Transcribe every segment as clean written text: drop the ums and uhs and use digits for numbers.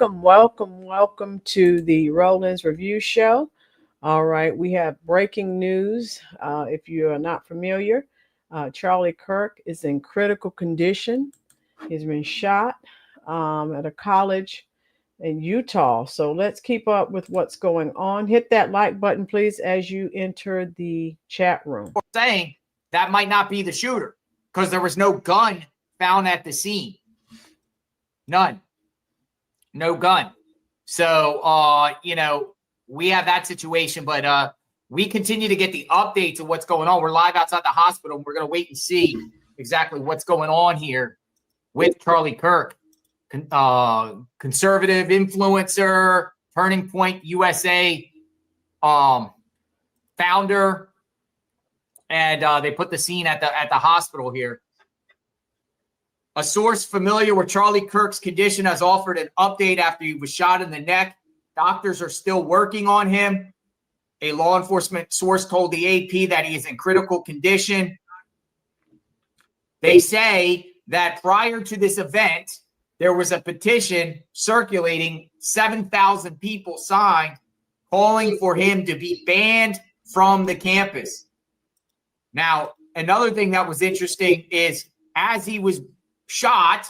welcome to the Rollins Review Show. All right, we have breaking news. If you are not familiar, Charlie Kirk is in critical condition. He's been shot at a college in Utah. So let's keep up with what's going on. Hit that like button, please, as you enter the chat room. Saying that might not be the shooter because there was no gun found at the scene. None. No gun. So, we have that situation, but we continue to get the updates of what's going on. We're live outside the hospital. We're going to wait and see exactly what's going on here with Charlie Kirk, conservative influencer, Turning Point USA founder, and they put the scene at the hospital here. A source familiar with Charlie Kirk's condition has offered an update after he was shot in the neck. Doctors are still working on him. A law enforcement source told the AP that he is in critical condition. They say that prior to this event, there was a petition circulating, 7,000 people signed, calling for him to be banned from the campus. Now, another thing that was interesting is as he was shot,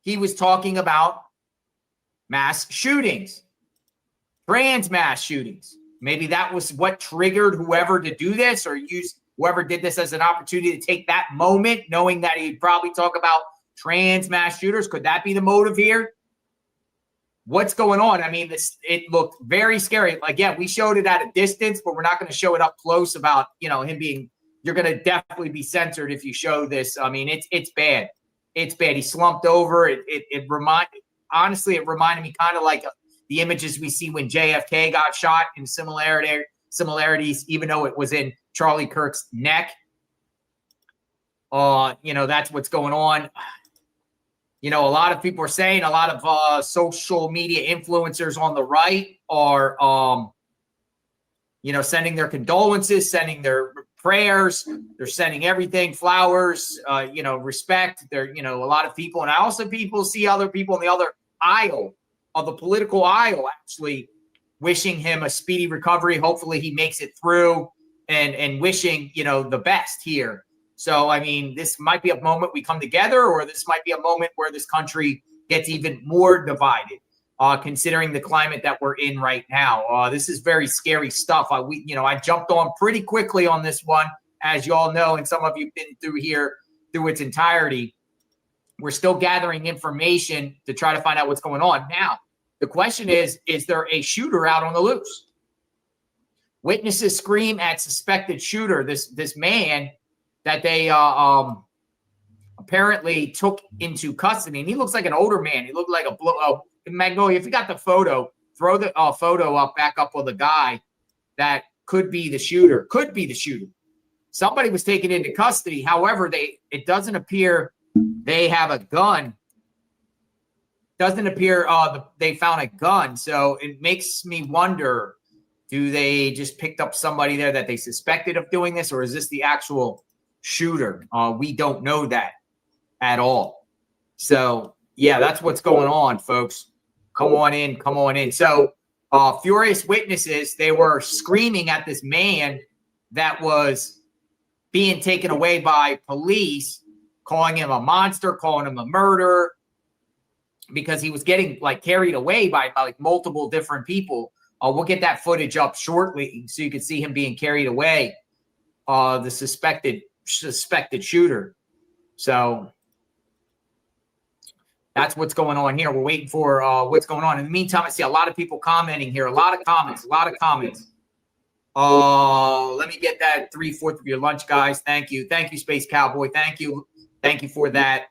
he was talking about mass shootings, trans mass shootings. Maybe that was what triggered whoever to do this, or use whoever did this as an opportunity to take that moment, knowing that he'd probably talk about trans mass shooters. Could that be the motive here? What's going on? I mean, it looked very scary. Again, we showed it at a distance, but we're not going to show it up close about, him being, you're going to definitely be censored if you show this. I mean, it's bad. It's bad. He slumped over. It reminded me kind of like the images we see when JFK got shot, in similarities, even though it was in Charlie Kirk's neck. That's what's going on. A lot of people are saying, a lot of social media influencers on the right are, sending their condolences, sending their prayers. They're sending everything, flowers, respect. There, a lot of people. And I also see other people in the other aisle of the political aisle actually wishing him a speedy recovery. Hopefully he makes it through, and wishing, the best here. So, I mean, this might be a moment we come together, or this might be a moment where this country gets even more divided, considering the climate that we're in right now. This is very scary stuff. I jumped on pretty quickly on this one, as you all know, and some of you have been through here through its entirety. We're still gathering information to try to find out what's going on. Now, the question is there a shooter out on the loose? Witnesses scream at suspected shooter, this man that they apparently took into custody. And he looks like an older man. He looked like Magnolia, if you got the photo, throw the photo back up of the guy that could be the shooter. Somebody was taken into custody. However, it doesn't appear they have a gun. Doesn't appear they found a gun. So it makes me wonder, do they just picked up somebody there that they suspected of doing this, or is this the actual shooter? We don't know that at all. So, yeah, that's what's going on, folks. Come on in. So, furious witnesses, they were screaming at this man that was being taken away by police, calling him a monster, calling him a murderer, because he was getting carried away by multiple different people. We'll get that footage up shortly so you can see him being carried away, the suspected shooter. So that's what's going on here. We're waiting for what's going on. In the meantime, I see a lot of people commenting here. A lot of comments. Let me get that 3/4 of your lunch, guys. Thank you, Space Cowboy. Thank you for that.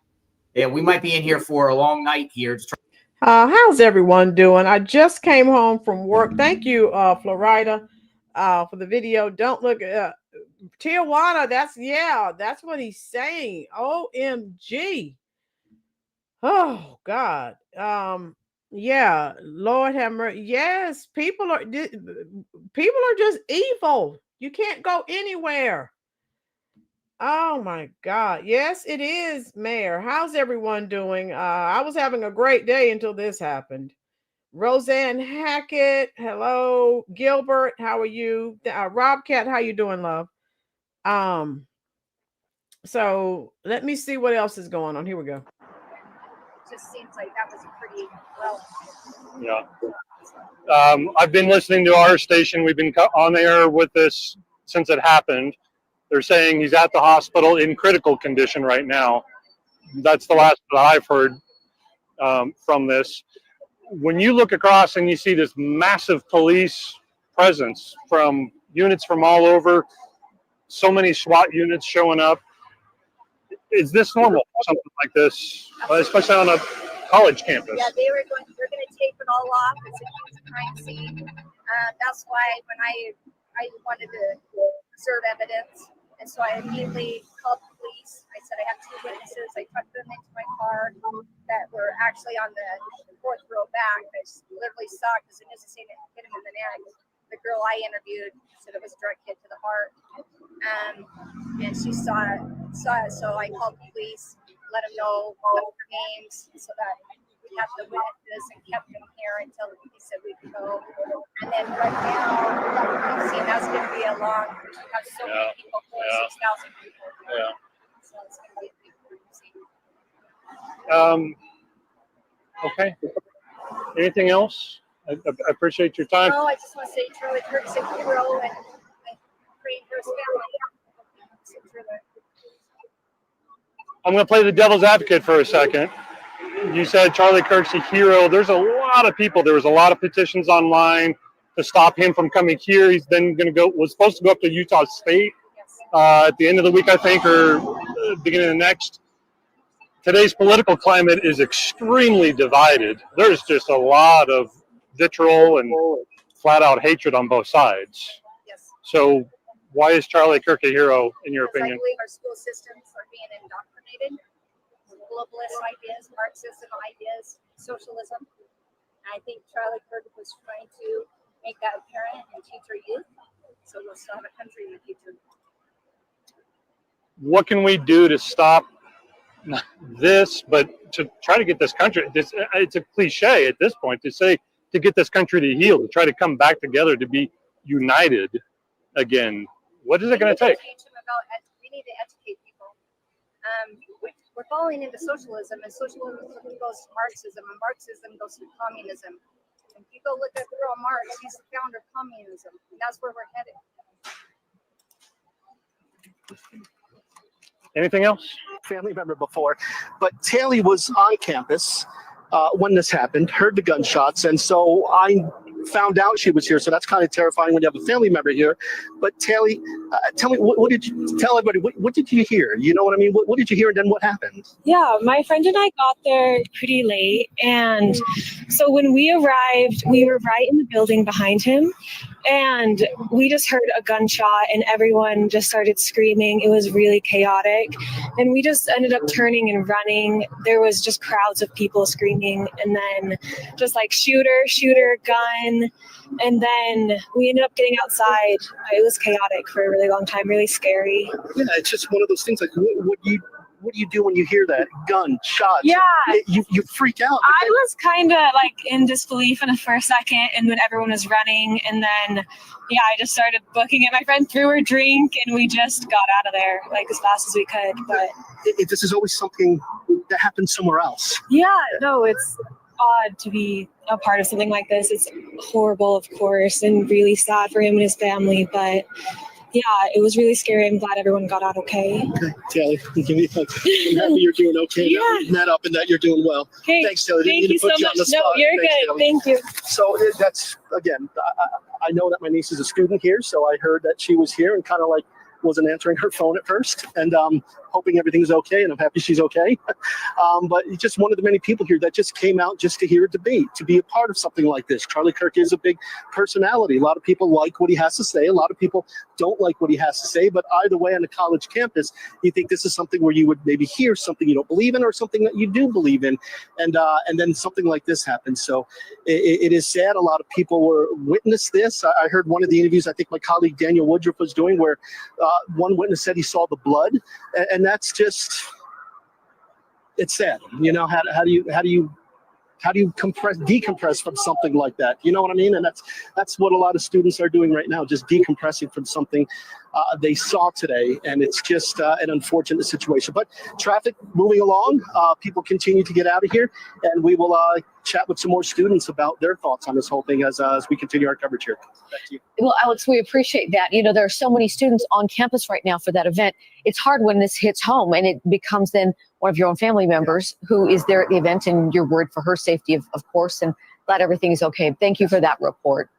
Yeah, we might be in here for a long night here. How's everyone doing? I just came home from work. Thank you, Florida, for the video. Don't look at Tijuana. That's what he's saying. OMG. Oh God. Yeah, Lord have mercy. Yes, people are just evil. You can't go anywhere. Oh my God. Yes, it is, Mayor. How's everyone doing? I was having a great day until this happened. Roseanne Hackett, hello. Gilbert, how are you? Rob Cat, how you doing, love? So let me see what else is going on. Here we go. Just seems like that was pretty well. Yeah. I've been listening to our station. We've been on air with this since it happened. They're saying he's at the hospital in critical condition right now. That's the last that I've heard from this. When you look across and you see this massive police presence from units from all over, so many SWAT units showing up, is this normal for something like this, especially on a college campus? Yeah, they're going to tape it all off. It's a huge crime scene. That's why when I wanted to preserve evidence, and so I immediately called the police. I said I have 2 witnesses. I tucked them into my car that were actually on the 4th row back. I literally saw it as soon as I hit him in the neck. The girl I interviewed said it was a direct hit to the heart, and she saw it. So I called the police, let them know their names, so that we have the witnesses, and kept them here until he said we could go. And then right now, see, that's going to be a long. We have so many people, 6,000 people. Yeah. So it's going to be a big scene. Okay. Anything else? I appreciate your time. No, I just want to say Charlie Kirk's a hero, and I pray for his family. I'm going to play the devil's advocate for a second. You said Charlie Kirk's a hero. There's a lot of people. There was a lot of petitions online to stop him from coming here. He's then going to was supposed to go up to Utah State at the end of the week, I think, or beginning of next. Today's political climate is extremely divided. There's just a lot of vitriol and flat-out hatred on both sides. Yes. So why is Charlie Kirk a hero, in your opinion? I believe our school systems are being indoctrinated. Globalist ideas, Marxism ideas, socialism. I think Charlie Kirk was trying to make that apparent and teach our youth, so we'll still have a country in the future. What can we do to stop this, but to try to get this country, it's a cliche at this point to say, to get this country to heal, to try to come back together, to be united again? What is it going to take? We need to educate people. We're falling into socialism, and socialism goes to Marxism, and Marxism goes to communism. If you go look at Karl Marx, he's the founder of communism, and that's where we're headed. Anything else? Family member before, but Taylor was on campus when this happened, heard the gunshots, and so I found out she was here. So that's kind of terrifying when you have a family member here. But Taylor, tell me, what did you tell everybody? What did you hear? You know what I mean? What did you hear, and then what happened? Yeah, my friend and I got there pretty late, and so when we arrived, we were right in the building behind him, and we just heard a gunshot, and everyone just started screaming. It was really chaotic, and we just ended up turning and running. There was just crowds of people screaming, and then just like shooter, gun, and then we ended up getting outside. It was chaotic for a really long time, really scary. Yeah, it's just one of those things. Like, what do you do when you hear that gun shots? Yeah, you freak out. I was kind of like in disbelief for a second, and when everyone was running, and then I just started booking it. My friend threw her drink, and we just got out of there like as fast as we could. But this is always something that happens somewhere else. Yeah, no, it's odd to be a part of something like this. It's horrible, of course, and really sad for him and his family, but yeah, it was really scary. I'm glad everyone got out okay. Okay, Taylor, I'm happy you're doing okay. Yeah. That met up and that you're doing well. Okay. Thanks, Taylor. Thank you so much. No, you're good. Thank you. So that's, again, I know that my niece is a student here, so I heard that she was here and kind of like wasn't answering her phone at first, and hoping everything's okay, and I'm happy she's okay. But just one of the many people here that just came out just to hear a debate, to be a part of something like this. Charlie Kirk is a big personality. A lot of people like what he has to say. A lot of people don't like what he has to say. But either way, on a college campus, you think this is something where you would maybe hear something you don't believe in or something that you do believe in, and then something like this happens. So it is sad. A lot of people were witnessed this. I heard one of the interviews I think my colleague Daniel Woodruff was doing where one witness said he saw the blood, and that's just, it's sad. You know, how do you How do you decompress from something like that? You know what I mean? And that's what a lot of students are doing right now, just decompressing from something they saw today. And it's just an unfortunate situation. But traffic moving along, people continue to get out of here, and we will chat with some more students about their thoughts on this whole thing as we continue our coverage here. Back to you. Well, Alex, we appreciate that. You know, there are so many students on campus right now for that event. It's hard when this hits home and it becomes then one of your own family members who is there at the event, and you're worried for her safety, of course, and glad everything is okay. Thank you for that report.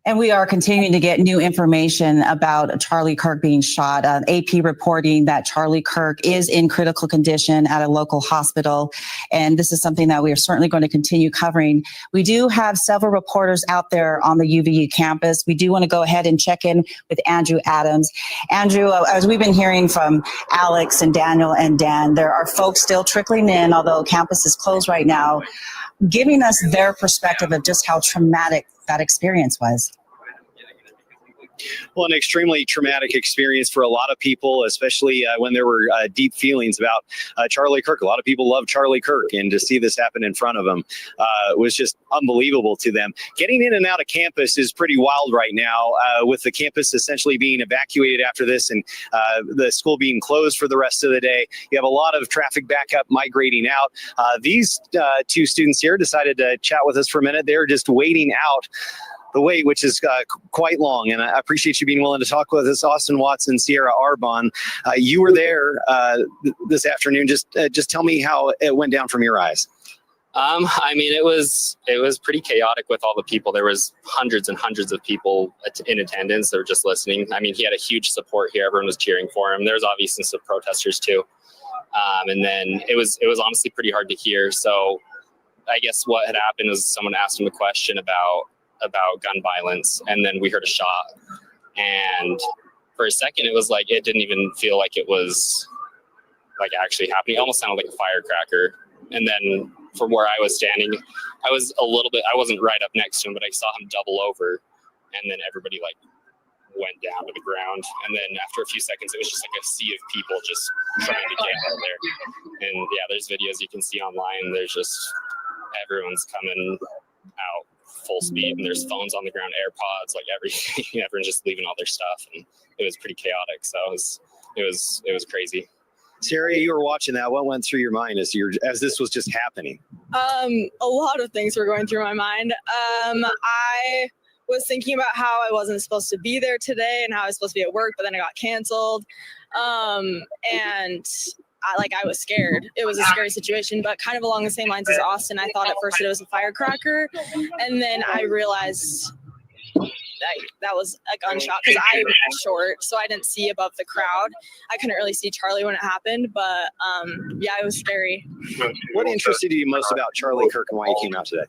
And we are continuing to get new information about Charlie Kirk being shot. AP reporting that Charlie Kirk is in critical condition at a local hospital. And this is something that we are certainly going to continue covering. We do have several reporters out there on the UVU campus. We do want to go ahead and check in with Andrew Adams. Andrew, as we've been hearing from Alex and Daniel and Dan, there are folks still trickling in, although campus is closed right now, giving us their perspective of just how traumatic that experience was. Well, an extremely traumatic experience for a lot of people, especially when there were deep feelings about Charlie Kirk. A lot of people love Charlie Kirk, and to see this happen in front of them was just unbelievable to them. Getting in and out of campus is pretty wild right now, with the campus essentially being evacuated after this and the school being closed for the rest of the day. You have a lot of traffic backup migrating out. These two students here decided to chat with us for a minute. They're just waiting out the wait, which is quite long. And I appreciate you being willing to talk with us. Austin Watson, Sierra Arbon, you were there this afternoon. Just tell me how it went down from your eyes. I mean, it was pretty chaotic with all the people. There was hundreds and hundreds of people in attendance. They were just listening. I mean, he had a huge support here. Everyone was cheering for him. There was obviously some protesters too. And then it was honestly pretty hard to hear. So I guess what had happened was someone asked him a question about gun violence, and then we heard a shot, and for a second it was like it didn't even feel like it was like actually happening. It almost sounded like a firecracker. And then from where I was standing, I wasn't right up next to him, but I saw him double over, and then everybody like went down to the ground, and then after a few seconds it was just like a sea of people just trying to get out there. And yeah, there's videos you can see online. There's just everyone's coming out full speed, and there's phones on the ground, AirPods, like everything. Everyone's just leaving all their stuff, and it was pretty chaotic. So it was crazy. Sarah, you were watching that. What went through your mind as this was just happening? A lot of things were going through my mind. I was thinking about how I wasn't supposed to be there today and how I was supposed to be at work, but then it got canceled. And I was scared. It was a scary situation, but kind of along the same lines as Austin. I thought at first it was a firecracker, and then I realized that was a gunshot because I'm short, so I didn't see above the crowd. I couldn't really see Charlie when it happened, but yeah, it was scary. What interested you most about Charlie Kirk and why he came out today?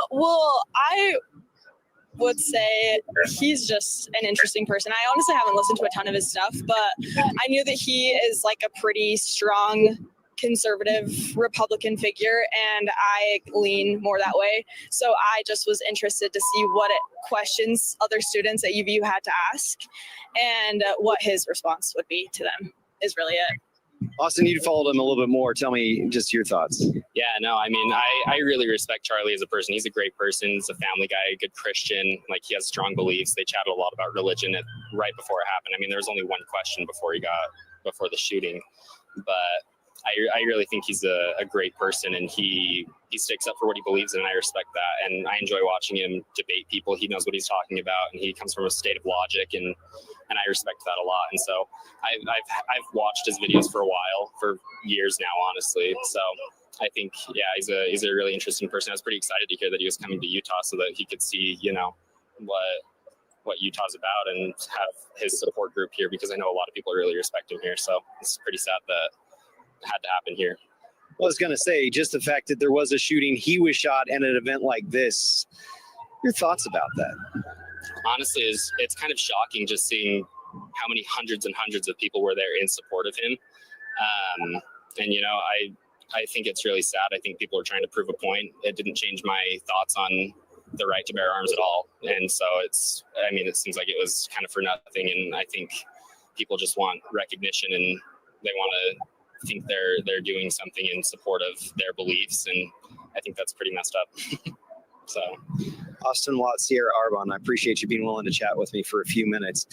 Well, I would say he's just an interesting person. I honestly haven't listened to a ton of his stuff, but I knew that he is like a pretty strong conservative Republican figure, and I lean more that way. So I just was interested to see what questions other students at UVU had to ask and what his response would be to them is really it. Austin, you followed him a little bit more. Tell me just your thoughts. Yeah, no, I mean, I really respect Charlie as a person. He's a great person. He's a family guy, a good Christian. Like, he has strong beliefs. They chatted a lot about religion right before it happened. I mean, there was only one question before the shooting, but I really think he's a great person, and he sticks up for what he believes in, and I respect that. And I enjoy watching him debate people. He knows what he's talking about, and he comes from a state of logic, and I respect that a lot. And so I've watched his videos for a while, for years now, honestly. So I think, yeah, he's a really interesting person. I was pretty excited to hear that he was coming to Utah so that he could see, what Utah's about and have his support group here, because I know a lot of people really respect him here. So it's pretty sad that it had to happen here. Well, I was going to say, just the fact that there was a shooting, he was shot at an event like this. Your thoughts about that? Honestly, it's kind of shocking just seeing how many hundreds and hundreds of people were there in support of him. And, I think it's really sad. I think people are trying to prove a point. It didn't change my thoughts on the right to bear arms at all. And so it seems like it was kind of for nothing. And I think people just want recognition, and they want to think they're doing something in support of their beliefs. And I think that's pretty messed up. So, Austin Watts, Sierra Arbonne, I appreciate you being willing to chat with me for a few minutes.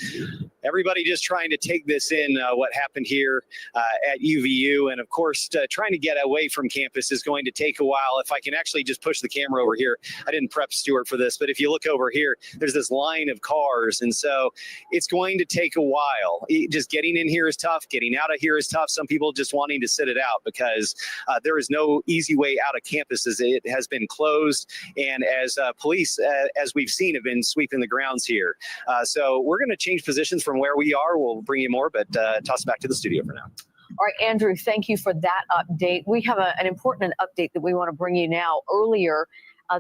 Everybody just trying to take this in, what happened here at UVU. And of course, trying to get away from campus is going to take a while. If I can actually just push the camera over here, I didn't prep Stuart for this, but if you look over here, there's this line of cars. And so it's going to take a while. Just getting in here is tough. Getting out of here is tough. Some people just wanting to sit it out because there is no easy way out of campus as it has been closed. And as police, as we've seen, have been sweeping the grounds here. So we're going to change positions from where we are. We'll bring you more, but toss it back to the studio for now. All right, Andrew, thank you for that update. We have an important update that we want to bring you now. Earlier,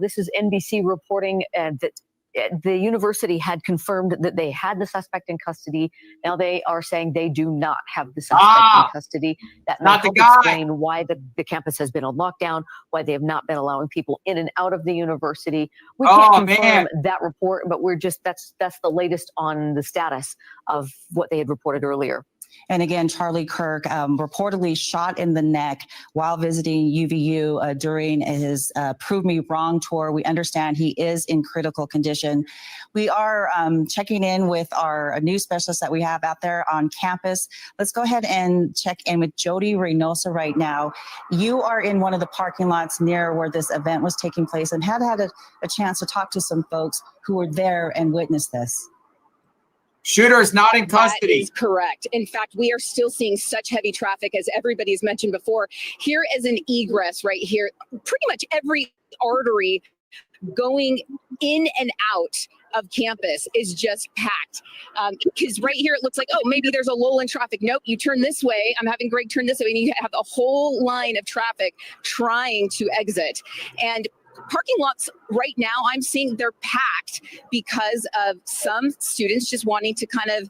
this is NBC reporting that the university had confirmed that they had the suspect in custody. Now they are saying they do not have the suspect in custody. That may help explain why the campus has been on lockdown, why they have not been allowing people in and out of the university. We can't confirm that report, but that's the latest on the status of what they had reported earlier. And again, Charlie Kirk reportedly shot in the neck while visiting UVU during his Prove Me Wrong tour. We understand he is in critical condition. We are checking in with our news specialist that we have out there on campus. Let's go ahead and check in with Jody Reynosa right now. You are in one of the parking lots near where this event was taking place and had a chance to talk to some folks who were there and witnessed this. Shooter is not in custody. That is correct. In fact, we are still seeing such heavy traffic, as everybody's mentioned before. Here is an egress right here. Pretty much every artery going in and out of campus is just packed. Because right here, it looks like, oh, maybe there's a lull in traffic. Nope, you turn this way. I'm having Greg turn this way. And you have a whole line of traffic trying to exit. And parking lots right now, I'm seeing they're packed because of some students just wanting to kind of,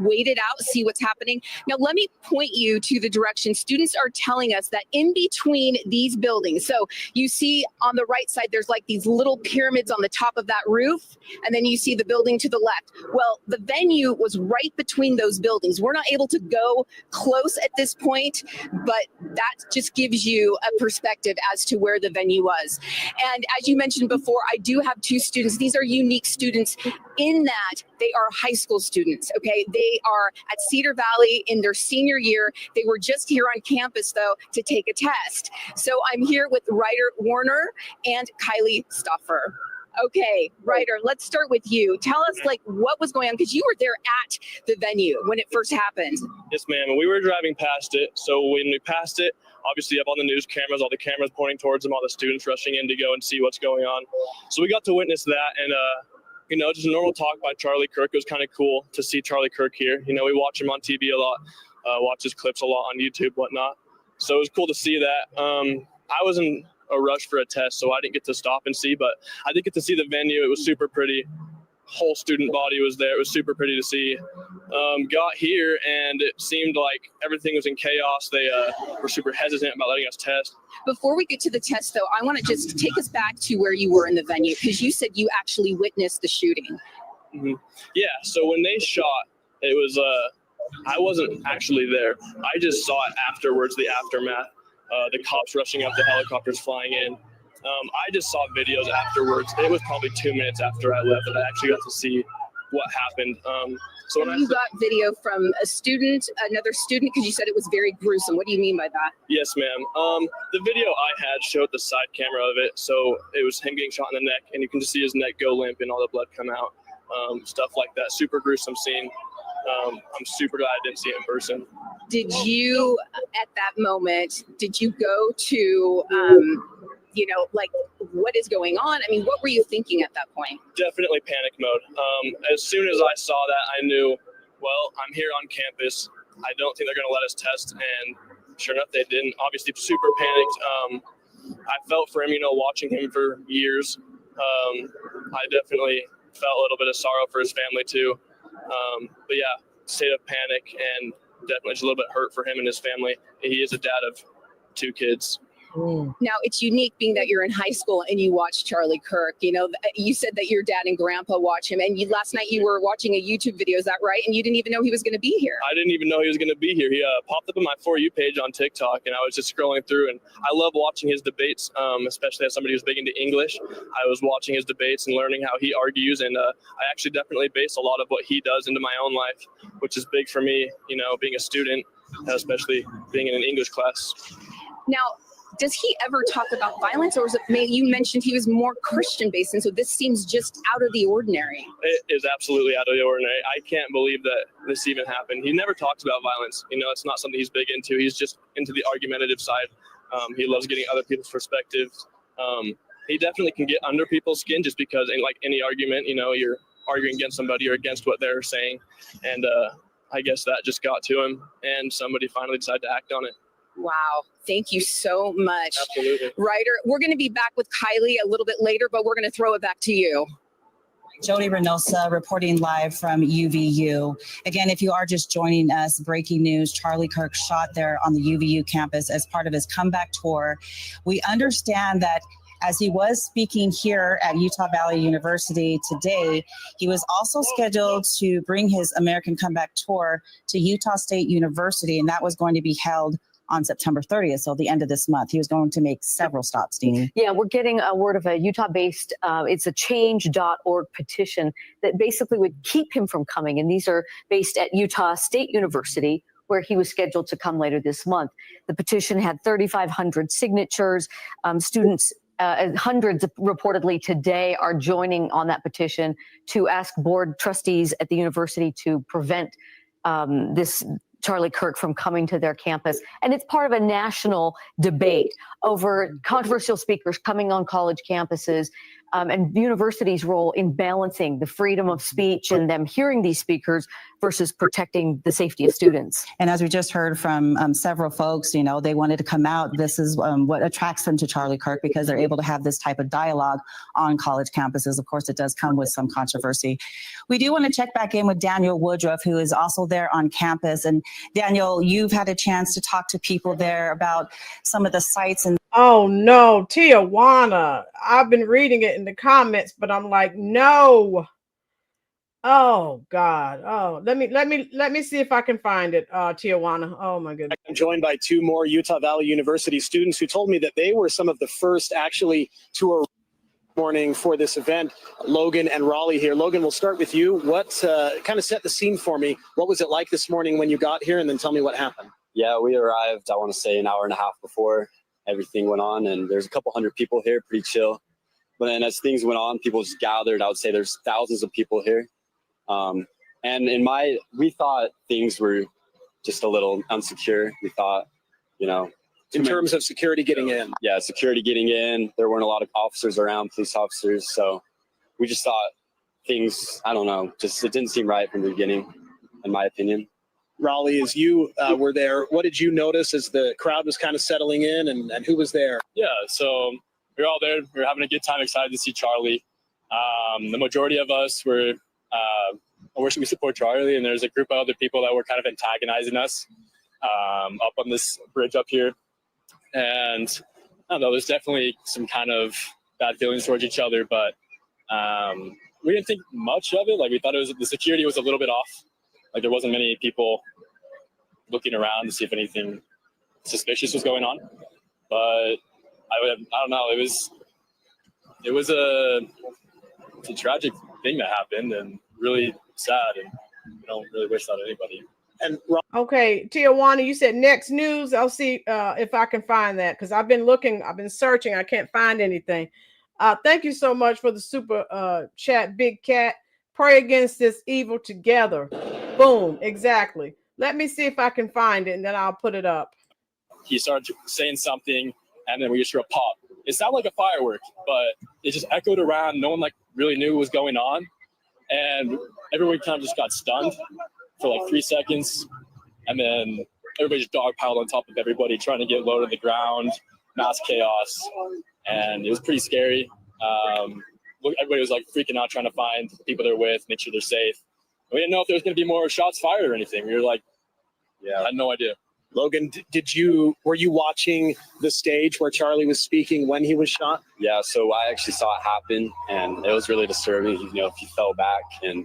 wait it out, see what's happening. Now, let me point you to the direction. Students are telling us that in between these buildings, so you see on the right side, there's like these little pyramids on the top of that roof, and then you see the building to the left. Well, the venue was right between those buildings. We're not able to go close at this point, but that just gives you a perspective as to where the venue was. And as you mentioned before, I do have two students. These are unique students in that they are high school students, okay? They are at Cedar Valley in their senior year. They were just here on campus, though, to take a test. So I'm here with Ryder Warner and Kylie Stoffer. Okay, Ryder, let's start with you. Tell us, what was going on, because you were there at the venue when it first happened. Yes, ma'am. We were driving past it. So when we passed it, obviously you have all the news cameras, all the cameras pointing towards them, all the students rushing in to go and see what's going on. So we got to witness that, and just a normal talk by Charlie Kirk. It was kind of cool to see Charlie Kirk here. We watch him on TV a lot, watch his clips a lot on YouTube, whatnot. So it was cool to see that. I was in a rush for a test, so I didn't get to stop and see, but I did get to see the venue. It was super pretty. Whole student body was there. It was super pretty to see. Got here, and it seemed like everything was in chaos. They were super hesitant about letting us test. Before we get to the test, though, I want to just take us back to where you were in the venue, because you said you actually witnessed the shooting. Mm-hmm. Yeah, so when they shot, it was, I wasn't actually there. I just saw it afterwards, the aftermath, the cops rushing up, the helicopters flying in. I just saw videos afterwards. It was probably 2 minutes after I left that I actually got to see what happened. So when you got video from another student, because you said it was very gruesome. What do you mean by that? Yes, ma'am. The video I had showed the side camera of it. So it was him getting shot in the neck, and you can just see his neck go limp and all the blood come out. Stuff like that. Super gruesome scene. I'm super glad I didn't see it in person. Did you, at that moment, go to, what is going on? I mean, what were you thinking at that point? Definitely panic mode. As soon as I saw that, I knew, well, I'm here on campus. I don't think they're going to let us test. And sure enough, they didn't. Obviously, super panicked. I felt for him, watching him for years. I definitely felt a little bit of sorrow for his family, too. But yeah, state of panic, and definitely just a little bit hurt for him and his family. He is a dad of 2 kids. Now, it's unique being that you're in high school and you watch Charlie Kirk. You know, you said that your dad and grandpa watch him, and last night you were watching a YouTube video. Is that right? And you didn't even know he was going to be here. I didn't even know he was going to be here. He popped up on my For You page on TikTok, and I was just scrolling through, and I love watching his debates, especially as somebody who's big into English. I was watching his debates and learning how he argues, and I actually definitely base a lot of what he does into my own life, which is big for me, you know, being a student, especially being in an English class. Now, does he ever talk about violence, or is it, you mentioned he was more Christian based, and so this seems just out of the ordinary? It is absolutely out of the ordinary. I can't believe that this even happened. He never talks about violence. You know, it's not something he's big into. He's just into the argumentative side. He loves getting other people's perspectives. He definitely can get under people's skin just because in like any argument, you know, you're arguing against somebody or against what they're saying. And I guess that just got to him, and somebody finally decided to act on it. Wow. Thank you so much. Absolutely. Ryder, we're going to be back with Kylie a little bit later, but we're going to throw it back to you. Jody Reynosa reporting live from UVU. Again, if you are just joining us, breaking news, Charlie Kirk shot there on the UVU campus as part of his comeback tour. We understand that as he was speaking here at Utah Valley University today, he was also scheduled to bring his American Comeback Tour to Utah State University, and that was going to be held on September 30th, so the end of this month. He was going to make several stops, Deanie. Yeah, we're getting a word of a Utah-based, it's a change.org petition that basically would keep him from coming. And these are based at Utah State University, where he was scheduled to come later this month. The petition had 3,500 signatures. Students, hundreds reportedly today, are joining on that petition to ask board trustees at the university to prevent this Charlie Kirk from coming to their campus. And it's part of a national debate over controversial speakers coming on college campuses, and universities' role in balancing the freedom of speech and them hearing these speakers versus protecting the safety of students. And as we just heard from several folks, you know, they wanted to come out. This is what attracts them to Charlie Kirk, because they're able to have this type of dialogue on college campuses. Of course, it does come with some controversy. We do want to check back in with Daniel Woodruff, who is also there on campus. And Daniel, you've had a chance to talk to people there about some of the sites and oh no, Tijuana. I've been reading it in the comments, but I'm like, no. Oh God. Oh, let me see if I can find it. Tijuana. Oh my goodness. I'm joined by two more Utah Valley University students who told me that they were some of the first actually to arrive morning for this event. Logan and Raleigh here. Logan, we'll start with you. What kind of set the scene for me? What was it like this morning when you got here, and then tell me what happened? Yeah, we arrived, I want to say, an hour and a half before everything went on, and there's a couple hundred people here, pretty chill. But then as things went on, people just gathered. I would say there's thousands of people here. And we thought things were just a little unsecure. We thought, you know, in terms of security getting in. Yeah, security getting in. There weren't a lot of officers around, police officers. So we just thought things, I don't know, just it didn't seem right from the beginning, in my opinion. Raleigh, as you were there, what did you notice as the crowd was kind of settling in, and who was there? Yeah, so we were all there. We were having a good time, excited to see Charlie. The majority of us were we support Charlie, and there's a group of other people that were kind of antagonizing us up on this bridge up here. And I don't know, there's definitely some kind of bad feelings towards each other, but we didn't think much of it. Like, we thought the security was a little bit off. Like, there wasn't many people looking around to see if anything suspicious was going on. But I don't know. It was a tragic thing that happened, and really sad, and we don't really wish that on anybody. And okay, Tijuana, you said next news. I'll see if I can find that, because I've been looking, I've been searching, I can't find anything. Thank you so much for the super chat, Big Cat. Pray against this evil together. Boom, exactly. Let me see if I can find it, and then I'll put it up. He started saying something, and then we just heard a pop. It sounded like a firework, but it just echoed around. No one really knew what was going on, and everyone kind of just got stunned for like 3 seconds, and then everybody just dogpiled on top of everybody, trying to get low to the ground, mass chaos, and it was pretty scary. Everybody was like freaking out, trying to find the people they're with, make sure they're safe. We didn't know if there was going to be more shots fired or anything. We were like, I had no idea. Logan, were you watching the stage where Charlie was speaking when he was shot? Yeah, so I actually saw it happen, and it was really disturbing. You know, he fell back, and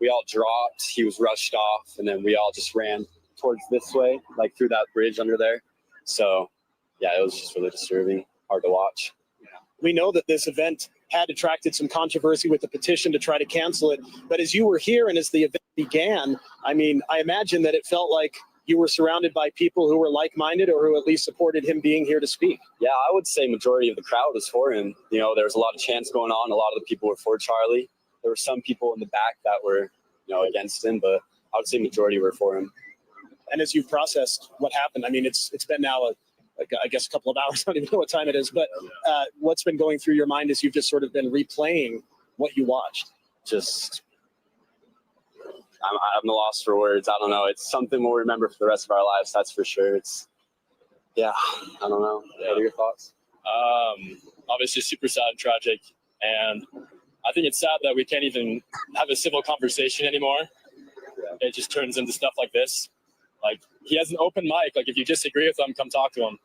we all dropped. He was rushed off, and then we all just ran towards this way, like through that bridge under there. So, yeah, it was just really disturbing, hard to watch. We know that this event had attracted some controversy with the petition to try to cancel it. But as you were here and as the event began, I mean, I imagine that it felt like you were surrounded by people who were like-minded or who at least supported him being here to speak. Yeah, I would say majority of the crowd was for him. You know, there was a lot of chants going on. A lot of the people were for Charlie. There were some people in the back that were, you know, against him, but I would say majority were for him. And as you've processed what happened, I mean, it's been now I guess a couple of hours. I don't even know what time it is, but what's been going through your mind as you've just sort of been replaying what you watched? Just, I'm lost for words. I don't know. It's something we'll remember for the rest of our lives. That's for sure. It's, yeah, I don't know. Yeah. What are your thoughts? Obviously super sad and tragic. And I think it's sad that we can't even have a civil conversation anymore. Yeah. It just turns into stuff like this. Like, he has an open mic. Like, if you disagree with him, come talk to him.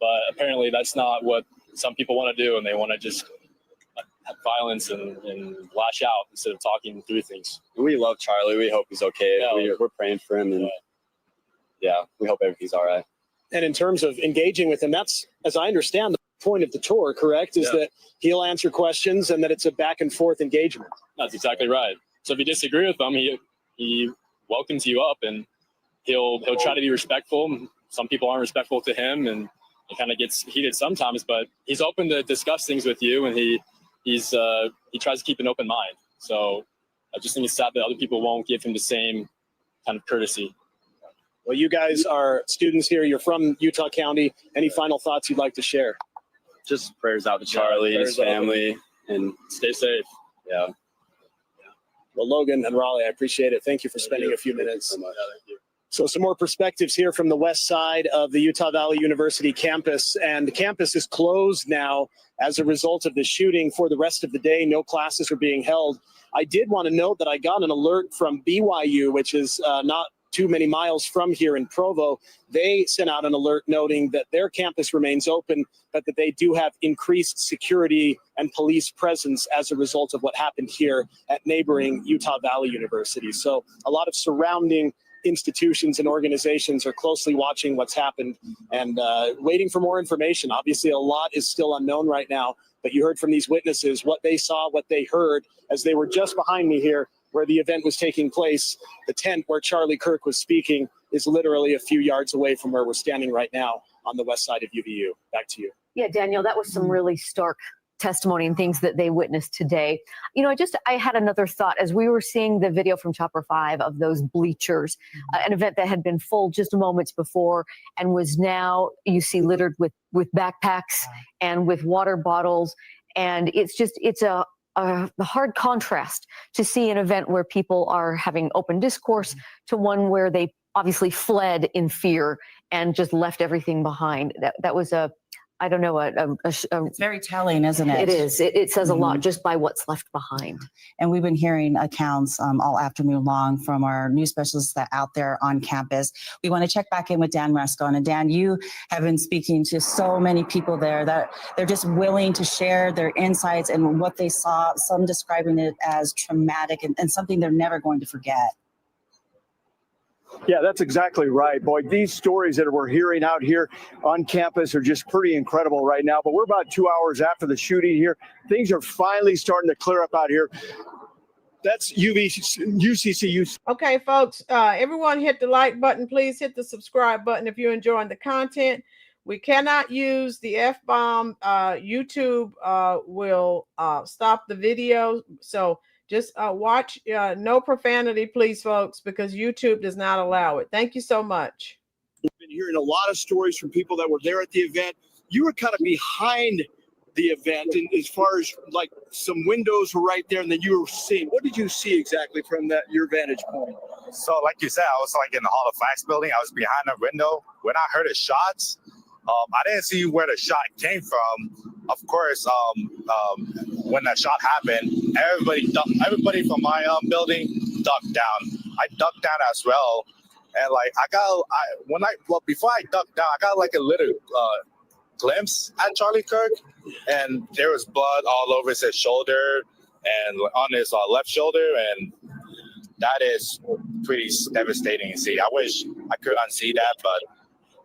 But apparently that's not what some people want to do, and they want to just have violence and lash out instead of talking through things. We love Charlie. We hope he's okay. Yeah, we're praying for him, and yeah, we hope everything's all right. And in terms of engaging with him, that's, as I understand, the point of the tour, correct? Is that he'll answer questions and that it's a back and forth engagement. That's exactly right. So if you disagree with him, he welcomes you up, and he'll try to be respectful. Some people aren't respectful to him, and it kind of gets heated sometimes, but he's open to discuss things with you, and he tries to keep an open mind. So I just think it's sad that other people won't give him the same kind of courtesy. Well, you guys are students here. You're from Utah County. Any final thoughts you'd like to share? Just prayers out to Charlie and his family, and stay safe. Yeah. Well, Logan and Raleigh, I appreciate it. Thank you for spending a few minutes. Thank you so much. Thank you. So some more perspectives here from the west side of the Utah Valley University campus. And the campus is closed now as a result of the shooting for the rest of the day. No classes are being held. I did want to note that I got an alert from BYU, which is not too many miles from here in Provo. They sent out an alert noting that their campus remains open, but that they do have increased security and police presence as a result of what happened here at neighboring Utah Valley University. So a lot of surrounding institutions and organizations are closely watching what's happened and waiting for more information. Obviously, a lot is still unknown right now, but you heard from these witnesses what they saw, what they heard as they were just behind me here where the event was taking place. The tent where Charlie Kirk was speaking is literally a few yards away from where we're standing right now on the west side of UVU. Back to you. Yeah, Daniel, that was some really stark testimony and things that they witnessed today. You know, I had another thought as we were seeing the video from Chopper 5 of those bleachers, an event that had been full just moments before and was now, you see, littered with backpacks and with water bottles. And it's a hard contrast to see an event where people are having open discourse to one where they obviously fled in fear and just left everything behind. That was I don't know. It's very telling, isn't it? It is. It says a lot just by what's left behind. And we've been hearing accounts all afternoon long from our news specialists that out there on campus. We want to check back in with Dan Rescon. And Dan, you have been speaking to so many people there that they're just willing to share their insights and what they saw, some describing it as traumatic and something they're never going to forget. Yeah, that's exactly right, boy. These stories that we're hearing out here on campus are just pretty incredible right now. But we're about 2 hours after the shooting here. Things are finally starting to clear up out here. That's UCCU. Okay, folks, everyone hit the like button. Please hit the subscribe button if you're enjoying the content. We cannot use the F-bomb. YouTube will stop the video. So just watch, no profanity, please, folks, because YouTube does not allow it. Thank you so much. We've been hearing a lot of stories from people that were there at the event. You were kind of behind the event, and as far as like some windows were right there, and then you were seeing. What did you see exactly from your vantage point? So, like you said, I was like in the Hall of Flags building. I was behind the window. When I heard the shots, I didn't see where the shot came from. Of course, when that shot happened, everybody from my building ducked down. I ducked down as well, And like before I ducked down, I got like a little glimpse at Charlie Kirk, and there was blood all over his shoulder and on his left shoulder, and that is pretty devastating to see. I wish I could unsee that, but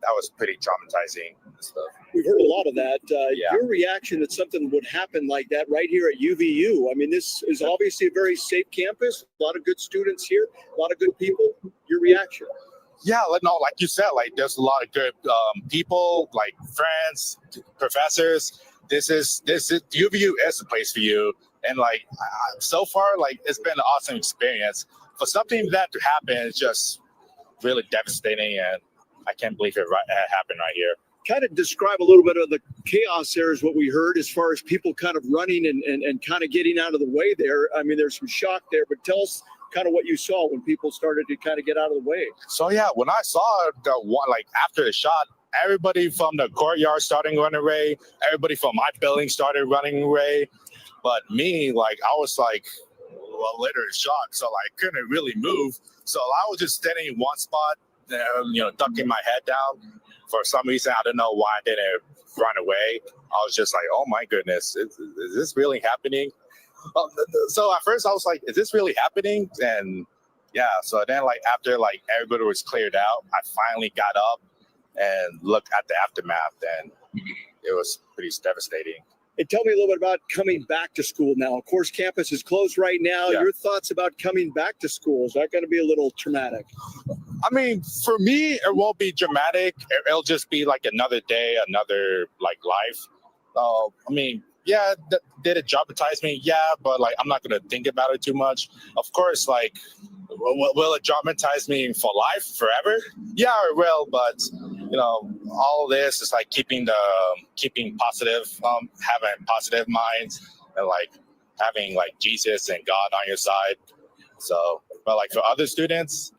that was pretty traumatizing and stuff. We've heard a lot of that. Your reaction that something would happen like that right here at UVU. I mean, this is obviously a very safe campus. A lot of good students here, a lot of good people. Your reaction? Yeah, no, like you said, like there's a lot of good people, like friends, professors. This is UVU is the place for you. And like so far, like it's been an awesome experience. For something that to happen is just really devastating, and I can't believe it happened right here. Kind of describe a little bit of the chaos there is what we heard as far as people kind of running and kind of getting out of the way there. I mean, there's some shock there, but tell us kind of what you saw when people started to kind of get out of the way. So yeah, when I saw the one, like after the shot, everybody from the courtyard started running away. Everybody from my building started running away. But me, like I was like a little shocked, so I couldn't really move. So I was just standing in one spot, ducking my head down. For some reason, I don't know why I didn't run away. I was just like, oh my goodness, is this really happening? So at first I was like, is this really happening? And yeah, so then like after like everybody was cleared out, I finally got up and looked at the aftermath, and it was pretty devastating. And tell me a little bit about coming back to school now. Of course, campus is closed right now. Yeah. Your thoughts about coming back to school? Is that going to be a little traumatic? I mean, for me, it won't be dramatic. It'll just be like another day, another like life. I mean, yeah, did it traumatize me? Yeah, but like I'm not going to think about it too much. Of course, like, will it traumatize me for life, forever? Yeah, it will, but all this is like keeping positive, having positive minds, and like having like Jesus and God on your side. So, but like for other students,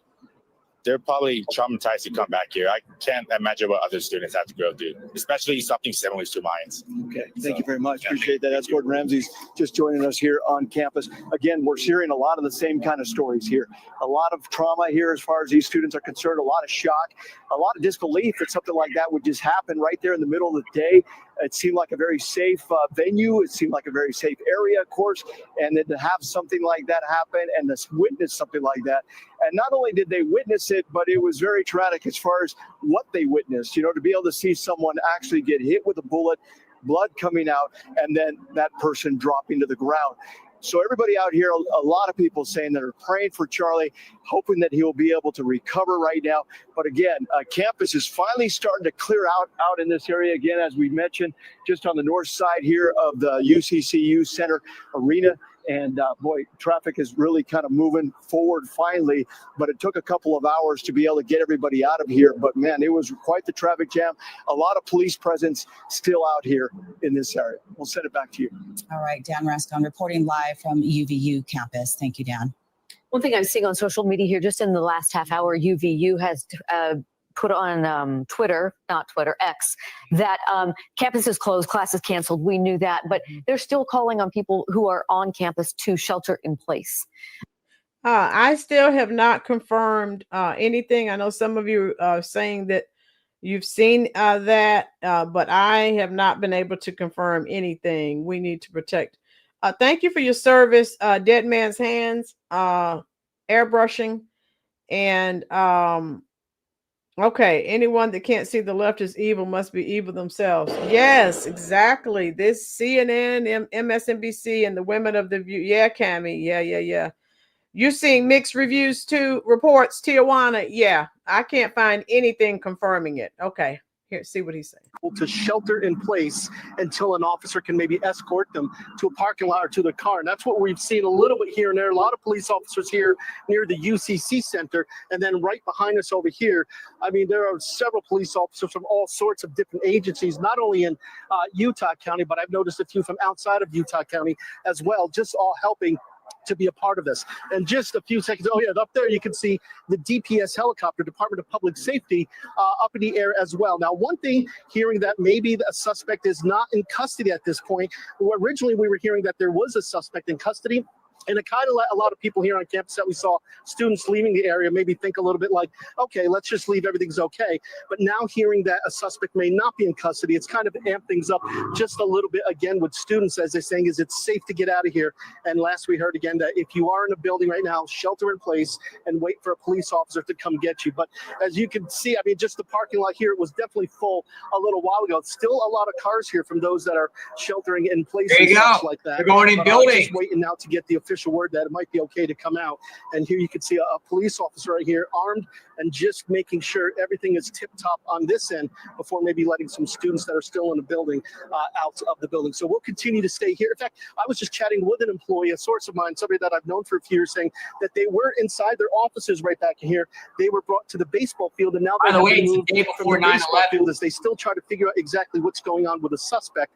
they're probably traumatized to come back here. I can't imagine what other students have to go through, especially something similar to mine. Okay, thank you very much. Appreciate that. That's Gordon Ramsey's just joining us here on campus. Again, we're hearing a lot of the same kind of stories here. A lot of trauma here as far as these students are concerned, a lot of shock, a lot of disbelief that something like that would just happen right there in the middle of the day. It seemed like a very safe venue. It seemed like a very safe area, of course. And then to have something like that happen and to witness something like that. And not only did they witness it, but it was very traumatic as far as what they witnessed. To be able to see someone actually get hit with a bullet, blood coming out, and then that person dropping to the ground. So everybody out here, a lot of people saying that are praying for Charlie, hoping that he'll be able to recover right now. But again, campus is finally starting to clear out in this area again, as we mentioned, just on the north side here of the UCCU Center Arena. And boy, traffic is really kind of moving forward finally, but it took a couple of hours to be able to get everybody out of here. But man, it was quite the traffic jam. A lot of police presence still out here in this area. We'll send it back to you. All right, Dan Rascon reporting live from UVU campus. Thank you, Dan. One thing I'm seeing on social media here, just in the last half hour, UVU has put on X, that campus is closed, classes canceled. We knew that, but they're still calling on people who are on campus to shelter in place. I still have not confirmed anything. I know some of you are saying that you've seen that, but I have not been able to confirm anything. We need to protect. Thank you for your service, Dead Man's Hands, airbrushing, and okay, anyone that can't see the left is evil must be evil themselves. Yes, exactly. This CNN, MSNBC, and the women of the view. Yeah, Cammie. Yeah. You're seeing mixed reviews too, reports, Tijuana. Yeah, I can't find anything confirming it. Okay, here, see what he's saying. To shelter in place until an officer can maybe escort them to a parking lot or to their car. And that's what we've seen a little bit here and there. A lot of police officers here near the UCC Center. And then right behind us over here, I mean, there are several police officers from all sorts of different agencies, not only in Utah County, but I've noticed a few from outside of Utah County as well, just all helping to be a part of this. And just a few seconds, oh yeah, up there you can see the DPS helicopter, Department of Public Safety, up in the air as well. Now, one thing, hearing that maybe a suspect is not in custody at this point. Originally, we were hearing that there was a suspect in custody. And it kind of let a lot of people here on campus that we saw students leaving the area maybe think a little bit like, okay, let's just leave, everything's okay. But now hearing that a suspect may not be in custody, it's kind of amped things up just a little bit again with students, as they're saying, is it's safe to get out of here. And last we heard again that if you are in a building right now, shelter in place and wait for a police officer to come get you. But as you can see, I mean, just the parking lot here, it was definitely full a little while ago. Still a lot of cars here from those that are sheltering in place There and you such go. like that. They're going in But buildings. just waiting now to get the official word that it might be okay to come out. And here you can see a police officer right here armed and just making sure everything is tip top on this end before maybe letting some students that are still in the building out of the building. So we'll continue to stay here. In fact, I was just chatting with an employee, a source of mine, somebody that I've known for a few years, saying that they were inside their offices right back here. They were brought to the baseball field, and now By they're the way, it's the moved day from the before baseball 9/11. field as they still try to figure out exactly what's going on with the suspect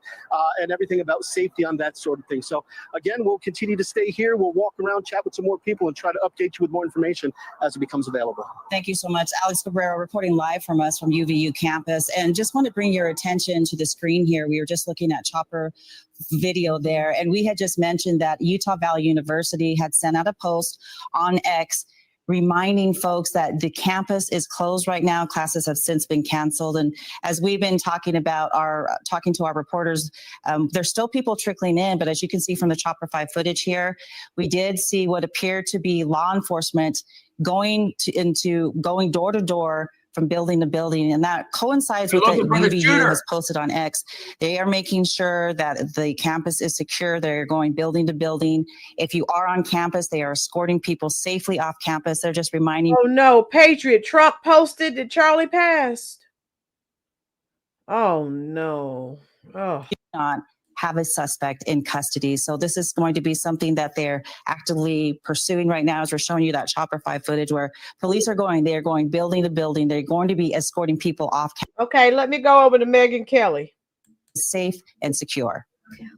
and everything about safety on that sort of thing. So again, we'll continue to stay here. We'll walk around, chat with some more people, and try to update you with more information as it becomes available. Thank you so much. Alex Cabrera reporting live from us from UVU campus. And just want to bring your attention to the screen here. We were just looking at Chopper video there, and we had just mentioned that Utah Valley University had sent out a post on X reminding folks that the campus is closed right now. Classes have since been canceled. And as we've been talking to our reporters, there's still people trickling in, but as you can see from the Chopper 5 footage here, we did see what appeared to be law enforcement going door to door from building to building, and that coincides with what UVU has posted on X. They are making sure that the campus is secure. They're going building to building. If you are on campus, they are escorting people safely off campus. They're just reminding. Oh no, Patriot, Trump posted that Charlie passed. Oh no. Oh. Not have a suspect in custody. So this is going to be something that they're actively pursuing right now, as we're showing you that Chopper 5 footage where police are going building to building. They're going to be escorting people off. Okay, let me go over to Megan Kelly. Safe and secure.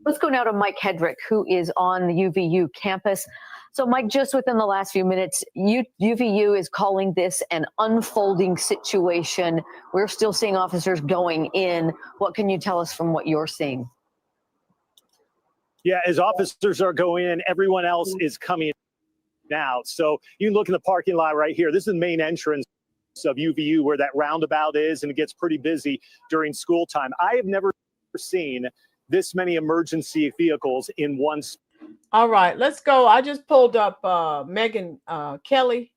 Let's go now to Mike Hedrick, who is on the UVU campus. So, Mike, just within the last few minutes, UVU is calling this an unfolding situation. We're still seeing officers going in. What can you tell us from what you're seeing? Yeah, as officers are going in, everyone else is coming out. So you can look in the parking lot right here. This is the main entrance of UVU where that roundabout is, and it gets pretty busy during school time. I have never seen this many emergency vehicles in one spot. All right, let's go. I just pulled up Megan Kelly.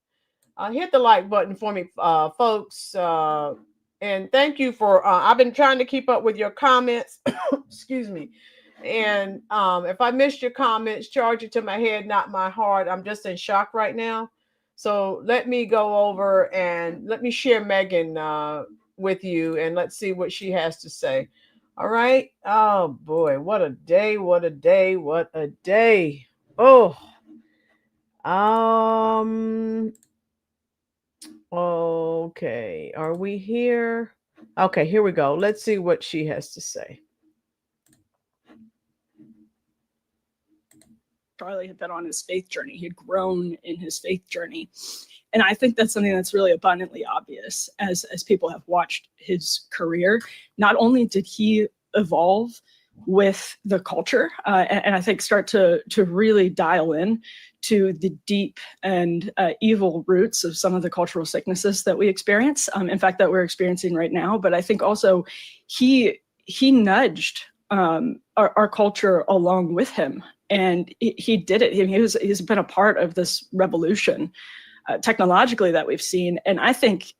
Hit the like button for me, folks. And thank you for, I've been trying to keep up with your comments. Excuse me. And if I missed your comments, charge it to my head, not my heart. I'm just in shock right now. So let me go over and let me share Megan with you, and let's see what she has to say. All right. Oh boy, what a day, what a day, what a day. Oh. Okay, are we here? Okay, here we go. Let's see what she has to say. Charlie had been on his faith journey. He had grown in his faith journey. And I think that's something that's really abundantly obvious as people have watched his career. Not only did he evolve with the culture and I think start to really dial in to the deep and evil roots of some of the cultural sicknesses that we experience, in fact, that we're experiencing right now. But I think also he nudged our culture along with him. And he did it. He's been a part of this revolution technologically that we've seen. And I think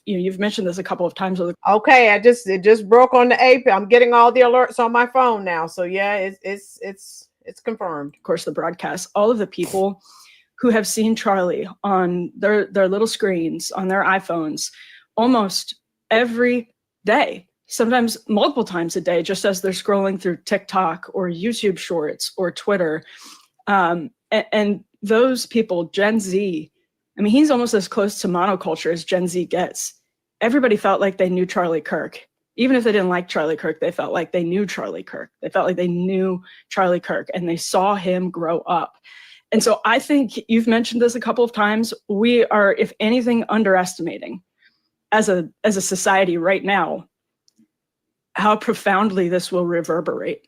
you've mentioned this a couple of times. Okay, it just broke on the AP. I'm getting all the alerts on my phone now. So yeah, it's confirmed. Of course, the broadcast, all of the people who have seen Charlie on their little screens, on their iPhones, almost every day. Sometimes multiple times a day, just as they're scrolling through TikTok or YouTube Shorts or Twitter. And those people, Gen Z, I mean, he's almost as close to monoculture as Gen Z gets. Everybody felt like they knew Charlie Kirk. Even if they didn't like Charlie Kirk, they felt like they knew Charlie Kirk. They felt like they knew Charlie Kirk and they saw him grow up. And so I think you've mentioned this a couple of times. We are, if anything, underestimating as a society right now how profoundly this will reverberate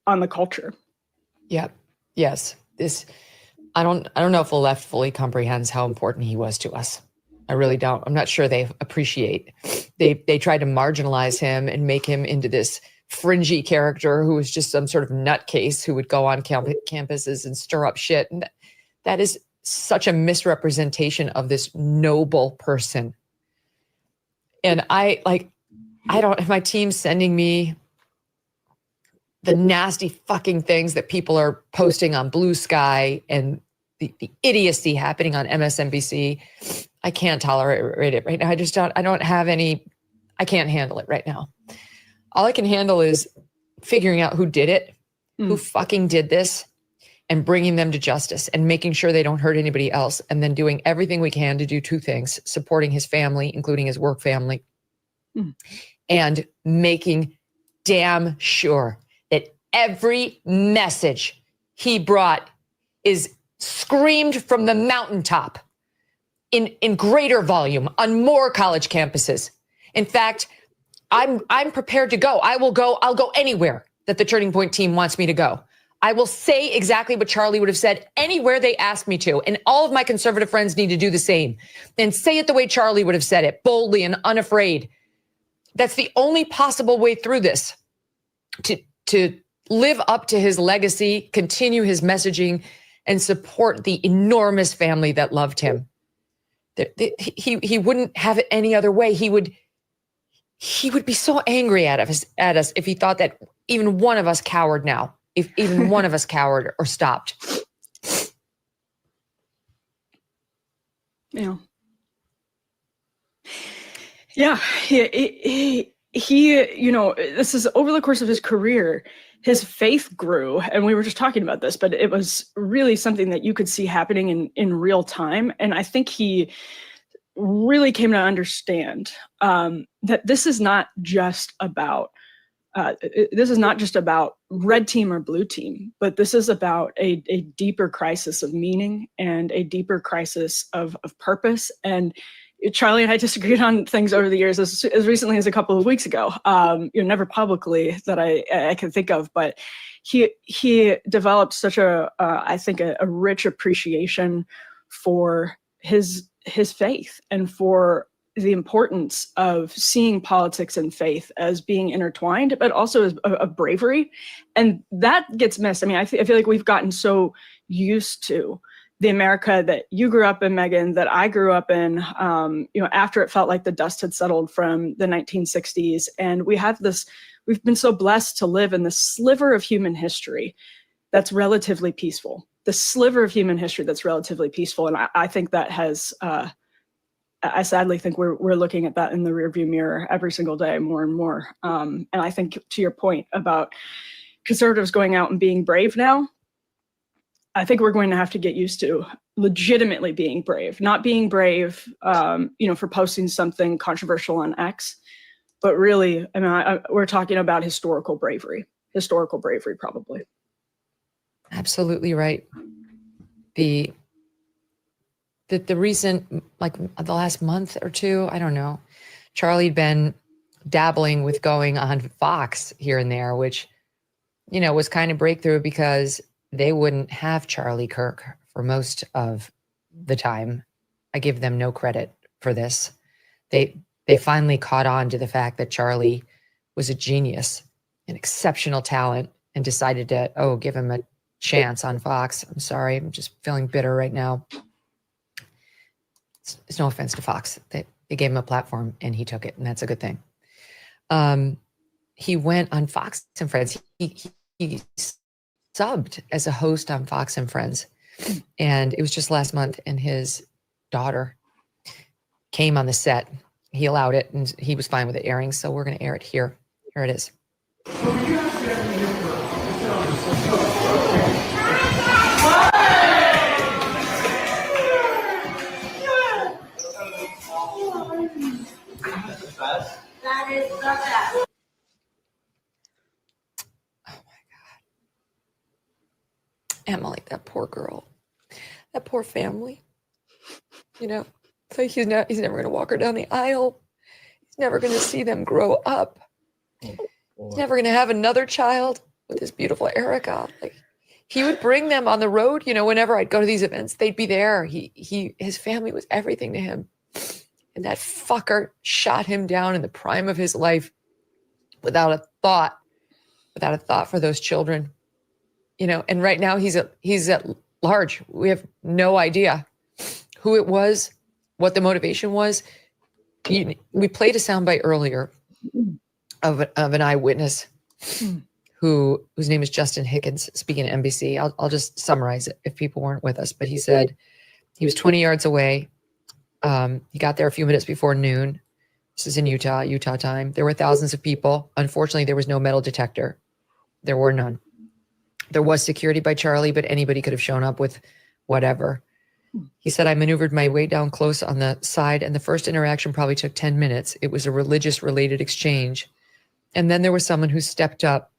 on the culture. Yep. Yes, I don't know if the left fully comprehends how important he was to us. I really don't. I'm not sure they appreciate. They tried to marginalize him and make him into this fringy character who was just some sort of nutcase who would go on campuses and stir up shit. And that is such a misrepresentation of this noble person. And I don't have my team sending me the nasty fucking things that people are posting on Blue Sky and the idiocy happening on MSNBC. I can't tolerate it right now. I can't handle it right now. All I can handle is figuring out who did it, who fucking did this, and bringing them to justice and making sure they don't hurt anybody else. And then doing everything we can to do two things: supporting his family, including his work family, and making damn sure that every message he brought is screamed from the mountaintop in greater volume on more college campuses. In fact, I'm prepared to go. I'll go anywhere that the Turning Point team wants me to go. I will say exactly what Charlie would have said anywhere they asked me to. And all of my conservative friends need to do the same. And say it the way Charlie would have said it, boldly and unafraid. That's the only possible way through this, to live up to his legacy, continue his messaging, and support the enormous family that loved him. He wouldn't have it any other way. He would be so angry at us if he thought that even one of us cowered now, if even one of us cowered or stopped. Yeah. Yeah. He, this is over the course of his career, his faith grew. And we were just talking about this, but it was really something that you could see happening in real time. And I think he really came to understand that this is not just about red team or blue team, but this is about a deeper crisis of meaning and a deeper crisis of purpose. And Charlie and I disagreed on things over the years, as recently as a couple of weeks ago. Never publicly that I can think of, but he developed such a rich appreciation for his faith and for the importance of seeing politics and faith as being intertwined, but also as a bravery. And that gets missed. I mean, I feel like we've gotten so used to the America that you grew up in, Megan, that I grew up in, after it felt like the dust had settled from the 1960s. And we've been so blessed to live in the sliver of human history that's relatively peaceful. The sliver of human history that's relatively peaceful. And I think that has, I sadly think we're looking at that in the rearview mirror every single day, more and more. And I think, to your point about conservatives going out and being brave now, I think we're going to have to get used to legitimately being brave, not being brave, for posting something controversial on X, but really, we're talking about historical bravery, probably. Absolutely right. The recent, like the last month or two, I don't know, Charlie'd been dabbling with going on Fox here and there, which, was kind of breakthrough because they wouldn't have Charlie Kirk for most of the time. I give them no credit for this. They finally caught on to the fact that Charlie was a genius, an exceptional talent, and decided to, give him a chance on Fox. I'm sorry, I'm just feeling bitter right now. It's no offense to Fox. They gave him a platform and he took it, and that's a good thing. He went on Fox and Friends. He subbed as a host on Fox and Friends. And it was just last month, and his daughter came on the set. He allowed it, and he was fine with it airing, so we're going to air it here. Here it is. That is the best. Emily, that poor girl, that poor family, so he's never going to walk her down the aisle. He's never going to see them grow up. He's never going to have another child with his beautiful Erica. Like, he would bring them on the road. You know, whenever I'd go to these events, they'd be there. His family was everything to him. And that fucker shot him down in the prime of his life without a thought for those children. You know, and right now he's at large. We have no idea who it was, what the motivation was. We played a soundbite earlier of an eyewitness whose name is Justin Hickens, speaking at NBC. I'll just summarize it if people weren't with us. But he said he was 20 yards away. He got there a few minutes before noon. This is in Utah time. There were thousands of people. Unfortunately, there was no metal detector. There were none. There was security by Charlie, but anybody could have shown up with whatever. He said, I maneuvered my way down close on the side, and the first interaction probably took 10 minutes. It was a religious-related exchange. And then there was someone who stepped up.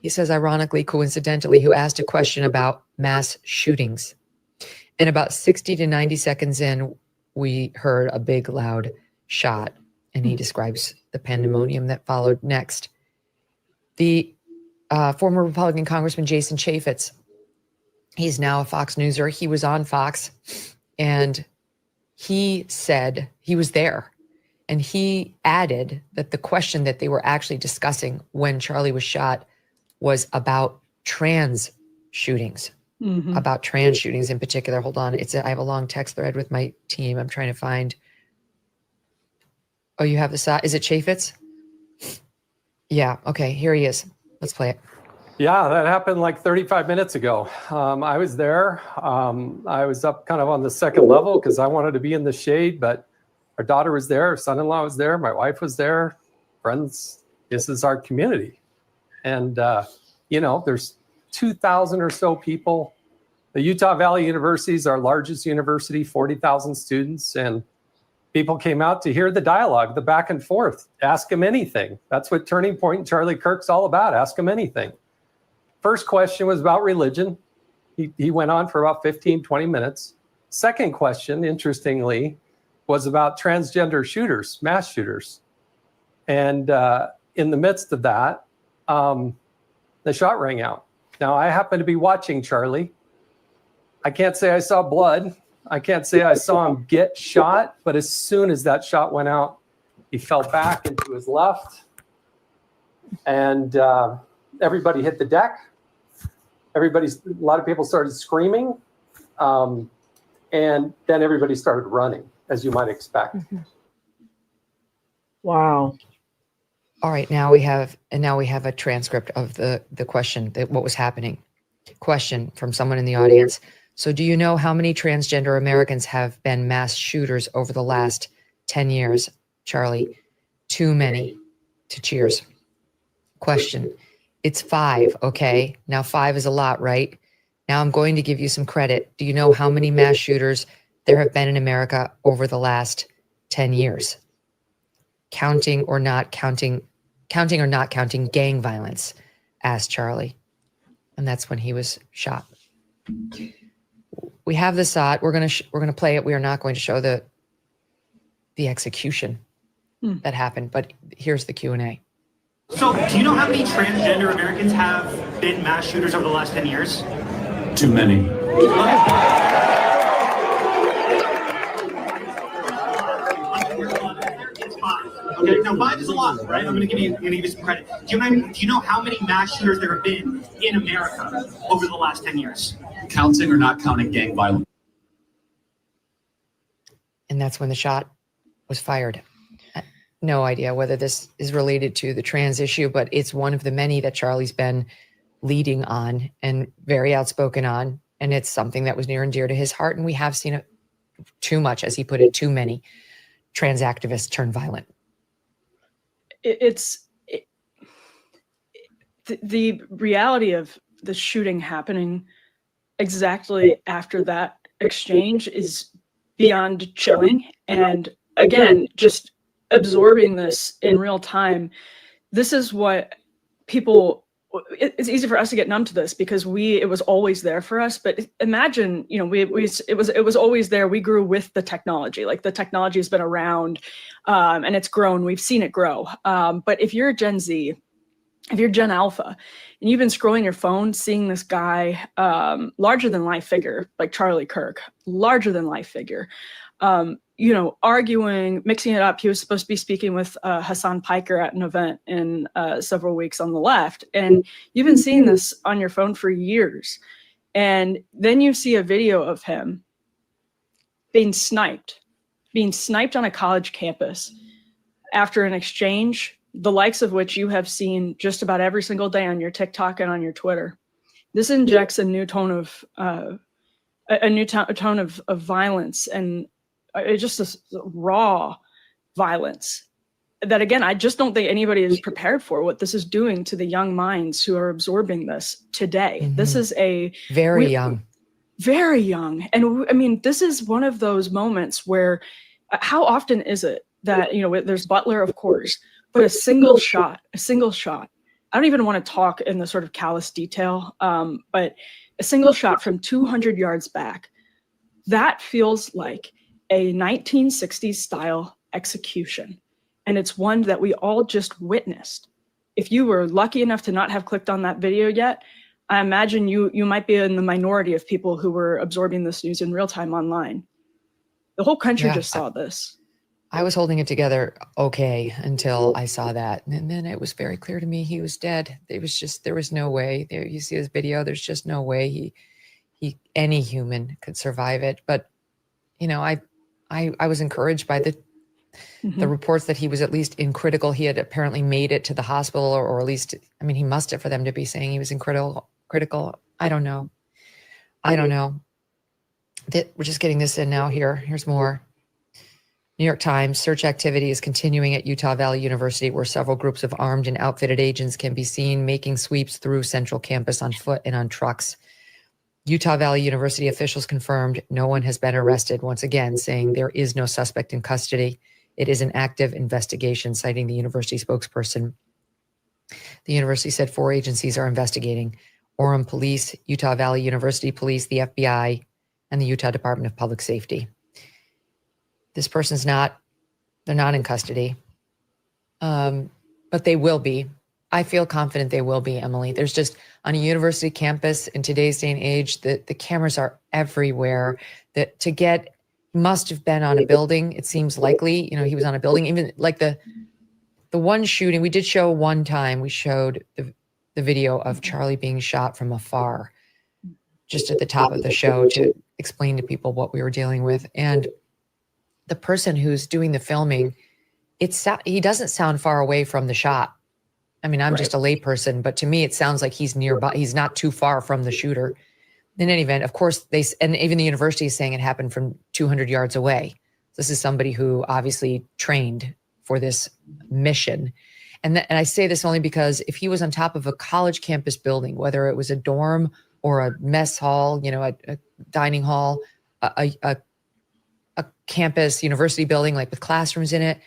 He says, ironically, coincidentally, who asked a question about mass shootings. And about 60 to 90 seconds in, we heard a big, loud shot. And he describes the pandemonium that followed next. The former Republican Congressman Jason Chaffetz, he's now a Fox Newser. He was on Fox, and he said he was there. And he added that the question that they were actually discussing when Charlie was shot was about trans shootings, about trans shootings in particular. Hold on. I have a long text thread with my team. I'm trying to find. Oh, you have the side. Is it Chaffetz? Yeah. Okay. Here he is. Let's play it. Yeah, that happened like 35 minutes ago. I was there. I was up kind of on the second level because I wanted to be in the shade, but our daughter was there, our son-in-law was there, my wife was there, friends. This is our community. And, you know, there's 2,000 or so people. The Utah Valley University is our largest university, 40,000 students. And people came out to hear the dialogue, the back and forth, ask him anything. That's what Turning Point and Charlie Kirk's all about, ask him anything. First question was about religion. He went on for about 15, 20 minutes. Second question, interestingly, was about transgender shooters, mass shooters. And in the midst of that, the shot rang out. Now, I happen to be watching Charlie. I can't say I saw blood. I can't say I saw him get shot, but as soon as that shot went out, he fell back into his left. And everybody hit the deck. A lot of people started screaming. And then everybody started running, as you might expect. Wow. All right, now we have a transcript of the question, what was happening. Question from someone in the audience. So do you know how many transgender Americans have been mass shooters over the last 10 years? Charlie, too many. To cheers. Question. It's 5, okay? Now 5 is a lot, right? Now I'm going to give you some credit. Do you know how many mass shooters there have been in America over the last 10 years? Counting or not counting gang violence, asked Charlie. And that's when he was shot. We have the shot. We're gonna play it. We are not going to show the execution that happened, but here's the Q&A. So, do you know how many transgender Americans have been mass shooters over the last 10 years? Too many. Okay, now 5 is a lot, right? I'm gonna give you some credit. Do you know how many mass shooters there have been in America over the last 10 years? Counting or not counting gang violence. And that's when the shot was fired. No idea whether this is related to the trans issue, but it's one of the many that Charlie's been leading on and very outspoken on. And it's something that was near and dear to his heart. And we have seen it too much, as he put it, too many trans activists turn violent. The reality of the shooting happening exactly after that exchange is beyond chilling. And again, just absorbing this in real time, this is what people, it's easy for us to get numb to this because it was always there for us. But imagine, you know, it was always there. We grew with the technology. Like the technology has been around and it's grown. We've seen it grow. But if you're a Gen Z if you're Gen Alpha and you've been scrolling your phone, seeing this guy, larger than life figure, like Charlie Kirk, larger than life figure, arguing, mixing it up. He was supposed to be speaking with Hassan Piker at an event in several weeks on the left. And you've been seeing this on your phone for years. And then you see a video of him being sniped on a college campus after an exchange, the likes of which you have seen just about every single day on your TikTok and on your Twitter. This injects a new tone of of violence, and it's just this raw violence that, again, I just don't think anybody is prepared for what this is doing to the young minds who are absorbing this today. Mm-hmm. This is very young. And I mean, this is one of those moments where how often is it that, there's Butler, of course, but a single shot, I don't even want to talk in the sort of callous detail, but a single shot from 200 yards back, that feels like a 1960s style execution. And it's one that we all just witnessed. If you were lucky enough to not have clicked on that video yet, I imagine you might be in the minority of people who were absorbing this news in real time online. The whole country just saw this. I was holding it together okay until I saw that. And then it was very clear to me he was dead. There was no way. There you see his video, there's just no way any human could survive it. But I was encouraged by the reports that he was at least in critical. He had apparently made it to the hospital, or at least, he must have, for them to be saying he was in critical. I don't know. We're just getting this in now here. Here's more. New York Times, search activity is continuing at Utah Valley University, where several groups of armed and outfitted agents can be seen making sweeps through Central Campus on foot and on trucks. Utah Valley University officials confirmed no one has been arrested, once again saying there is no suspect in custody. It is an active investigation, citing the university spokesperson. The university said 4 agencies are investigating: Orem Police, Utah Valley University Police, the FBI, and the Utah Department of Public Safety. This person's they're not in custody, but they will be. I feel confident they will be, Emily. There's just, on a university campus in today's day and age, the cameras are everywhere. He must have been on a building. It seems likely, he was on a building. Even like the one shooting, we did show one time, we showed the video of Charlie being shot from afar, just at the top of the show to explain to people what we were dealing with. And the person who's doing the filming, he doesn't sound far away from the shot. I'm just a layperson, but to me, it sounds like he's nearby. He's not too far from the shooter. In any event, of course, and even the university is saying it happened from 200 yards away. This is somebody who obviously trained for this mission. And I say this only because if he was on top of a college campus building, whether it was a dorm or a mess hall, a dining hall, a campus university building, like with classrooms in it,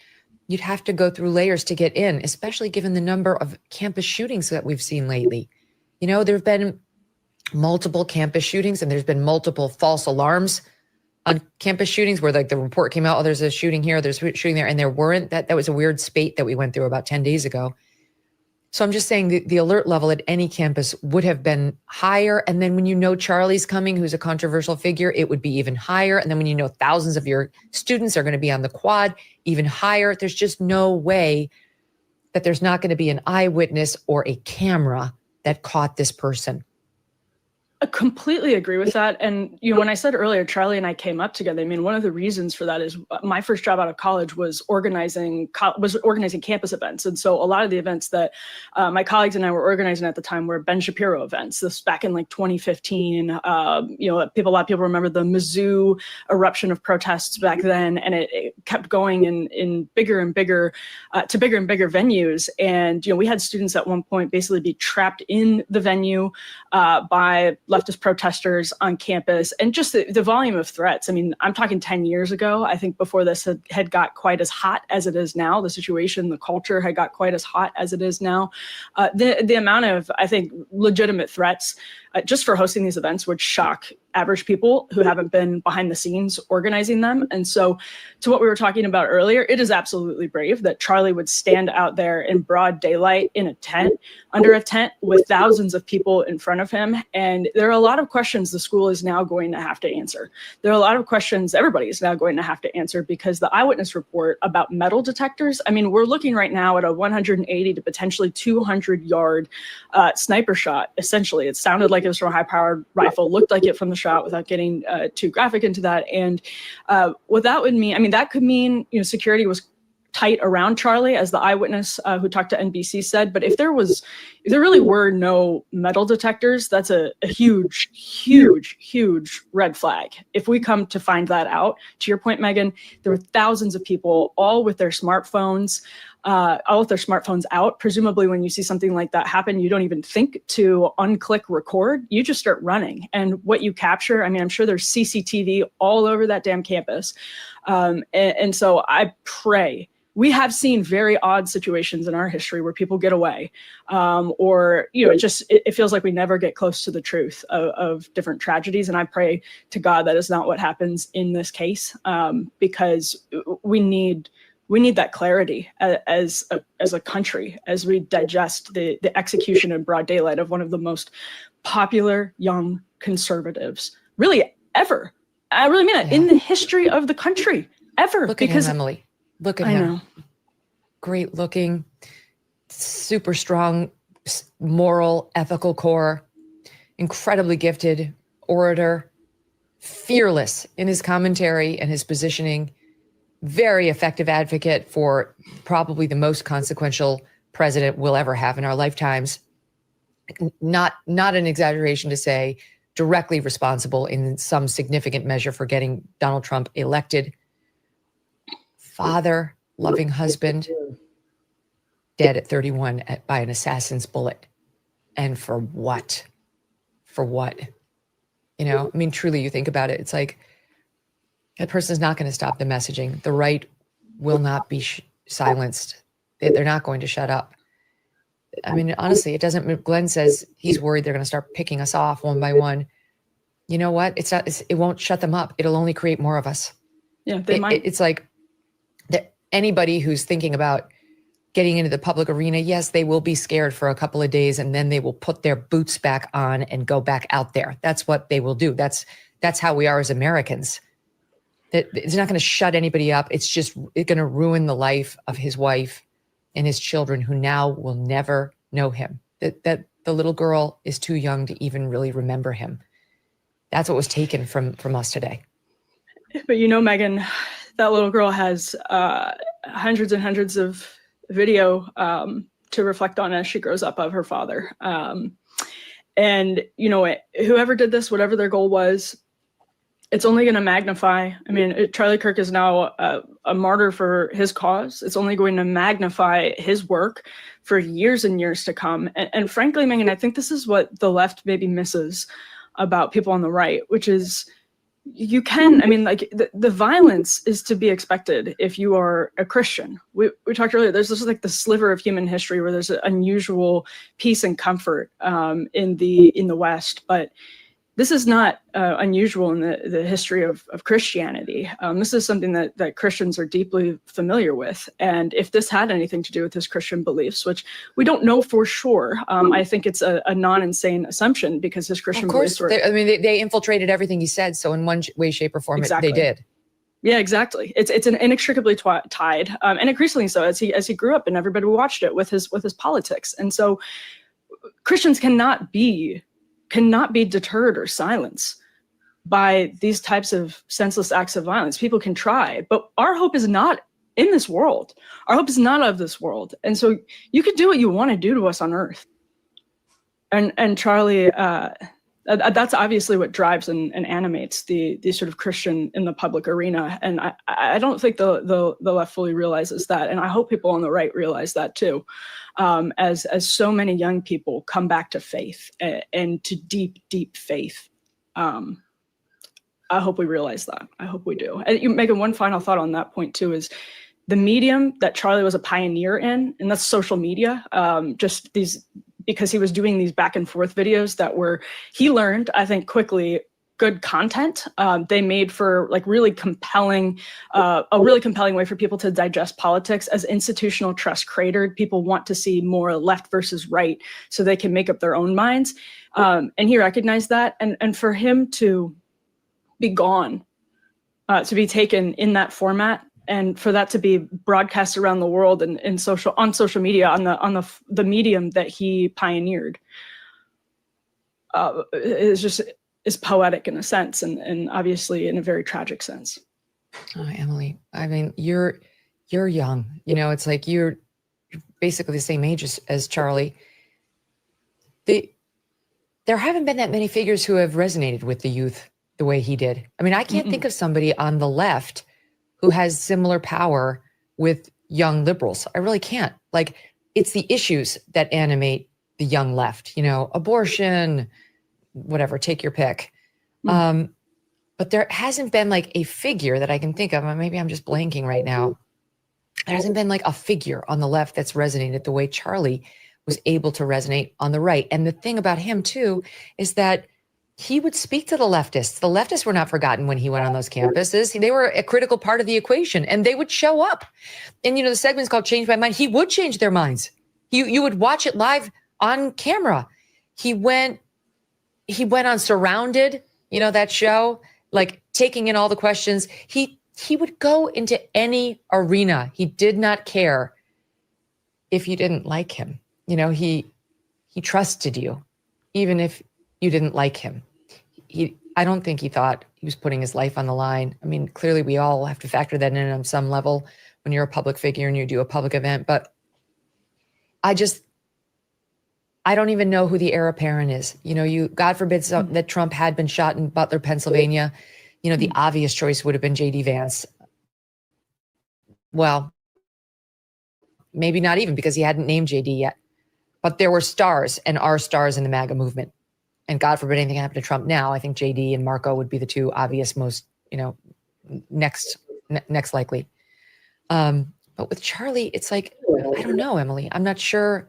you'd have to go through layers to get in, especially given the number of campus shootings that we've seen lately. There've been multiple campus shootings, and there's been multiple false alarms on campus shootings where the report came out, there's a shooting here, there's a shooting there, and there weren't. That was a weird spate that we went through about 10 days ago. So I'm just saying the alert level at any campus would have been higher. And then when Charlie's coming, who's a controversial figure, it would be even higher. And then when thousands of your students are going to be on the quad, even higher. There's just no way that there's not going to be an eyewitness or a camera that caught this person. I completely agree with that. And, when I said earlier, Charlie and I came up together, one of the reasons for that is my first job out of college was organizing campus events. And so a lot of the events that my colleagues and I were organizing at the time were Ben Shapiro events. This back in 2015, a lot of people remember the Mizzou eruption of protests back then. And it kept going in bigger and bigger venues. And, we had students at one point basically be trapped in the venue by leftist protesters on campus, and just the volume of threats. I'm talking 10 years ago. I think before this had got quite as hot as it is now. The situation, the culture had got quite as hot as it is now. The amount of, I think, legitimate threats just for hosting these events would shock average people who haven't been behind the scenes organizing them. And so to what we were talking about earlier, it is absolutely brave that Charlie would stand out there in broad daylight in a tent, under a tent with thousands of people in front of him. And there are a lot of questions the school is now going to have to answer. There are a lot of questions everybody is now going to have to answer, because the eyewitness report about metal detectors, I mean, we're looking right now at a 180 to potentially 200 yard sniper shot. Essentially, it sounded like it was from a high-powered rifle, looked like it from the shot, without getting too graphic into that. And what that would mean, I mean, that could mean, you know, security was tight around Charlie, as the eyewitness who talked to NBC said. But if there really were no metal detectors, that's a huge, huge, huge red flag. If we come to find that out, to your point, Megan, there were thousands of people, all with their smartphones, out. Presumably when you see something like that happen, you don't even think to unclick record, you just start running. And what you capture, I mean, I'm sure there's CCTV all over that damn campus. And so I pray. We have seen very odd situations in our history where people get away, or, you know, it feels like we never get close to the truth of different tragedies. And I pray to God that is not what happens in this case, because we need that clarity as a country, as we digest the execution in broad daylight of one of the most popular young conservatives, really ever. I really mean it, in the history of the country, ever. Look at him, Emily. Look at him. Know. Great looking, super strong, moral, ethical core, incredibly gifted orator, fearless in his commentary and his positioning, very effective advocate for probably the most consequential president we'll ever have in our lifetimes. Not an exaggeration to say directly responsible in some significant measure for getting Donald Trump elected. Father, loving husband, dead at 31 by an assassin's bullet. And for what? For what? You know, I mean, truly, you think about it, it's like, that person is not going to stop the messaging. The right will not be silenced. They're not going to shut up. I mean, honestly, it doesn't, Glenn says he's worried they're going to start picking us off one by one. You know what? It won't shut them up. It'll only create more of us. Yeah, they might. It's like anybody who's thinking about getting into the public arena, yes, they will be scared for a couple of days, and then they will put their boots back on and go back out there. That's what they will do. That's how we are as Americans. It's not going to shut anybody up. It's going to ruin the life of his wife and his children, who now will never know him. That the little girl is too young to even really remember him. That's what was taken from us today. But you know, Megan, that little girl has hundreds and hundreds of video to reflect on as she grows up of her father. And, you know, whoever did this, whatever their goal was, it's only going to magnify. I mean, Charlie Kirk is now a martyr for his cause. It's only going to magnify his work for years and years to come. And frankly, Megan, I think this is what the left maybe misses about people on the right, which is you can, I mean, like the violence is to be expected if you are a Christian. We talked earlier, there's this like the sliver of human history where there's an unusual peace and comfort in the West, but this is not unusual in the history of Christianity. This is something that Christians are deeply familiar with. And if this had anything to do with his Christian beliefs, which we don't know for sure, I think it's a non-insane assumption because his Christian beliefs were... They infiltrated everything he said. So in one way, shape, or form, exactly. They did. Yeah, exactly. It's an inextricably tied, and increasingly so as he grew up and everybody watched it with his politics. And so Christians cannot be deterred or silenced by these types of senseless acts of violence. People can try, but our hope is not in this world. Our hope is not of this world. And so you can do what you want to do to us on earth. And Charlie, that's obviously what drives and animates the sort of Christian in the public arena. And I don't think the left fully realizes that. And I hope people on the right realize that too. As so many young people come back to faith and to deep, deep faith. I hope we realize that. I hope we do. And Megan, one final thought on that point too is the medium that Charlie was a pioneer in, and that's social media. Just these because he was doing these back and forth videos that he learned, I think, quickly, good content. They made for like really compelling, a really compelling way for people to digest politics. As institutional trust cratered, people want to see more left versus right so they can make up their own minds. And he recognized that. And for him to be gone, to be taken in that format, and for that to be broadcast around the world and on social media, on the medium that he pioneered, is poetic in a sense, and obviously in a very tragic sense. Oh, Emily, I mean, you're young. You know, it's like you're basically the same age as Charlie. There haven't been that many figures who have resonated with the youth the way he did. I mean, I can't think of somebody on the left who has similar power with young liberals. I really can't. Like, it's the issues that animate the young left, you know, abortion, whatever, take your pick. But there hasn't been like a figure that I can think of. Maybe I'm just blanking right now. There hasn't been like a figure on the left that's resonated the way Charlie was able to resonate on the right. And the thing about him too is that he would speak to the leftists. The leftists were not forgotten when he went on those campuses. They were a critical part of the equation, and they would show up. And, you know, the segment's called Change My Mind. He would change their minds. You would watch it live on camera. He went on Surrounded, you know, that show, like taking in all the questions. He would go into any arena. He did not care if you didn't like him. You know, he trusted you, even if you didn't like him. I don't think he thought he was putting his life on the line. I mean, clearly we all have to factor that in on some level when you're a public figure and you do a public event. But I don't even know who the heir apparent is. You know, God forbid that Trump had been shot in Butler, Pennsylvania. You know, the obvious choice would have been J.D. Vance. Well, maybe not even, because he hadn't named J.D. yet. But there were stars and are stars in the MAGA movement. And God forbid anything happened to Trump now, I think JD and Marco would be the two obvious most, you know, next likely. But with Charlie, it's like, I don't know, Emily. I'm not sure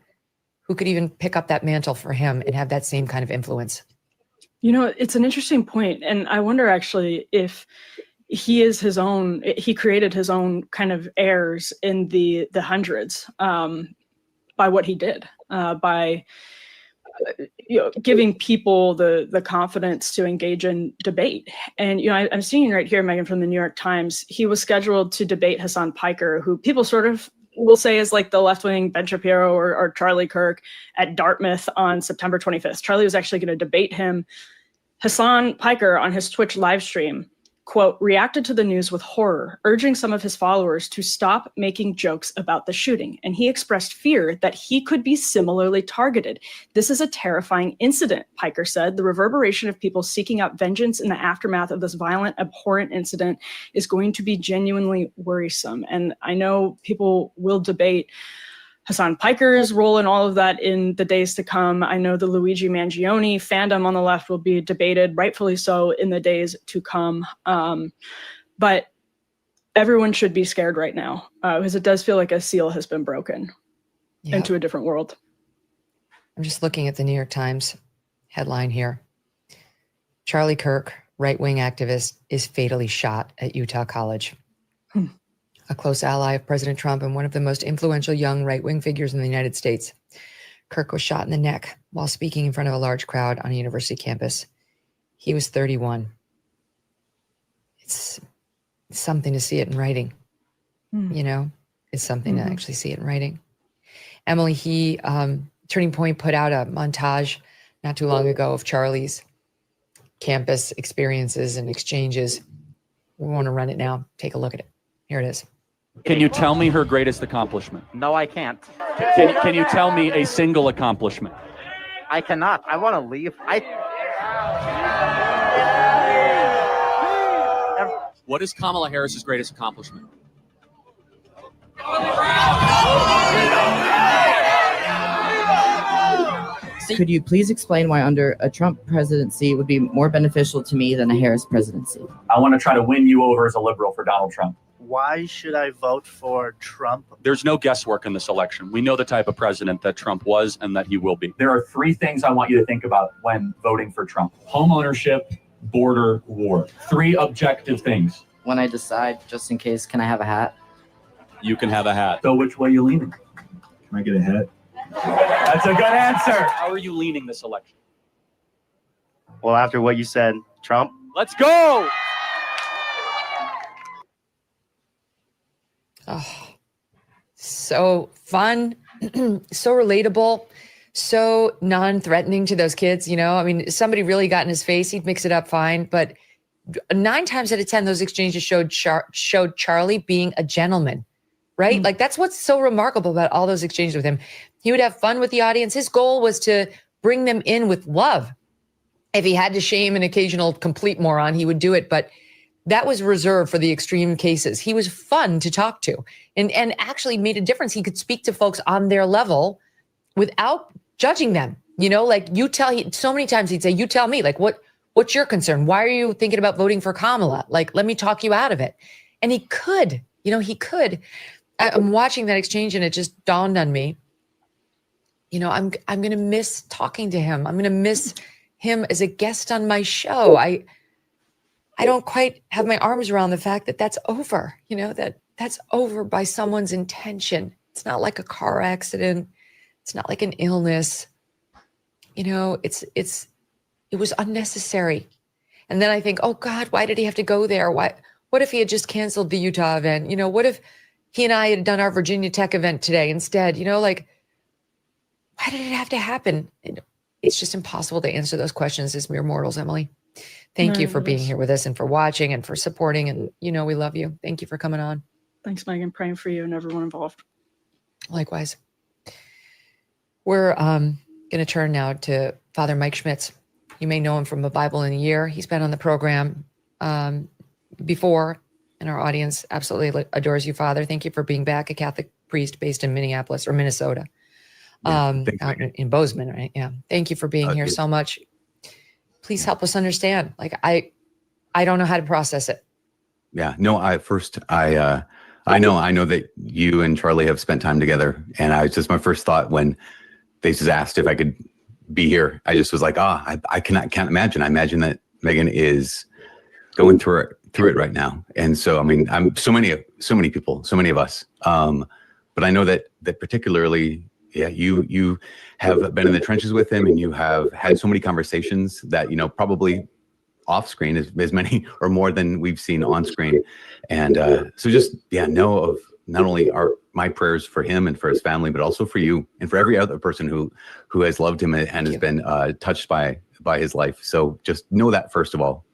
who could even pick up that mantle for him and have that same kind of influence. You know, it's an interesting point. And I wonder actually if he created his own kind of heirs in the hundreds by what he did, by giving people the confidence to engage in debate. And, you know, I'm seeing right here, Megan, from the New York Times, he was scheduled to debate Hassan Piker, who people sort of will say is like the left-wing Ben Shapiro or Charlie Kirk, at Dartmouth on September 25th. Charlie was actually going to debate him. Hassan Piker on his Twitch live stream, quote, reacted to the news with horror, urging some of his followers to stop making jokes about the shooting. And he expressed fear that he could be similarly targeted. This is a terrifying incident, Piker said. The reverberation of people seeking out vengeance in the aftermath of this violent, abhorrent incident is going to be genuinely worrisome. And I know people will debate Hassan Piker's role in all of that in the days to come. I know the Luigi Mangione fandom on the left will be debated, rightfully so, in the days to come. But everyone should be scared right now, because it does feel like a seal has been broken into a different world. I'm just looking at the New York Times headline here. Charlie Kirk, right-wing activist, is fatally shot at Utah College. A close ally of President Trump and one of the most influential young right-wing figures in the United States. Kirk was shot in the neck while speaking in front of a large crowd on a university campus. He was 31. It's something to see it in writing. You know, it's something to actually see it in writing. Emily, Turning Point put out a montage not too long ago of Charlie's campus experiences and exchanges. We want to run it now. Take a look at it. Here it is. Can you tell me her greatest accomplishment? No, I can't. Can you tell me a single accomplishment? I cannot. I want to leave. What is Kamala Harris's greatest accomplishment? Could you please explain why under a Trump presidency would be more beneficial to me than a Harris presidency? I want to try to win you over as a liberal for Donald Trump. Why should I vote for Trump? There's no guesswork in this election. We know the type of president that Trump was and that he will be. There are three things I want you to think about when voting for Trump: home ownership, border, war. Three objective things. When I decide, just in case, can I have a hat? You can have a hat. So which way are you leaning? Can I get a hat? That's a good answer. How are you leaning this election? Well, after what you said, Trump. Let's go. Oh, so fun, so relatable, so non-threatening to those kids. You know, I mean, if somebody really got in his face, he'd mix it up fine. But 9 times out of 10, those exchanges showed Charlie being a gentleman, right? Like, that's what's so remarkable about all those exchanges with him. He would have fun with the audience. His goal was to bring them in with love. If he had to shame an occasional complete moron, he would do it. But that was reserved for the extreme cases. He was fun to talk to and actually made a difference. He could speak to folks on their level without judging them. You know, like so many times he'd say, you tell me, like, what's your concern? Why are you thinking about voting for Kamala? Like, let me talk you out of it. And he could, he could. I'm watching that exchange and it just dawned on me, I'm going to miss talking to him. I'm going to miss him as a guest on my show. I don't quite have my arms around the fact that that's over, that's over by someone's intention. It's not like a car accident. It's not like an illness. It was unnecessary. And then I think, oh God, why did he have to go there? What if he had just canceled the Utah event? What if he and I had done our Virginia Tech event today instead? Why did it have to happen? It's just impossible to answer those questions as mere mortals, Emily. Thank you for being here with us and for watching and for supporting. And we love you. Thank you for coming on. Thanks, Megan. Praying for you and everyone involved. Likewise. We're going to turn now to Father Mike Schmitz. You may know him from A Bible in a Year. He's been on the program before, and our audience absolutely adores you, Father. Thank you for being back, a Catholic priest based in Minneapolis or Minnesota, out in Bozeman, right? Yeah. Thank you for being here so much. Please help us understand. Like, I don't know how to process it. Yeah, no, I know that you and Charlie have spent time together. And my first thought when they just asked if I could be here, I just was like, I can't imagine. I imagine that Megan is going through it right now. And so, I mean, I'm so many people, so many of us. But I know that particularly, yeah, you have been in the trenches with him, and you have had so many conversations that, probably off screen is as many or more than we've seen on screen. And so just, know of not only my prayers for him and for his family, but also for you and for every other person who has loved him and has been touched by his life. So just know that, first of all.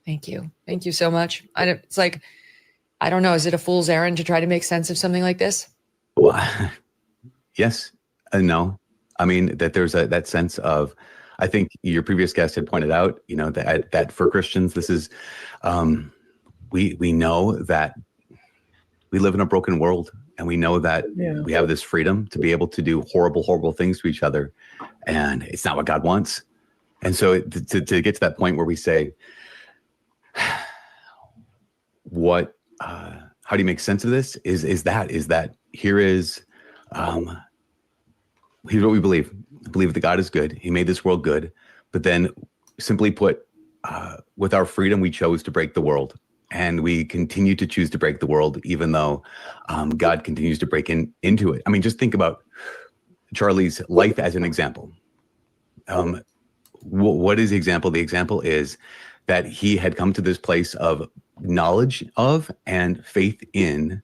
Thank you. Thank you so much. It's like, I don't know, is it a fool's errand to try to make sense of something like this? Well, yes and no. I mean, that there's that sense of, I think your previous guest had pointed out, that for Christians, this is, we know that we live in a broken world, and we know that we have this freedom to be able to do horrible, horrible things to each other. And it's not what God wants. And so to get to that point where we say, how do you make sense of this? Is that here's what we believe. I believe that God is good. He made this world good. But then, simply put, with our freedom, we chose to break the world. And we continue to choose to break the world, even though God continues to break into it. I mean, just think about Charlie's life as an example. What is the example? The example is that he had come to this place of knowledge of and faith in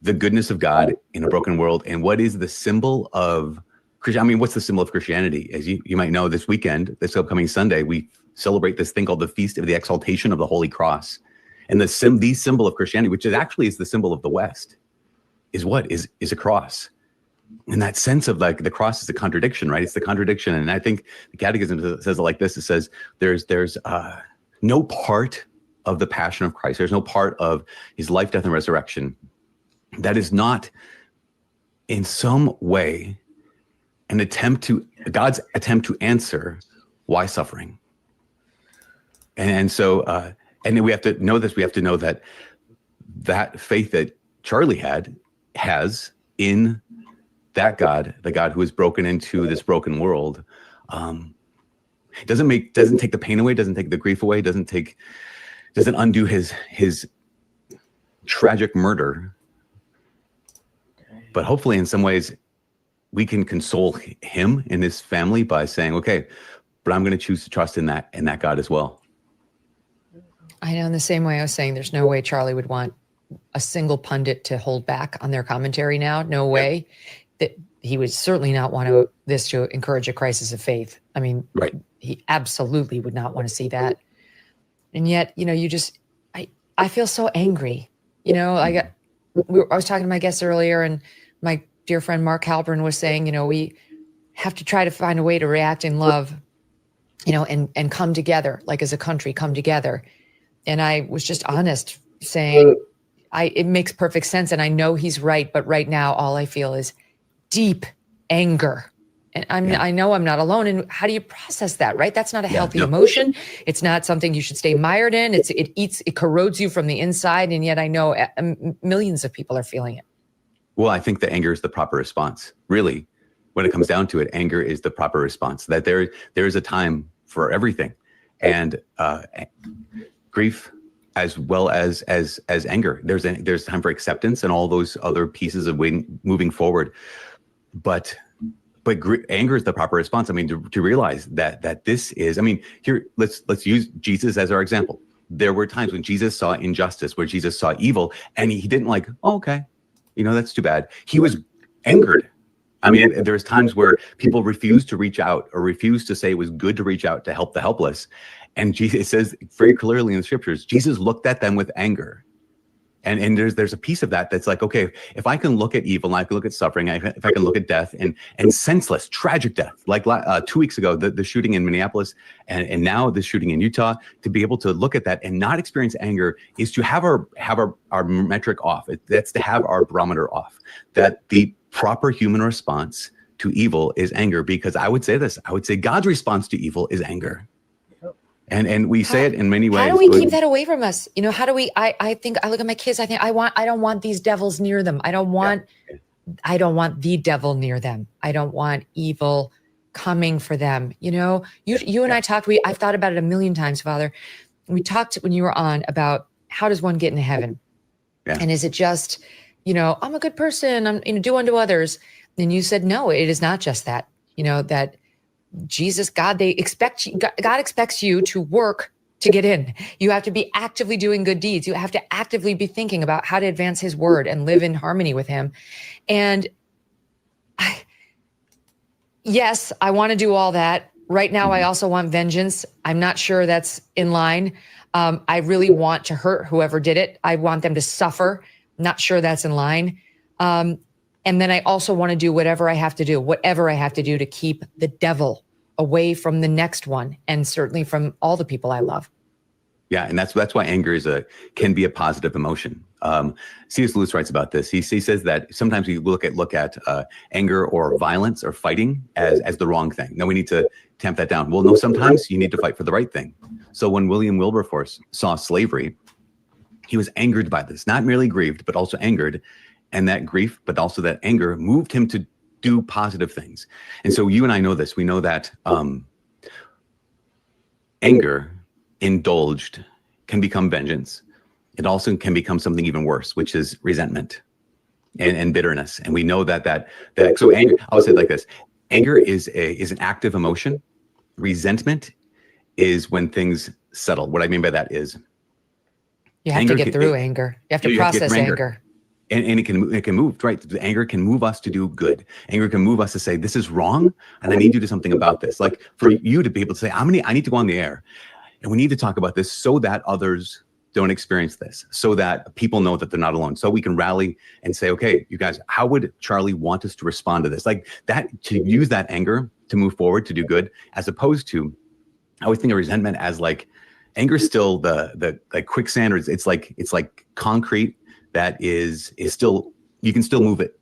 the goodness of God in a broken world. And what is the symbol of Christianity? I mean, what's the symbol of Christianity? As you might know, this weekend, this upcoming Sunday, we celebrate this thing called the Feast of the Exaltation of the Holy Cross. And the symbol of Christianity, which is the symbol of the West, is a cross. And that sense of like the cross is a contradiction, right? It's the contradiction. And I think the Catechism says it like this. It says there's no part of the passion of Christ. There's no part of his life, death, and resurrection that is not in some way God's attempt to answer why suffering. And so, and then we have to know this. We have to know that that faith that Charlie has in that God, the God who is broken into this broken world, doesn't take the pain away, doesn't take the grief away, doesn't undo his tragic murder. But hopefully in some ways we can console him and his family by saying, okay, but I'm going to choose to trust in that God as well. I know, in the same way I was saying, there's no way Charlie would want a single pundit to hold back on their commentary now. No way. That he would certainly not want this to encourage a crisis of faith. I mean, right. He absolutely would not want to see that. And yet, I feel so angry. I was talking to my guests earlier, and my dear friend Mark Halpern was saying, we have to try to find a way to react in love, and come together, like as a country, come together. And I was just honest, saying, it makes perfect sense. And I know he's right. But right now, all I feel is deep anger. And I know I'm not alone. And how do you process that, right? That's not a healthy emotion. It's not something you should stay mired in. It corrodes you from the inside. And yet I know millions of people are feeling it. Well, I think that anger is the proper response. Really, when it comes down to it, anger is the proper response. That there is a time for everything. And grief as well as anger. There's time for acceptance and all those other pieces of moving forward. But anger is the proper response. I mean, to realize that this is, I mean, here, let's use Jesus as our example. There were times when Jesus saw injustice, where Jesus saw evil, and he didn't like, oh, okay, that's too bad. He was angered. I mean, there's times where people refuse to reach out or refuse to say it was good to reach out to help the helpless. And Jesus, it says very clearly in the scriptures, Jesus looked at them with anger. And there's a piece of that that's like, okay, if I can look at evil, and I can look at suffering, if I can look at death and senseless, tragic death, like 2 weeks ago, the shooting in Minneapolis, and now the shooting in Utah, to be able to look at that and not experience anger is to have our metric off. That's to have our barometer off. That the proper human response to evil is anger, because I would say God's response to evil is anger. And we say it in many ways. How do we keep that away from us? How do we, I think, I look at my kids, I think I don't want these devils near them. I don't want the devil near them. I don't want evil coming for them. You and I talked, I've thought about it a million times, Father. We talked when you were on about how does one get into heaven? Yeah. And is it just, I'm a good person, I'm, do unto others. And you said, no, it is not just that, that Jesus, God expects you to work to get in. You have to be actively doing good deeds. You have to actively be thinking about how to advance his word and live in harmony with him. And yes, I want to do all that. Right now, I also want vengeance. I'm not sure that's in line. I really want to hurt whoever did it. I want them to suffer. Not sure that's in line. And then I also want to do whatever I have to do to keep the devil away from the next one, and certainly from all the people I love. Yeah, and that's why anger can be a positive emotion. C.S. Lewis writes about this. He says that sometimes we look at anger or violence or fighting as the wrong thing. No, we need to tamp that down. Well, no, sometimes you need to fight for the right thing. So when William Wilberforce saw slavery, he was angered by this, not merely grieved, but also angered. And that grief, but also that anger, moved him to do positive things. And so you and I know this. We know that anger indulged can become vengeance. It also can become something even worse, which is resentment and bitterness. And we know that so anger, I would say it like this: anger is an active emotion. Resentment is when things settle. What I mean by that is you have to get through anger. You have to process anger. And it can move, right? The anger can move us to do good. Anger can move us to say, this is wrong, and I need to do something about this. Like for you to be able to say, I need to go on the air, and we need to talk about this so that others don't experience this, so that people know that they're not alone. So we can rally and say, okay, you guys, how would Charlie want us to respond to this? Like that, to use that anger to move forward, to do good, as opposed to, I always think of resentment as like, anger is still the like quicksand, or it's like concrete that is still, you can still move it.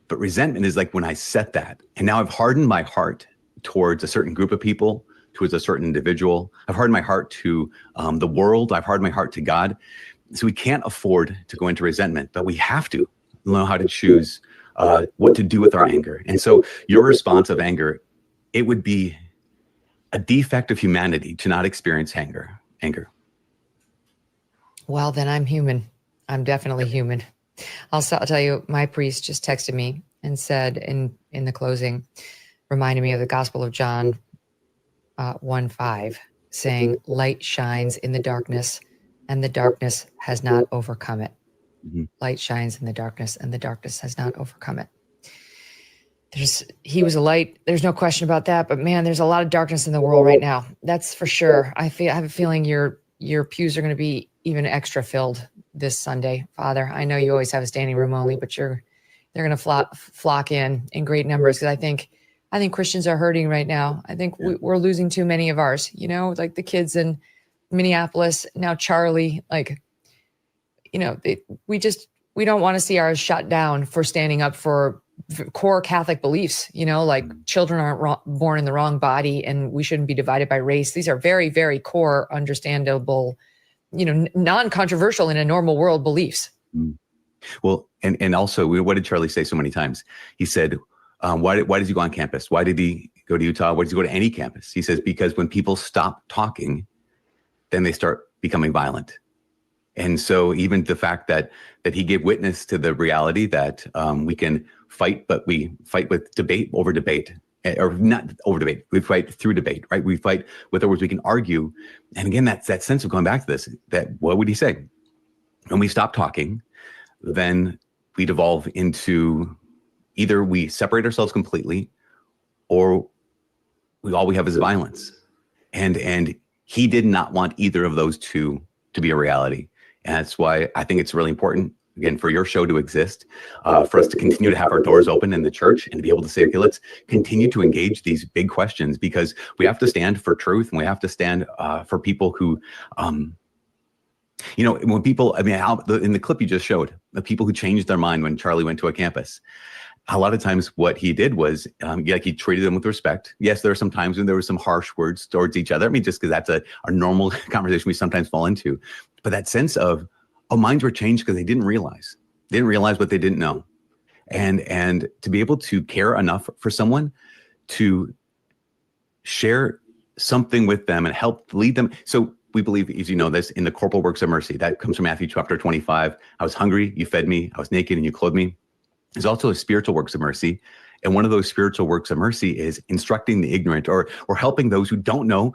But resentment is like when I set that, and now I've hardened my heart towards a certain group of people, towards a certain individual. I've hardened my heart to the world. I've hardened my heart to God. So we can't afford to go into resentment, but we have to know how to choose what to do with our anger. And so your response of anger, it would be a defect of humanity to not experience anger. Well, then I'm human. I'm definitely human. I'll tell you, my priest just texted me and said in the closing, reminded me of the Gospel of John 1:5, saying, light shines in the darkness and the darkness has not overcome it. Mm-hmm. Light shines in the darkness and the darkness has not overcome it. He was a light. There's no question about that. But man, there's a lot of darkness in the world right now. That's for sure. I have a feeling your pews are going to be even extra filled this Sunday, Father. I know you always have a standing room only, but they're going to flock in great numbers, because I think Christians are hurting right now. I think we're losing too many of ours. You know, like the kids in Minneapolis now, Charlie. Like, you know, we don't want to see ours shut down for standing up for core Catholic beliefs, you know, like children aren't born in the wrong body and we shouldn't be divided by race. These are very, very core, understandable, you know, non-controversial in a normal world beliefs. Well, and also, what did Charlie say so many times? He said, why did he go on campus? Why did he go to Utah? Why did he go to any campus? He says, because when people stop talking, then they start becoming violent. And so even the fact that he gave witness to the reality that we can fight, but we fight with debate over debate, or not over debate. We fight through debate, right? We fight with other words. We can argue. And again, that sense of going back to this, that what would he say? When we stop talking, then we devolve into either we separate ourselves completely, or all we have is violence. And he did not want either of those two to be a reality. And that's why I think it's really important, again, for your show to exist, for us to continue to have our doors open in the church and to be able to say, okay, let's continue to engage these big questions, because we have to stand for truth, and we have to stand for people who, you know, when people, I mean, in the clip you just showed, the people who changed their mind when Charlie went to a campus, a lot of times what he did was, he treated them with respect. Yes, there are some times when there were some harsh words towards each other. I mean, just because that's a normal conversation we sometimes fall into. But that sense of, minds were changed because they didn't realize what they didn't know. And to be able to care enough for someone to share something with them and help lead them. So we believe, as you know this, in the corporal works of mercy. That comes from Matthew chapter 25. I was hungry, you fed me. I was naked, and you clothed me. There's also a spiritual works of mercy. And one of those spiritual works of mercy is instructing the ignorant, or helping those who don't know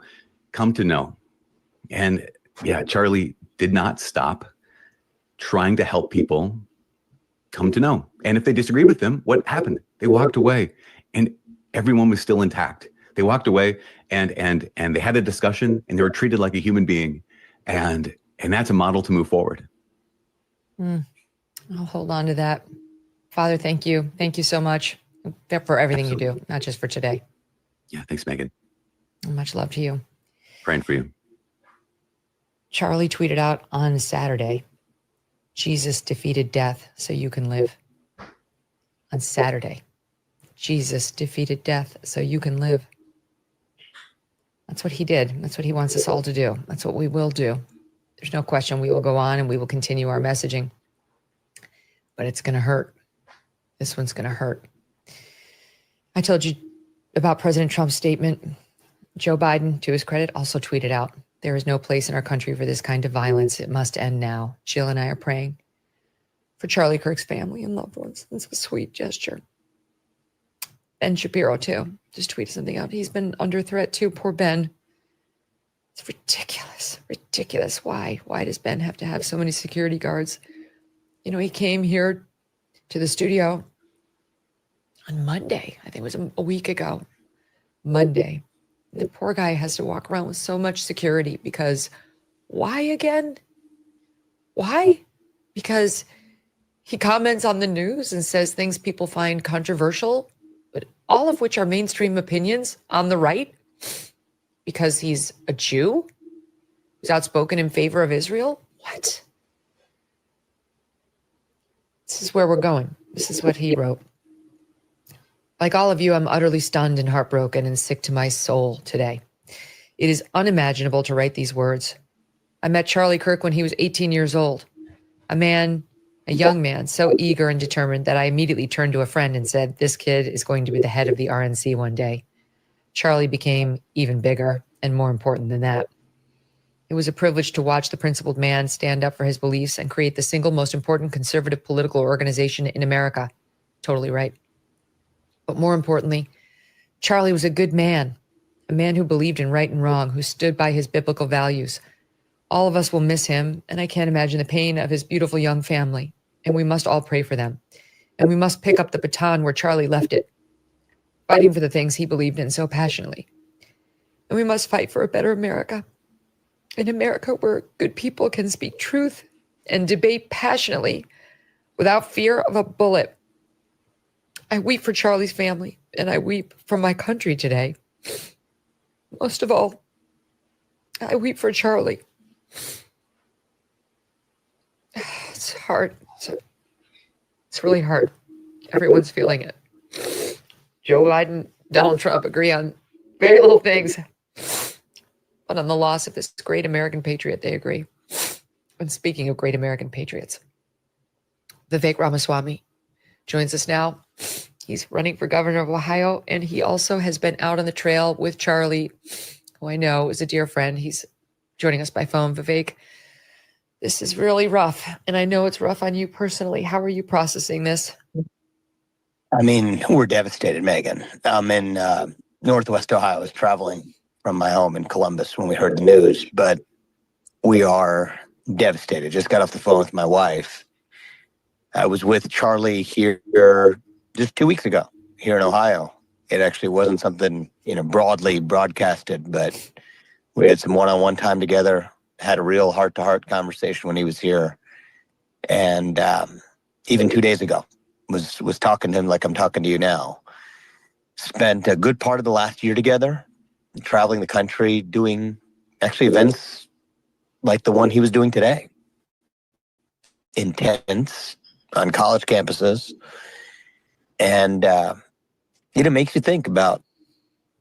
come to know. And yeah, Charlie did not stop trying to help people come to know. And if they disagreed with him, what happened? They walked away, and everyone was still intact. They walked away and they had a discussion, and they were treated like a human being. And that's a model to move forward. I'll hold on to that. Father, thank you. Thank you so much for everything you do, not just for today. Yeah, thanks, Megan. Much love to you. Praying for you. Charlie tweeted out on Saturday, Jesus defeated death so you can live. On Saturday, Jesus defeated death so you can live. That's what he did. That's what he wants us all to do. That's what we will do. There's no question we will go on and we will continue our messaging. But it's going to hurt. This one's going to hurt. I told you about President Trump's statement. Joe Biden, to his credit, also tweeted out, there is no place in our country for this kind of violence. It must end now. Jill and I are praying for Charlie Kirk's family and loved ones. It's a sweet gesture. Ben Shapiro, too, just tweeted something out. He's been under threat, too. Poor Ben. It's ridiculous. Ridiculous. Why? Why does Ben have to have so many security guards? You know, he came here to the studio on Monday. I think it was a week ago. Monday. The poor guy has to walk around with so much security because why again? Why? Because he comments on the news and says things people find controversial, but all of which are mainstream opinions on the right, because he's a Jew who's outspoken in favor of Israel. What? This is where we're going. This is what he wrote. Like all of you, I'm utterly stunned and heartbroken and sick to my soul today. It is unimaginable to write these words. I met Charlie Kirk when he was 18 years old. A young man, so eager and determined that I immediately turned to a friend and said, this kid is going to be the head of the RNC one day. Charlie became even bigger and more important than that. It was a privilege to watch the principled man stand up for his beliefs and create the single most important conservative political organization in America. Totally right. But more importantly, Charlie was a good man, a man who believed in right and wrong, who stood by his biblical values. All of us will miss him, and I can't imagine the pain of his beautiful young family, and we must all pray for them. And we must pick up the baton where Charlie left it, fighting for the things he believed in so passionately. And we must fight for a better America, an America where good people can speak truth and debate passionately without fear of a bullet. I weep for Charlie's family, and I weep for my country today. Most of all, I weep for Charlie. It's hard. It's really hard. Everyone's feeling it. Joe Biden, Donald Trump agree on very little things. But on the loss of this great American patriot, they agree. And speaking of great American patriots, Vivek Ramaswamy joins us now. He's running for governor of Ohio, and he also has been out on the trail with Charlie, who I know is a dear friend. He's joining us by phone. Vivek, this is really rough, and I know it's rough on you personally. How are you processing this? I mean, we're devastated, Megan. I'm in Northwest Ohio. I was traveling from my home in Columbus when we heard the news, but we are devastated. Just got off the phone with my wife. I was with Charlie here just 2 weeks ago here in Ohio. It actually wasn't something, broadly broadcasted, but we had some one-on-one time together, had a real heart-to-heart conversation when he was here. And even 2 days ago, was talking to him like I'm talking to you now. Spent a good part of the last year together, traveling the country, doing actually events like the one he was doing today. Intense on college campuses. And it makes you think about,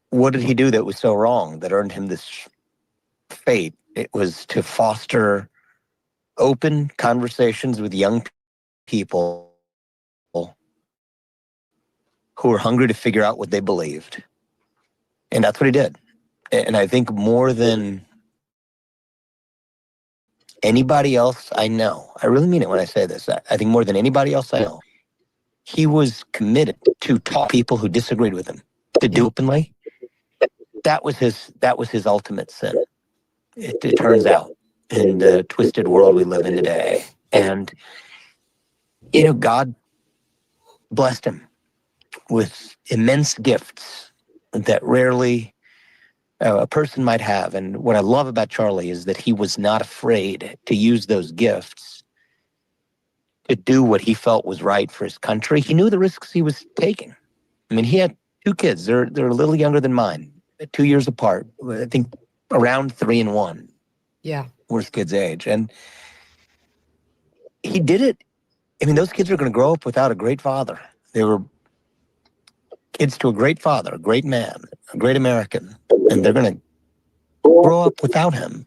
what did he do that was so wrong that earned him this fate? It was to foster open conversations with young people who were hungry to figure out what they believed. And that's what he did. And I think more than anybody else I know, I really mean it when I say this, I think more than anybody else I know, he was committed to talk to people who disagreed with him, to do openly. That was his ultimate sin. It turns out, in the twisted world we live in today. And, God blessed him with immense gifts that rarely a person might have. And what I love about Charlie is that he was not afraid to use those gifts to do what he felt was right for his country. He knew the risks he was taking. I mean, he had 2 kids. They're a little younger than mine, 2 years apart. I think around 3 and 1. Yeah. Worst kid's age. And he did it. I mean, those kids are going to grow up without a great father. They were kids to a great father, a great man, a great American, and they're going to grow up without him.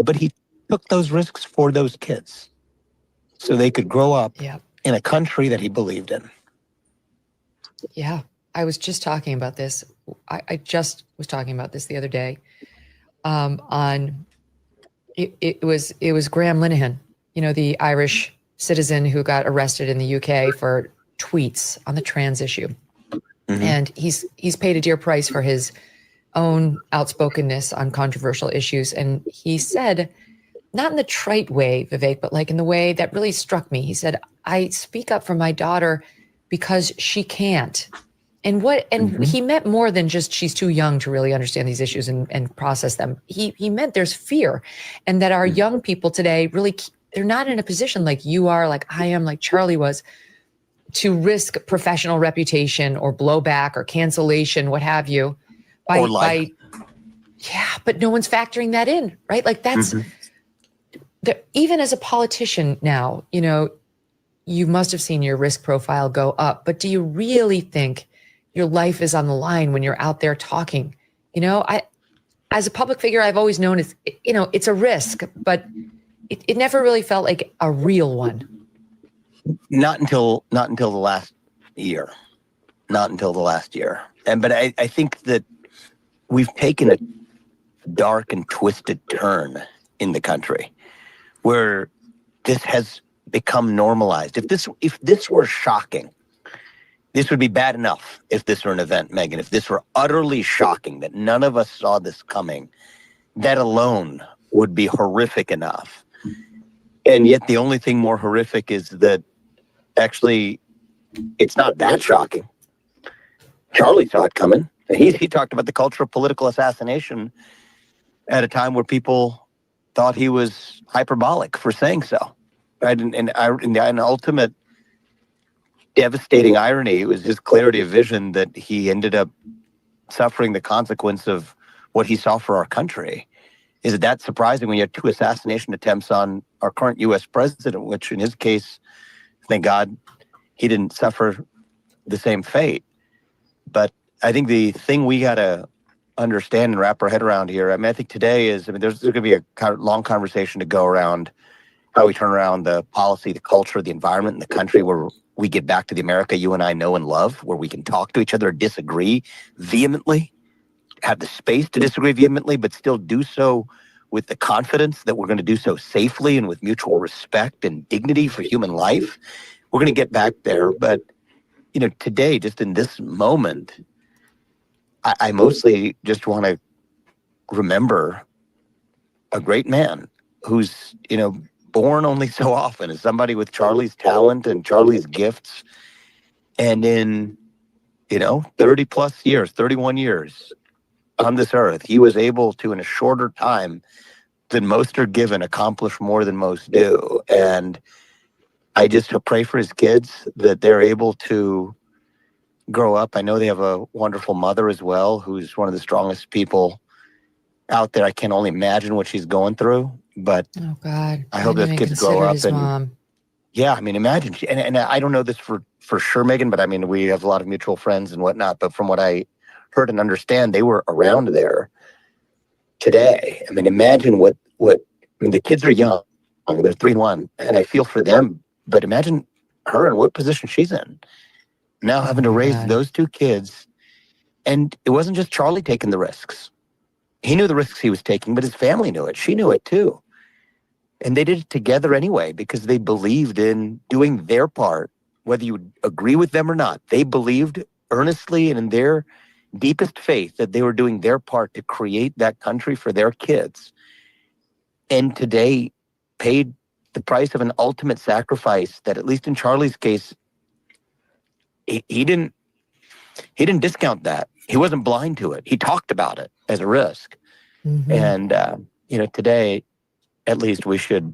But he took those risks for those kids so they could grow up in a country that he believed in. Yeah, I was just talking about this. I just was talking about this the other day. It was Graham Linehan, the Irish citizen who got arrested in the UK for tweets on the trans issue. Mm-hmm. And he's paid a dear price for his own outspokenness on controversial issues. And he said, not in the trite way, Vivek, but like in the way that really struck me. He said, I speak up for my daughter because she can't. And he meant more than just she's too young to really understand these issues and process them. He meant there's fear, and that our young people today really, they're not in a position like you are, like I am, like Charlie was, to risk professional reputation or blowback or cancellation, what have you. By but no one's factoring that in, right? Like that's, even as a politician now, you must have seen your risk profile go up, but do you really think your life is on the line when you're out there talking? as a public figure, I've always known it's a risk, but it never really felt like a real one. Not until the last year. Not until the last year. But I think that we've taken a dark and twisted turn in the country where this has become normalized. If this were shocking, this would be bad enough if this were an event, Megan. If this were utterly shocking that none of us saw this coming, that alone would be horrific enough. And yet the only thing more horrific is that actually it's not that shocking. Charlie saw it coming. He talked about the culture of political assassination at a time where people thought he was hyperbolic for saying so. Right? And an ultimate devastating irony was his clarity of vision that he ended up suffering the consequence of what he saw for our country. Is it that surprising when you have 2 assassination attempts on our current U.S. president, which in his case, thank God, he didn't suffer the same fate. But I think the thing we got to understand and wrap our head around here, I think today is, there's going to be a long conversation to go around how we turn around the policy, the culture, the environment in the country where we get back to the America you and I know and love, where we can talk to each other, disagree vehemently, have the space to disagree vehemently, but still do so with the confidence that we're going to do so safely and with mutual respect and dignity for human life. We're going to get back there. But, today, just in this moment, I mostly just want to remember a great man who's, born only so often as somebody with Charlie's talent and Charlie's gifts. And in, 30 plus years, 31 years on this earth, he was able to, in a shorter time than most are given, accomplish more than most do. And I just pray for his kids that they're able to grow up. I know they have a wonderful mother as well, who's one of the strongest people out there. I can only imagine what she's going through, but oh God, I hope those kids grow up. And mom. Yeah, imagine. And I don't know this for sure, Megan, but we have a lot of mutual friends and whatnot. But from what I heard and understand, they were around there today. Imagine what the kids are young. They're 3 and 1, and I feel for them. But imagine her and what position she's in. Now having to raise those 2 kids. And it wasn't just Charlie taking the risks. He knew the risks he was taking, but his family knew it. She knew it too. And they did it together anyway because they believed in doing their part, whether you agree with them or not. They believed earnestly and in their deepest faith that they were doing their part to create that country for their kids. And today paid the price of an ultimate sacrifice that, at least in Charlie's case, he didn't discount that. He wasn't blind to it. He talked about it as a risk. Mm-hmm. And, today, at least we should,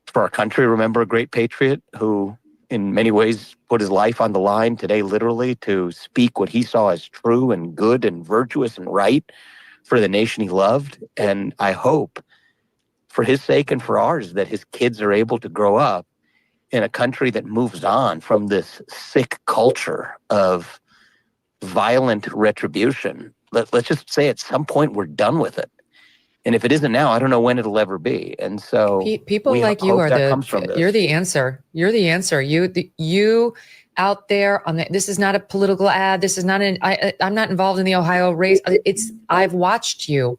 for our country, remember a great patriot who in many ways put his life on the line today, literally, to speak what he saw as true and good and virtuous and right for the nation he loved. And I hope, for his sake and for ours, that his kids are able to grow up in a country that moves on from this sick culture of violent retribution. Let's just say at some point we're done with it. And if it isn't now, I don't know when it'll ever be. And so people like you are you're the answer. You're the answer. You out there on this is not a political ad. This is not I'm not involved in the Ohio race. I've watched you.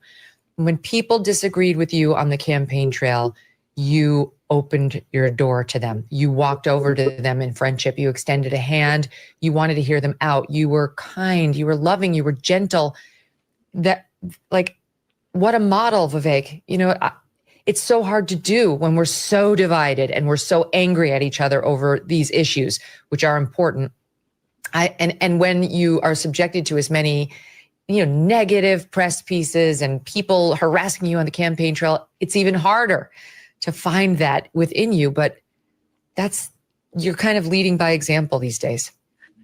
When people disagreed with you on the campaign trail, you opened your door to them. You walked over to them in friendship. You extended a hand. You wanted to hear them out. You were kind. You were loving. You were gentle. What a model, Vivek. It's so hard to do when we're so divided and we're so angry at each other over these issues, which are important. And when you are subjected to as many, negative press pieces and people harassing you on the campaign trail, it's even harder to find that within you. But you're kind of leading by example these days.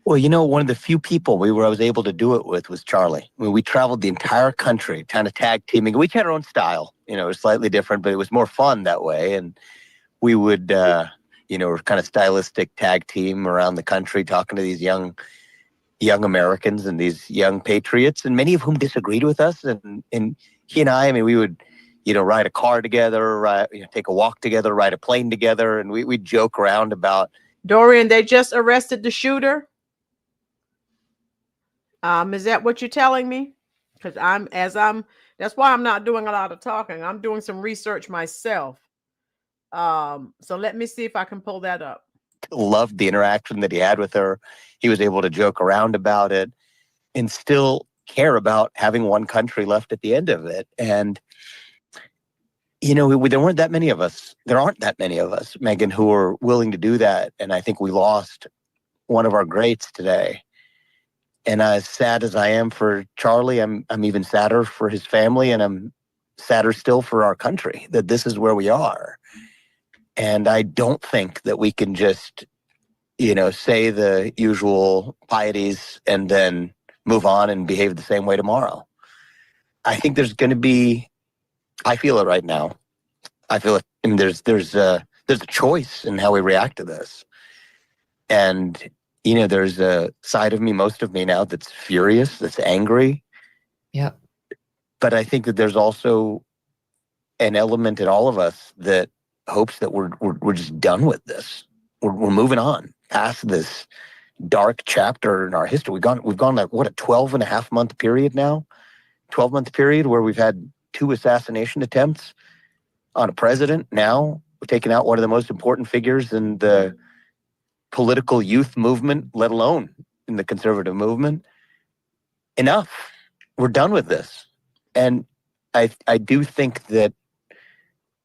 Well, one of the few people I was able to do it with was Charlie. We traveled the entire country, kind of tag teaming. We had our own style, it was slightly different, but it was more fun that way. And we would, kind of stylistic tag team around the country, talking to these young young Americans and these young patriots, and many of whom disagreed with us. And he and I mean, we would, ride a car together, take a walk together, ride a plane together, and we'd joke around about. Dorian, they just arrested the shooter. Is that what you're telling me? Because that's why I'm not doing a lot of talking. I'm doing some research myself. So let me see if I can pull that up. Loved the interaction that he had with her. He was able to joke around about it and still care about having one country left at the end of it. And, there weren't that many of us. There aren't that many of us, Megan, who are willing to do that. And I think we lost one of our greats today. And as sad as I am for Charlie, I'm even sadder for his family, and I'm sadder still for our country that this is where we are. And I don't think that we can just, say the usual pieties and then move on and behave the same way tomorrow. I think there's going to be, I feel it right now. I feel it. I mean, there's a choice in how we react to this. And there's a side of me, most of me now, that's furious, that's angry. Yeah. But I think that there's also an element in all of us that hopes that we're just done with this. We're moving on past this dark chapter in our history. We've gone like, what, a 12.5-month period now? 12-month period where we've had 2 assassination attempts on a president. Now we're taking out one of the most important figures in the political youth movement, let alone in the conservative movement. Enough. We're done with this. And I do think that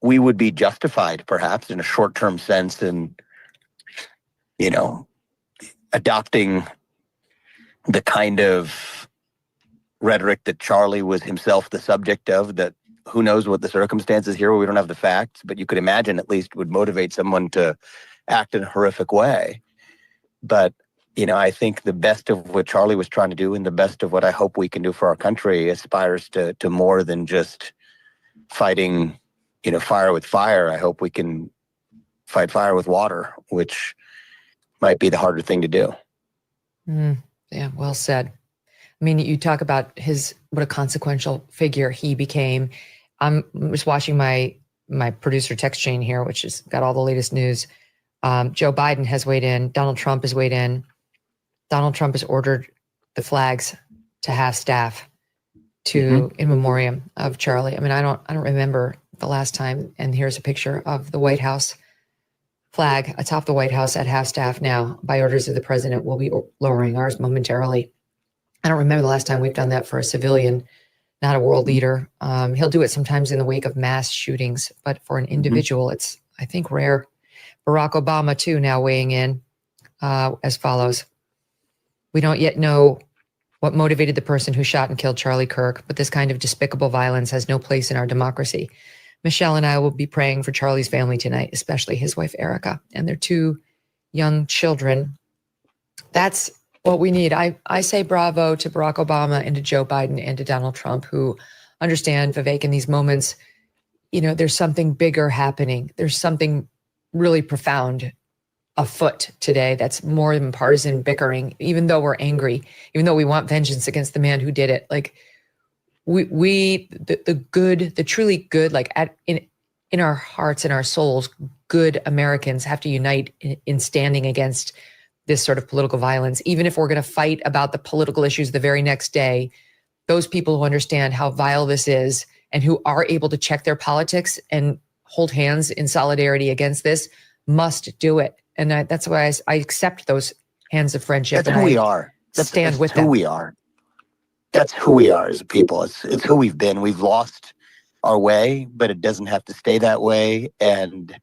we would be justified, perhaps, in a short-term sense in, adopting the kind of rhetoric that Charlie was himself the subject of, that who knows what the circumstances here, we don't have the facts, but you could imagine at least would motivate someone to act in a horrific way. But, I think the best of what Charlie was trying to do and the best of what I hope we can do for our country aspires to more than just fighting, fire with fire. I hope we can fight fire with water, which might be the harder thing to do. Yeah, well said. I mean, you talk about what a consequential figure he became. I'm just watching my producer text chain here, which has got all the latest news. Joe Biden has weighed in. Donald Trump has weighed in. Donald Trump has ordered the flags to half staff in memoriam of Charlie. I mean, I don't remember the last time. And here's a picture of the White House flag atop the White House at half staff now. By orders of the president, we'll be lowering ours momentarily. I don't remember the last time we've done that for a civilian, not a world leader. He'll do it sometimes in the wake of mass shootings, but for an individual, it's, I think, rare. Barack Obama, too, now weighing in as follows. We don't yet know what motivated the person who shot and killed Charlie Kirk, but this kind of despicable violence has no place in our democracy. Michelle and I will be praying for Charlie's family tonight, especially his wife, Erica, and their 2 young children. That's what we need. I say bravo to Barack Obama and to Joe Biden and to Donald Trump, who understand, Vivek, in these moments, there's something bigger happening. There's something really profound afoot today that's more than partisan bickering, even though we're angry, even though we want vengeance against the man who did it. Like the good, the truly good, like in our hearts and our souls, good Americans have to unite in standing against this sort of political violence. Even if we're going to fight about the political issues the very next day, those people who understand how vile this is and who are able to check their politics and hold hands in solidarity against this must do it. And that's why I accept those hands of friendship. That's who we are. That's who we are. That's who we are as a people. It's who we've been. We've lost our way, but it doesn't have to stay that way. And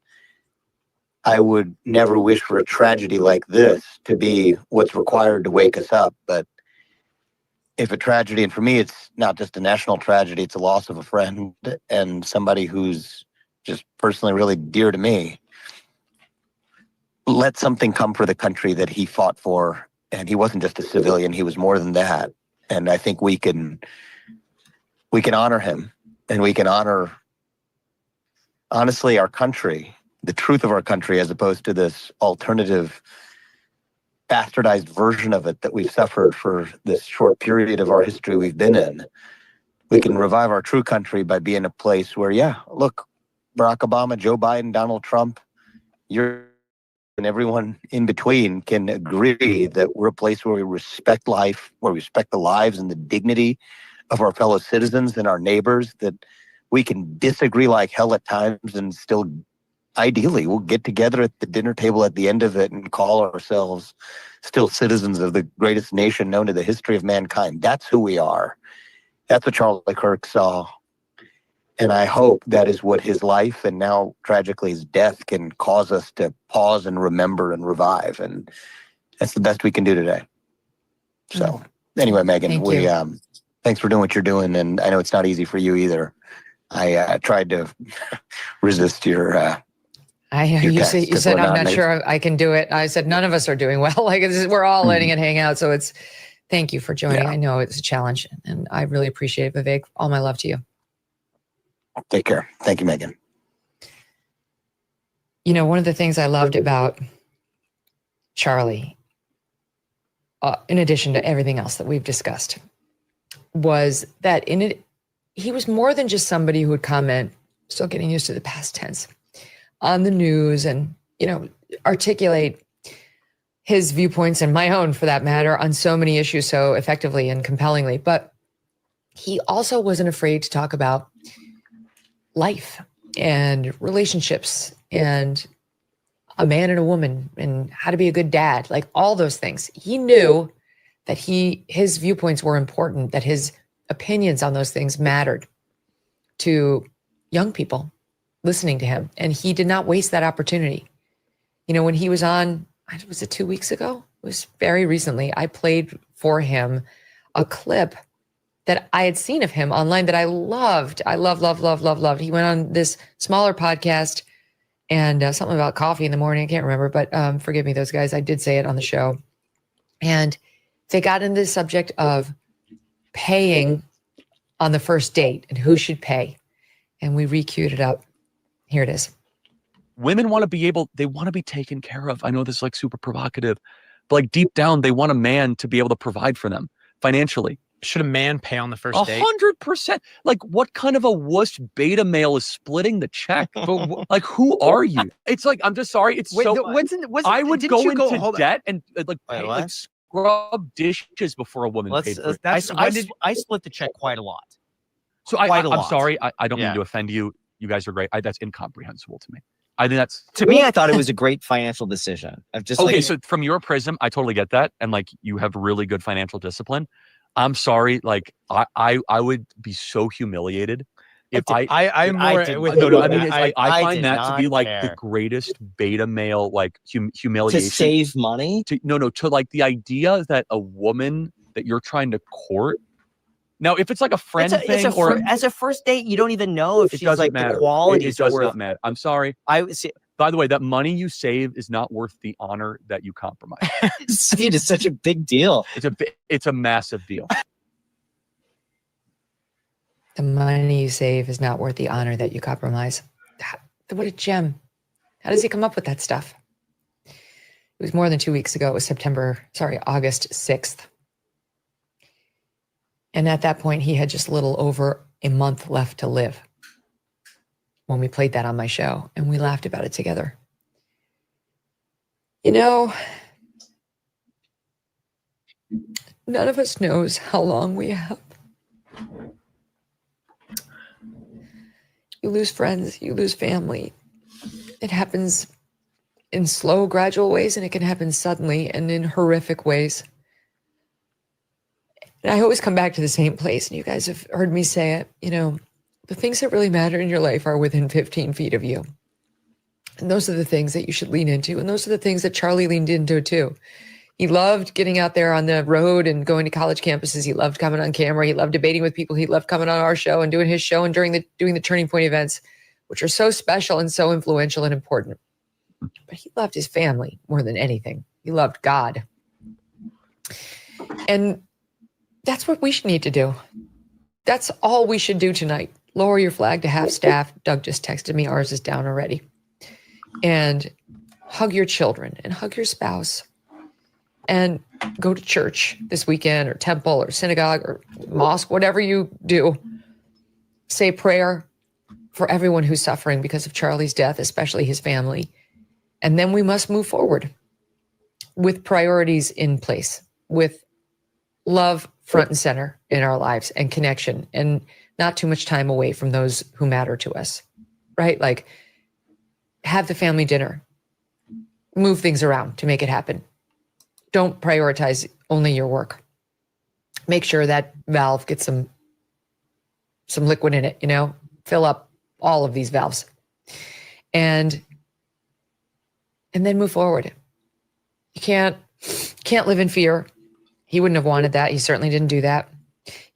I would never wish for a tragedy like this to be what's required to wake us up. But if a tragedy, and for me, it's not just a national tragedy, it's a loss of a friend and somebody who's just personally really dear to me. Let something come for the country that he fought for. And he wasn't just a civilian, he was more than that. And I think we can honor him, and we can honor, honestly, our country, the truth of our country, as opposed to this alternative bastardized version of it that we've suffered for this short period of our history we've been in. We can revive our true country by being a place where, yeah, look, Barack Obama, Joe Biden, Donald Trump, you're and everyone in between can agree that we're a place where we respect life, where we respect the lives and the dignity of our fellow citizens and our neighbors, that we can disagree like hell at times and still, ideally, we'll get together at the dinner table at the end of it and call ourselves still citizens of the greatest nation known to the history of mankind. That's who we are. That's what Charlie Kirk saw. And I hope that is what his life and now tragically his death can cause us to pause and remember and revive. And that's the best we can do today. So anyway, Megan, thanks for doing what you're doing. And I know it's not easy for you either. I tried to resist your You said, I'm not sure I can do it. I said, none of us are doing well. Like we're all letting it hang out. So thank you for joining. Yeah. I know it's a challenge and I really appreciate it, Vivek. All my love to you. Take care. Thank you, Megan. You know, one of the things I loved about Charlie, in addition to everything else that we've discussed, was that he was more than just somebody who would comment, still getting used to the past tense, on the news and, articulate his viewpoints and my own, for that matter, on so many issues so effectively and compellingly. But he also wasn't afraid to talk about life and relationships and a man and a woman and how to be a good dad, like all those things. He knew that his viewpoints were important, that his opinions on those things mattered to young people listening to him. And he did not waste that opportunity. When he was on, was it 2 weeks ago? It was very recently. I played for him a clip that I had seen of him online that I loved. I loved. He went on this smaller podcast and something about coffee in the morning. I can't remember, but forgive me, those guys. I did say it on the show. And they got into the subject of paying on the first date and who should pay. And we re-queued it up. Here it is. Women want to be taken care of. I know this is like super provocative, but like deep down, they want a man to be able to provide for them financially. Should a man pay on the first date? 100%. Like, what kind of a wuss beta male is splitting the check? Like, who are you? It's like, I'm just sorry. It's I would go into debt and like scrub dishes before a woman paid for it. I split the check quite a lot. So I'm sorry. I don't mean to offend you. You guys are great. That's incomprehensible to me. I think that's to me. I thought it was a great financial decision. So from your prism, I totally get that, and like you have really good financial discipline. I'm sorry, like I would be so humiliated if I find that to be like the greatest beta male like humiliation. To save money? To like the idea that a woman that you're trying to court. Now, if it's like a friend thing as a first date, you don't even know if she's like the quality. It does not matter. I'm sorry. By the way, that money you save is not worth the honor that you compromise. It is such a big deal. It's a massive deal. The money you save is not worth the honor that you compromise. What a gem. How does he come up with that stuff? It was more than 2 weeks ago. It was August 6th. And at that point, he had just a little over a month left to live when we played that on my show, and we laughed about it together. None of us knows how long we have. You lose friends, you lose family. It happens in slow, gradual ways, and it can happen suddenly and in horrific ways. And I always come back to the same place, and you guys have heard me say it, the things that really matter in your life are within 15 feet of you. And those are the things that you should lean into. And those are the things that Charlie leaned into too. He loved getting out there on the road and going to college campuses. He loved coming on camera. He loved debating with people. He loved coming on our show and doing his show and doing the Turning Point events, which are so special and so influential and important. But he loved his family more than anything. He loved God. And that's what we should need to do. That's all we should do tonight. Lower your flag to half staff. Doug just texted me. Ours is down already. And hug your children and hug your spouse and go to church this weekend or temple or synagogue or mosque, whatever you do. Say a prayer for everyone who's suffering because of Charlie's death, especially his family. And then we must move forward with priorities in place, with love front and center in our lives and connection, and not too much time away from those who matter to us, right? Like, have the family dinner, move things around to make it happen. Don't prioritize only your work. Make sure that valve gets some liquid in it, fill up all of these valves and then move forward. You can't live in fear. He wouldn't have wanted that. He certainly didn't do that.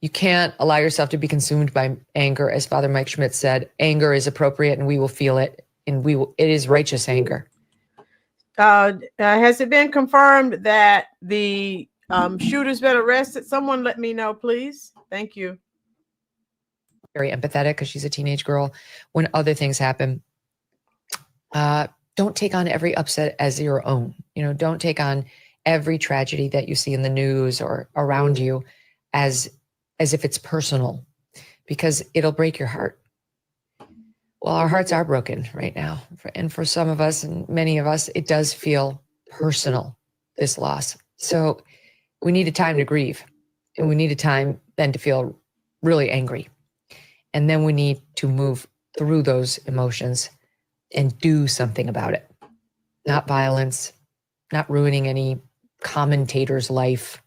You can't allow yourself to be consumed by anger. As Father Mike Schmidt said, anger is appropriate and we will feel it, and it is righteous anger. Has it been confirmed that the shooter's been arrested? Someone let me know, please. Thank you. Very empathetic because she's a teenage girl. When other things happen, don't take on every upset as your own. Don't take on every tragedy that you see in the news or around you as if it's personal, because it'll break your heart. Well, our hearts are broken right now. And for some of us and many of us, it does feel personal, this loss. So we need a time to grieve, and we need a time then to feel really angry. And then we need to move through those emotions and do something about it. Not violence, not ruining any commentator's life.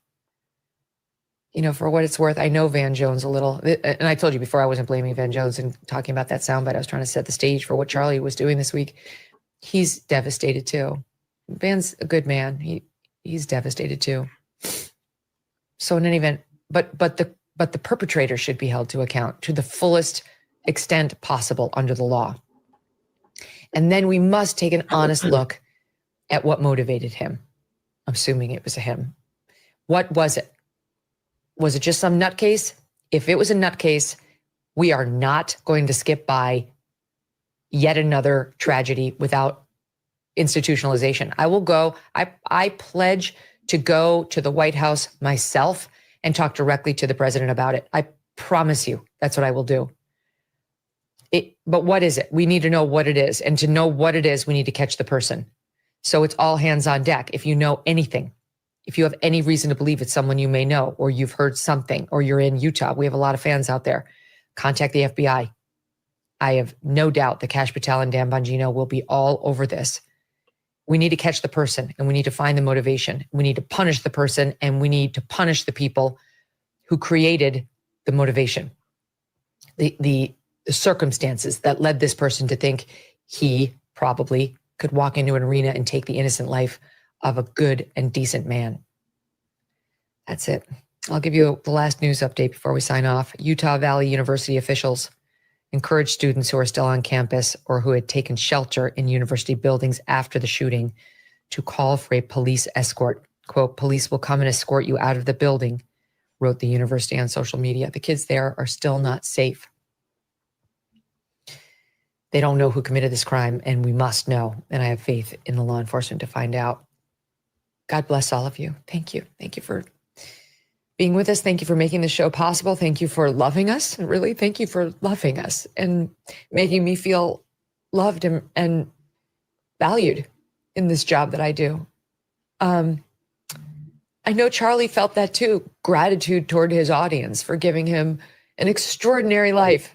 For what it's worth, I know Van Jones a little, and I told you before I wasn't blaming Van Jones and talking about that soundbite. I was trying to set the stage for what Charlie was doing this week. He's devastated too. Van's a good man. He's devastated too. So in any event, but the perpetrator should be held to account to the fullest extent possible under the law. And then we must take an honest look at what motivated him. I'm assuming it was a him. What was it? Was it just some nutcase? If it was a nutcase, we are not going to skip by yet another tragedy without institutionalization. I will go. I pledge to go to the White House myself and talk directly to the president about it. I promise you, that's what I will do. But what is it? We need to know what it is. And to know what it is, we need to catch the person. So it's all hands on deck. If you know anything, if you have any reason to believe it's someone you may know, or you've heard something, or you're in Utah, we have a lot of fans out there, contact the FBI. I have no doubt that Kash Patel and Dan Bongino will be all over this. We need to catch the person, and we need to find the motivation. We need to punish the person, and we need to punish the people who created the motivation, the circumstances that led this person to think he probably could walk into an arena and take the innocent life of a good and decent man. That's it. I'll give you the last news update before we sign off. Utah Valley University officials encourage students who are still on campus or who had taken shelter in university buildings after the shooting to call for a police escort. Quote, police will come and escort you out of the building, wrote the university on social media. The kids there are still not safe. They don't know who committed this crime, and we must know. And I have faith in the law enforcement to find out. God bless all of you. Thank you. Thank you for being with us. Thank you for making the show possible. Thank you for loving us. Really, thank you for loving us and making me feel loved and valued in this job that I do. I know Charlie felt that too. Gratitude toward his audience for giving him an extraordinary life.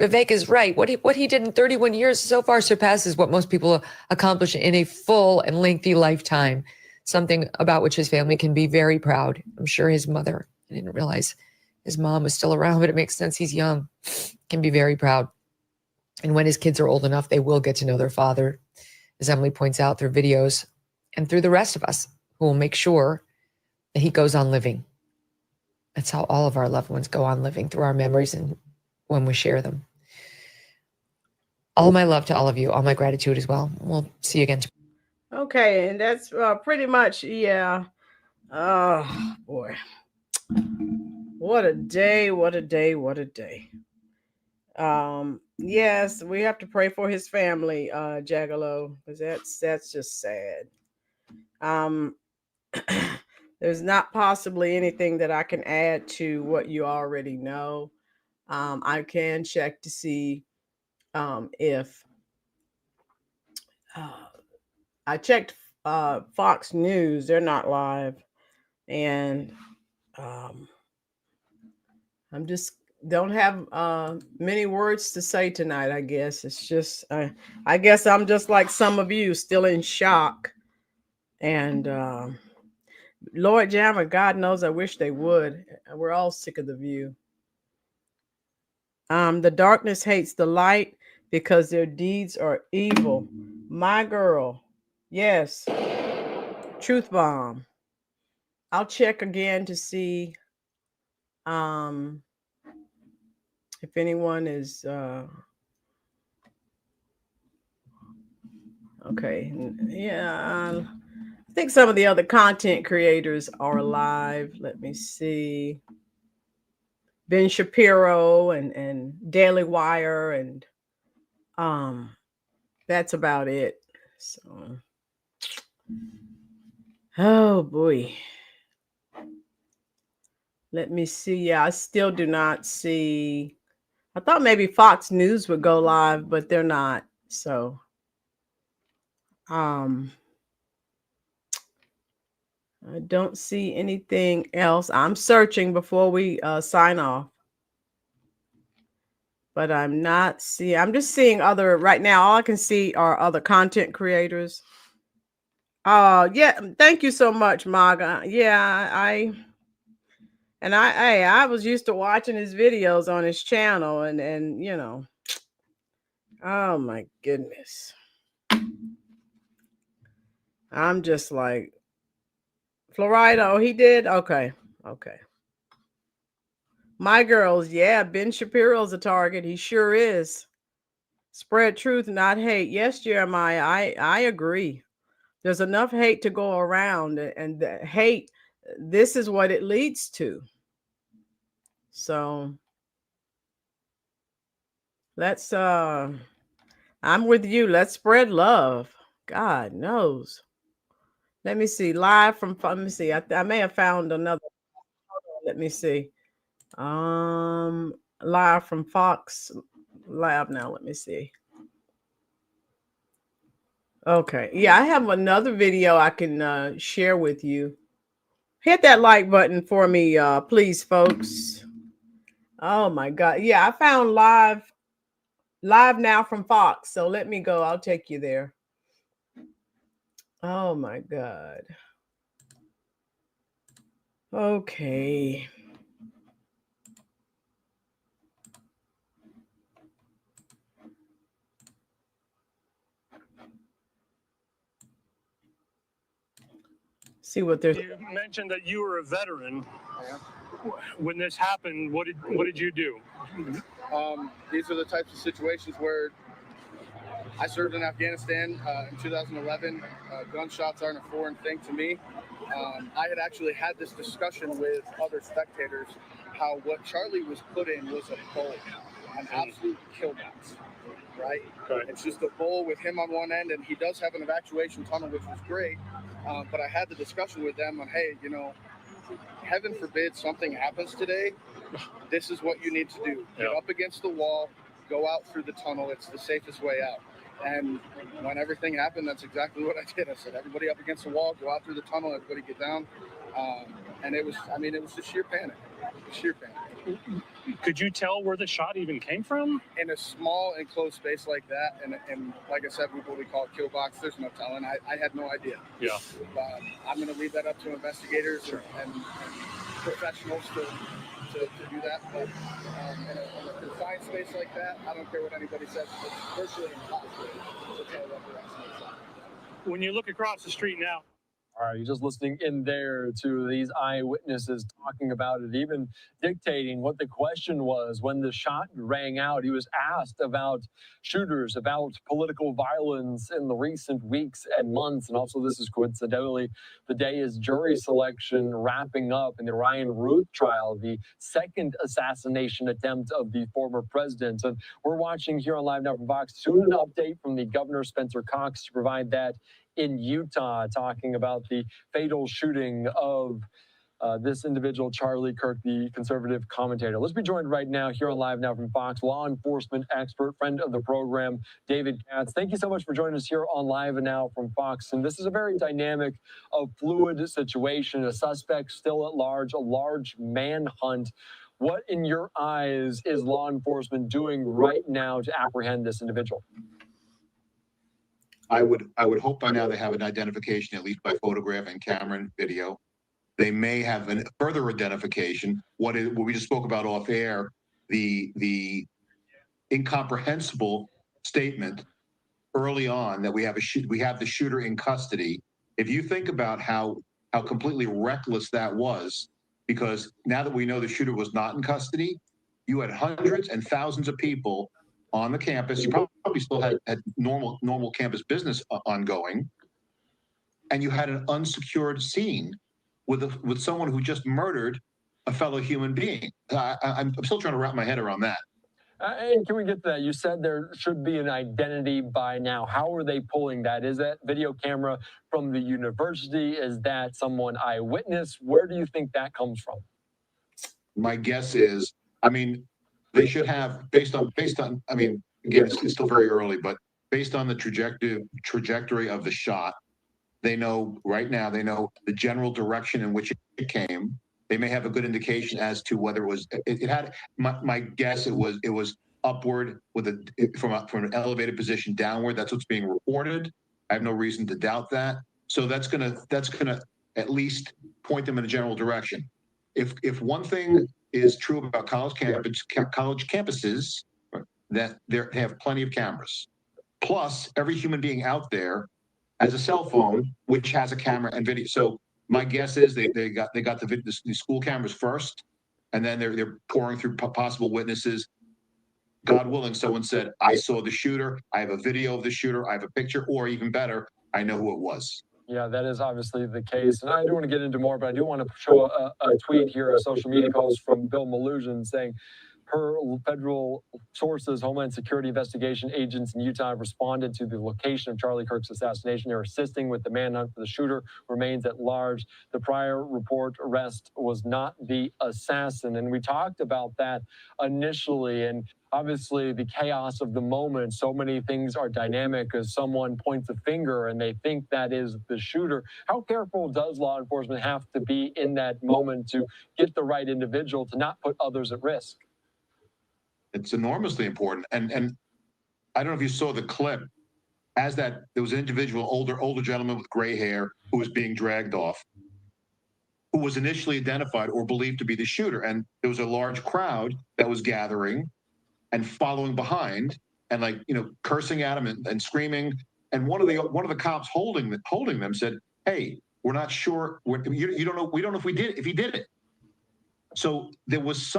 Vivek is right. What he did in 31 years so far surpasses what most people accomplish in a full and lengthy lifetime. Something about which his family can be very proud. I'm sure his mother, I didn't realize his mom was still around, but it makes sense. He's young, can be very proud. And when his kids are old enough, they will get to know their father, as Emily points out, through videos and through the rest of us who will make sure that he goes on living. That's how all of our loved ones go on living, through our memories and when we share them. All my love to all of you, all my gratitude as well. We'll see you again tomorrow. Okay, and that's pretty much, yeah. Oh, boy. What a day, what a day, what a day. Yes, we have to pray for his family, Jagalo, because that's just sad. there's not possibly anything that I can add to what you already know. I can check to see if I checked Fox News, they're not live, and I'm just don't have many words to say tonight. I guess it's just I guess I'm just like some of you, still in shock. And Lord Jammer, God knows I wish they would. We're all sick of the view. The darkness hates the light because their deeds are evil. My girl, yes, truth bomb. I'll check again to see if anyone is okay. Yeah, I think some of the other content creators are alive. Let me see. Ben Shapiro and Daily Wire, and that's about it. So, oh boy. Let me see. Yeah, I still do not see. I thought maybe Fox News would go live, but they're not. So, I don't see anything else. I'm searching before we sign off. But I'm not seeing, I'm just seeing other, right now, all I can see are other content creators. Yeah, thank you so much, Maga. Yeah, I was used to watching his videos on his channel, and you know, oh my goodness. I'm just like, Florida, oh, he did? Okay. My girls, yeah, Ben Shapiro's a target. He sure is. Spread truth, not hate. Yes, Jeremiah, I agree. There's enough hate to go around, and the hate, this is what it leads to. So let's I'm with you. Let's spread love. God knows. Let me see. Live from, let me see. I may have found another. Let me see. Live from Fox Lab now. Let me see. Okay. Yeah, I have another video I can share with you. Hit that like button for me, please, folks. Oh my God. Yeah, I found live now from Fox. So let me go. I'll take you there. Oh my God. Okay. See what there's. You mentioned that you were a veteran. When this happened, what did you do? These are the types of situations where I served in Afghanistan in 2011. Gunshots aren't a foreign thing to me. I had actually had this discussion with other spectators, how what Charlie was put in was a bowl, an absolute kill box, right? Okay. It's just a bowl with him on one end, and he does have an evacuation tunnel, which was great. But I had the discussion with them on, hey, you know, heaven forbid something happens today, this is what you need to do. Get up against the wall, go out through the tunnel. It's the safest way out. And when everything happened, that's exactly what I did. I said, everybody up against the wall, go out through the tunnel, everybody get down. And it was just sheer panic. Sheer panic. Could you tell where the shot even came from? In a small enclosed space like that, and like I said, what we call kill box, there's no telling. I had no idea. Yeah. I'm going to leave that up to investigators and professionals to do that. But in a confined space like that, I don't care what anybody says. It's virtually impossible to tell what the rest is. When you look across the street now. All right, you're just listening in there to these eyewitnesses talking about it, even dictating what the question was when the shot rang out. He was asked about shooters, about political violence in the recent weeks and months. And also, this is coincidentally the day is jury selection wrapping up in the Ryan Ruth trial, the second assassination attempt of the former president. And we're watching here on Live Now from Fox. Soon an update from the governor, Spencer Cox, to provide that in Utah, talking about the fatal shooting of this individual, Charlie Kirk, the conservative commentator. Let's be joined right now here on Live Now from Fox, law enforcement expert, friend of the program, David Katz. Thank you so much for joining us here on Live Now from Fox. And this is a very dynamic, fluid situation. A suspect still at large, a large manhunt. What, in your eyes, is law enforcement doing right now to apprehend this individual? I would hope by now they have an identification, at least by photograph and camera and video. They may have a further identification. What we just spoke about off air, the incomprehensible statement early on that we have the shooter in custody. If you think about how completely reckless that was, because now that we know the shooter was not in custody, you had hundreds and thousands of people on the campus. You probably still had normal campus business ongoing, and you had an unsecured scene with someone who just murdered a fellow human being. I'm still trying to wrap my head around that. And can we get to that? You said there should be an identity by now. How are they pulling that? Is that video camera from the university? Is that someone eyewitness? Where do you think that comes from? My guess is, they should have, based on, again, it's still very early, but based on the trajectory of the shot, they know the general direction in which it came. They may have a good indication as to whether it was. It had. My guess it was upward from an elevated position downward. That's what's being reported. I have no reason to doubt that. So that's gonna at least point them in a general direction. If one thing is true about college campuses, that they have plenty of cameras. Plus, every human being out there has a cell phone which has a camera and video. So my guess is they got the school cameras first, and then they're pouring through possible witnesses. God willing, someone said, "I saw the shooter. I have a video of the shooter. I have a picture, or even better, I know who it was." Yeah, that is obviously the case. And I do want to get into more, but I do want to show a tweet here, a social media post from Bill Maluzhin saying, per federal sources, Homeland Security investigation agents in Utah have responded to the location of Charlie Kirk's assassination. They're assisting with the manhunt for the shooter, remains at large. The prior report arrest was not the assassin. And we talked about that initially. And obviously the chaos of the moment, so many things are dynamic as someone points a finger and they think that is the shooter. How careful does law enforcement have to be in that moment to get the right individual to not put others at risk? It's enormously important. And I don't know if you saw the clip, there was an individual, older gentleman with gray hair who was being dragged off, who was initially identified or believed to be the shooter. And there was a large crowd that was gathering and following behind and cursing at him and screaming. And one of the cops holding them said, "Hey, we're not sure. You don't know. We don't know if he did it." So there was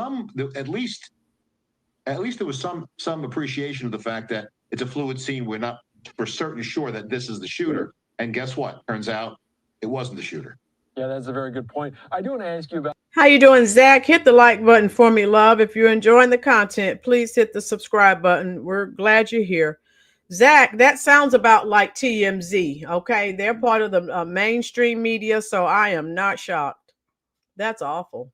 at least there was some appreciation of the fact that it's a fluid scene. We're not for certain sure that this is the shooter. And guess what? Turns out it wasn't the shooter. Yeah, that's a very good point. I do want to ask you about. How you doing, Zach? Hit the like button for me, love. If you're enjoying the content, please hit the subscribe button. We're glad you're here. Zach, that sounds about like TMZ. Okay, they're part of the mainstream media, so I am not shocked. That's awful.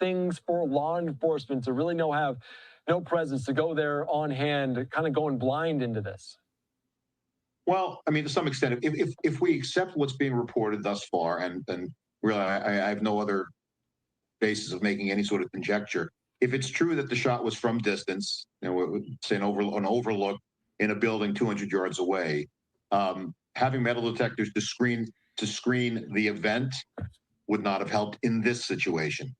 Things for law enforcement to really have no presence, to go there on hand, kind of going blind into this? Well, to some extent, if we accept what's being reported thus far, and really I have no other basis of making any sort of conjecture. If it's true that the shot was from distance, say an overlook in a building 200 yards away, having metal detectors to screen the event would not have helped in this situation.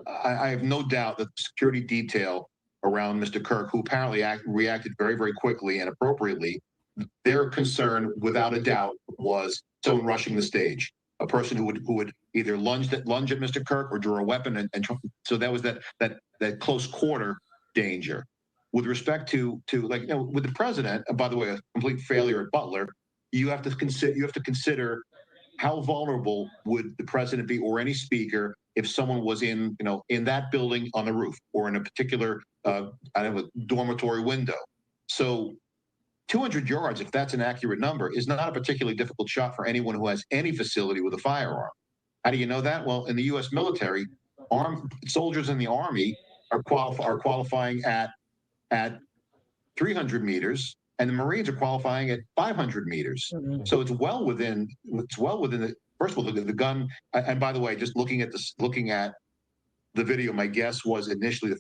I have no doubt that the security detail around Mr. Kirk, who apparently reacted very, very quickly and appropriately, their concern, without a doubt, was someone rushing the stage, a person who would either lunge at Mr. Kirk or draw a weapon, and so that was that close quarter danger. With respect to with the president, and by the way, a complete failure at Butler, you have to consider how vulnerable would the president be, or any speaker, if someone was in that building on the roof, or in a particular dormitory window. So 200 yards, if that's an accurate number, is not a particularly difficult shot for anyone who has any facility with a firearm. How do you know that? Well, in the U.S. military, soldiers in the Army are qualifying at 300 meters, and the Marines are qualifying at 500 meters. Mm-hmm. So it's well within the, first of all, the gun. And by the way, just looking at the video, my guess was initially I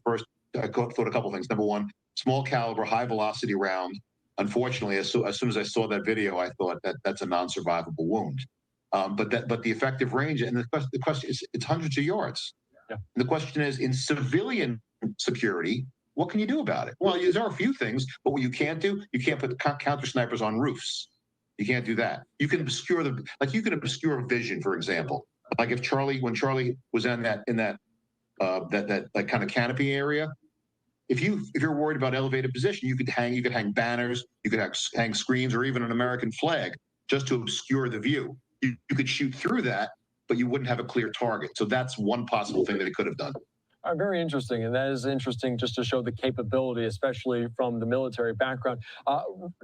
thought a couple things. Number one, small caliber, high velocity round. Unfortunately, as soon as I saw that video, I thought that's a non-survivable wound. But the effective range, and the question is, it's hundreds of yards. Yeah. The question is, in civilian security, what can you do about it? Well, there are a few things, but what you can't do, you can't put counter snipers on roofs. You can't do that. You can obscure vision, for example. Like when Charlie was in that kind of canopy area. If you're worried about elevated position, you could hang banners, you could hang screens, or even an American flag just to obscure the view. You could shoot through that, but you wouldn't have a clear target. So that's one possible thing that he could have done. Very interesting, and that is interesting just to show the capability, especially from the military background.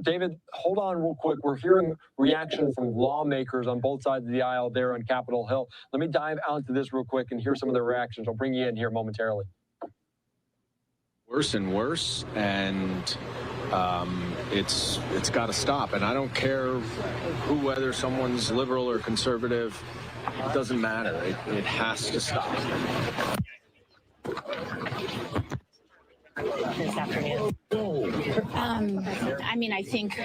David, hold on real quick. We're hearing reaction from lawmakers on both sides of the aisle there on Capitol Hill. Let me dive out to this real quick and hear some of the reactions. I'll bring you in here momentarily. Worse and worse, and it's got to stop. And I don't care whether someone's liberal or conservative. It doesn't matter. It has to stop. This afternoon. I mean, I think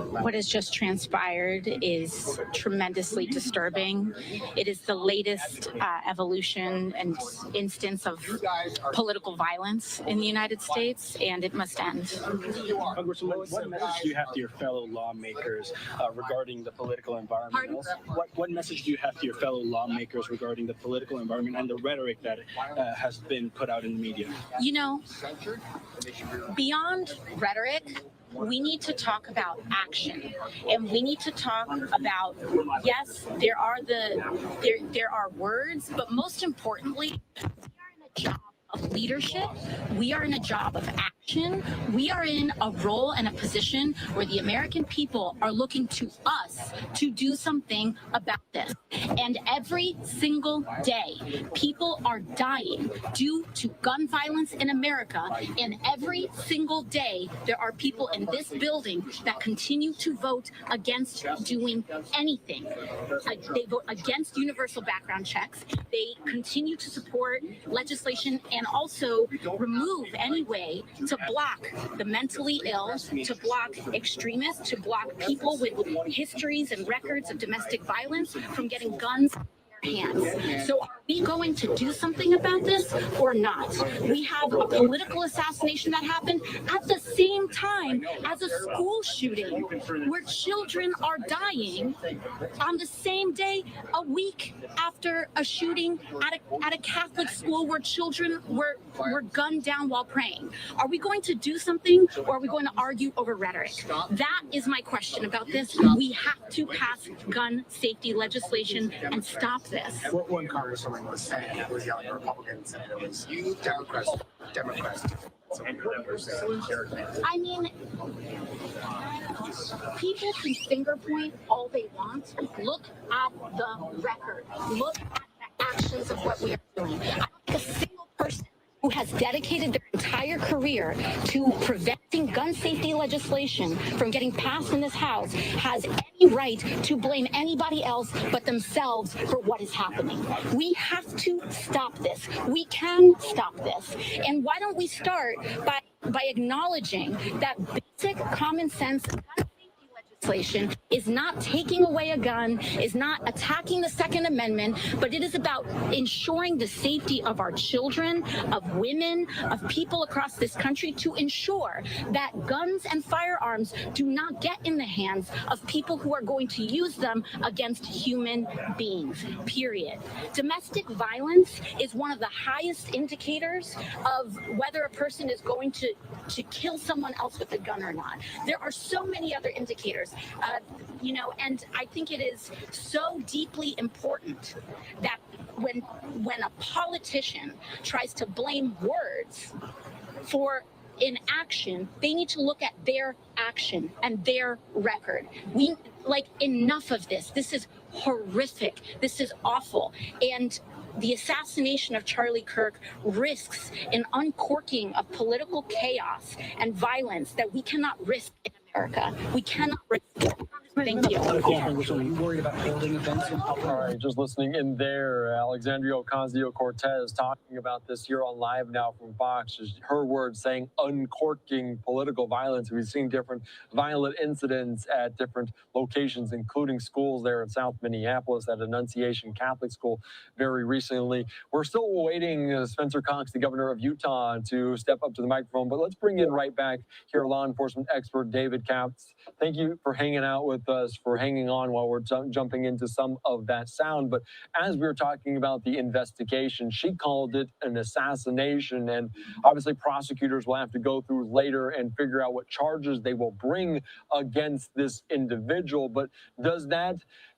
what has just transpired is tremendously disturbing. It is the latest evolution and instance of political violence in the United States, and it must end. Congresswoman, what message do you have to your fellow lawmakers regarding the political environment? What message do you have to your fellow lawmakers regarding the political environment and the rhetoric that has been put out in the media? You know, beyond rhetoric, we need to talk about action, and we need to talk about, yes, there are words, but most importantly, we are in a job of leadership. We are in a job of action. We are in a role and a position where the American people are looking to us to do something about this. And every single day, people are dying due to gun violence in America. And every single day, there are people in this building that continue to vote against doing anything. They vote against universal background checks. They continue to support legislation and also remove any way to block the mentally ill, to block extremists, to block people with histories and records of domestic violence from getting guns in their hands. So are we going to do something about this or not? We have a political assassination that happened at the same time as a school shooting where children are dying on the same day, a week after a shooting at a Catholic school where children were gunned down while praying. Are we going to do something, or are we going to argue over rhetoric? That is my question about this. We have to pass gun safety legislation and stop this. One congresswoman was saying, it was yelling at Republicans, and it was you, Democrats. I mean, people can finger point all they want. Look at the record. Look at the actions of what we are doing. I don't think a single person who has dedicated their entire career to preventing gun safety legislation from getting passed in this House has any right to blame anybody else but themselves for what is happening. We have to stop this. We can stop this. And why don't we start by acknowledging that basic common sense gun safety legislation is not taking away a gun, is not attacking the Second Amendment, but it is about ensuring the safety of our children, of women, of people across this country, to ensure that guns and firearms do not get in the hands of people who are going to use them against human beings, period. Domestic violence is one of the highest indicators of whether a person is going to kill someone else with a gun or not. There are so many other indicators. And I think it is so deeply important that when a politician tries to blame words for inaction, they need to look at their action and their record. We like enough of this. This is horrific. This is awful. And the assassination of Charlie Kirk risks an uncorking of political chaos and violence that we cannot risk in America. We cannot risk it. Thank you. Are you worried about holding events in public? All right, just listening in there, Alexandria Ocasio-Cortez talking about this here on Live Now from Fox. Just her words saying uncorking political violence. We've seen different violent incidents at different locations, including schools there in South Minneapolis at Annunciation Catholic School very recently. We're still awaiting Spencer Cox, the governor of Utah, to step up to the microphone, but let's bring in right back here law enforcement expert David Katz. Thank you for hanging out with us, for hanging on while we're jumping into some of that sound. But as we were talking about the investigation, she called it an assassination. And obviously prosecutors will have to go through later and figure out what charges they will bring against this individual. But do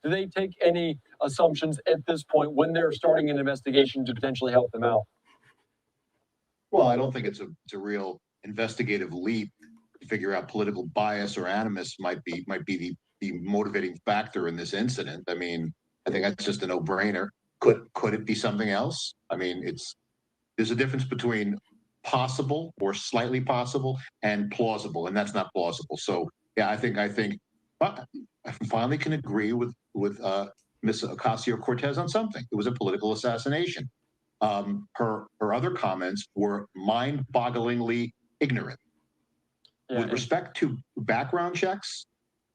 they take any assumptions at this point when they're starting an investigation to potentially help them out? Well, I don't think it's a real investigative leap to figure out political bias or animus might be the motivating factor in this incident. I mean, I think that's just a no-brainer. Could it be something else? I mean, there's a difference between possible or slightly possible and plausible, and that's not plausible. So yeah, I think I finally can agree with Ms. Ocasio-Cortez on something. It was a political assassination. Her other comments were mind-bogglingly ignorant. Yeah, with respect to background checks,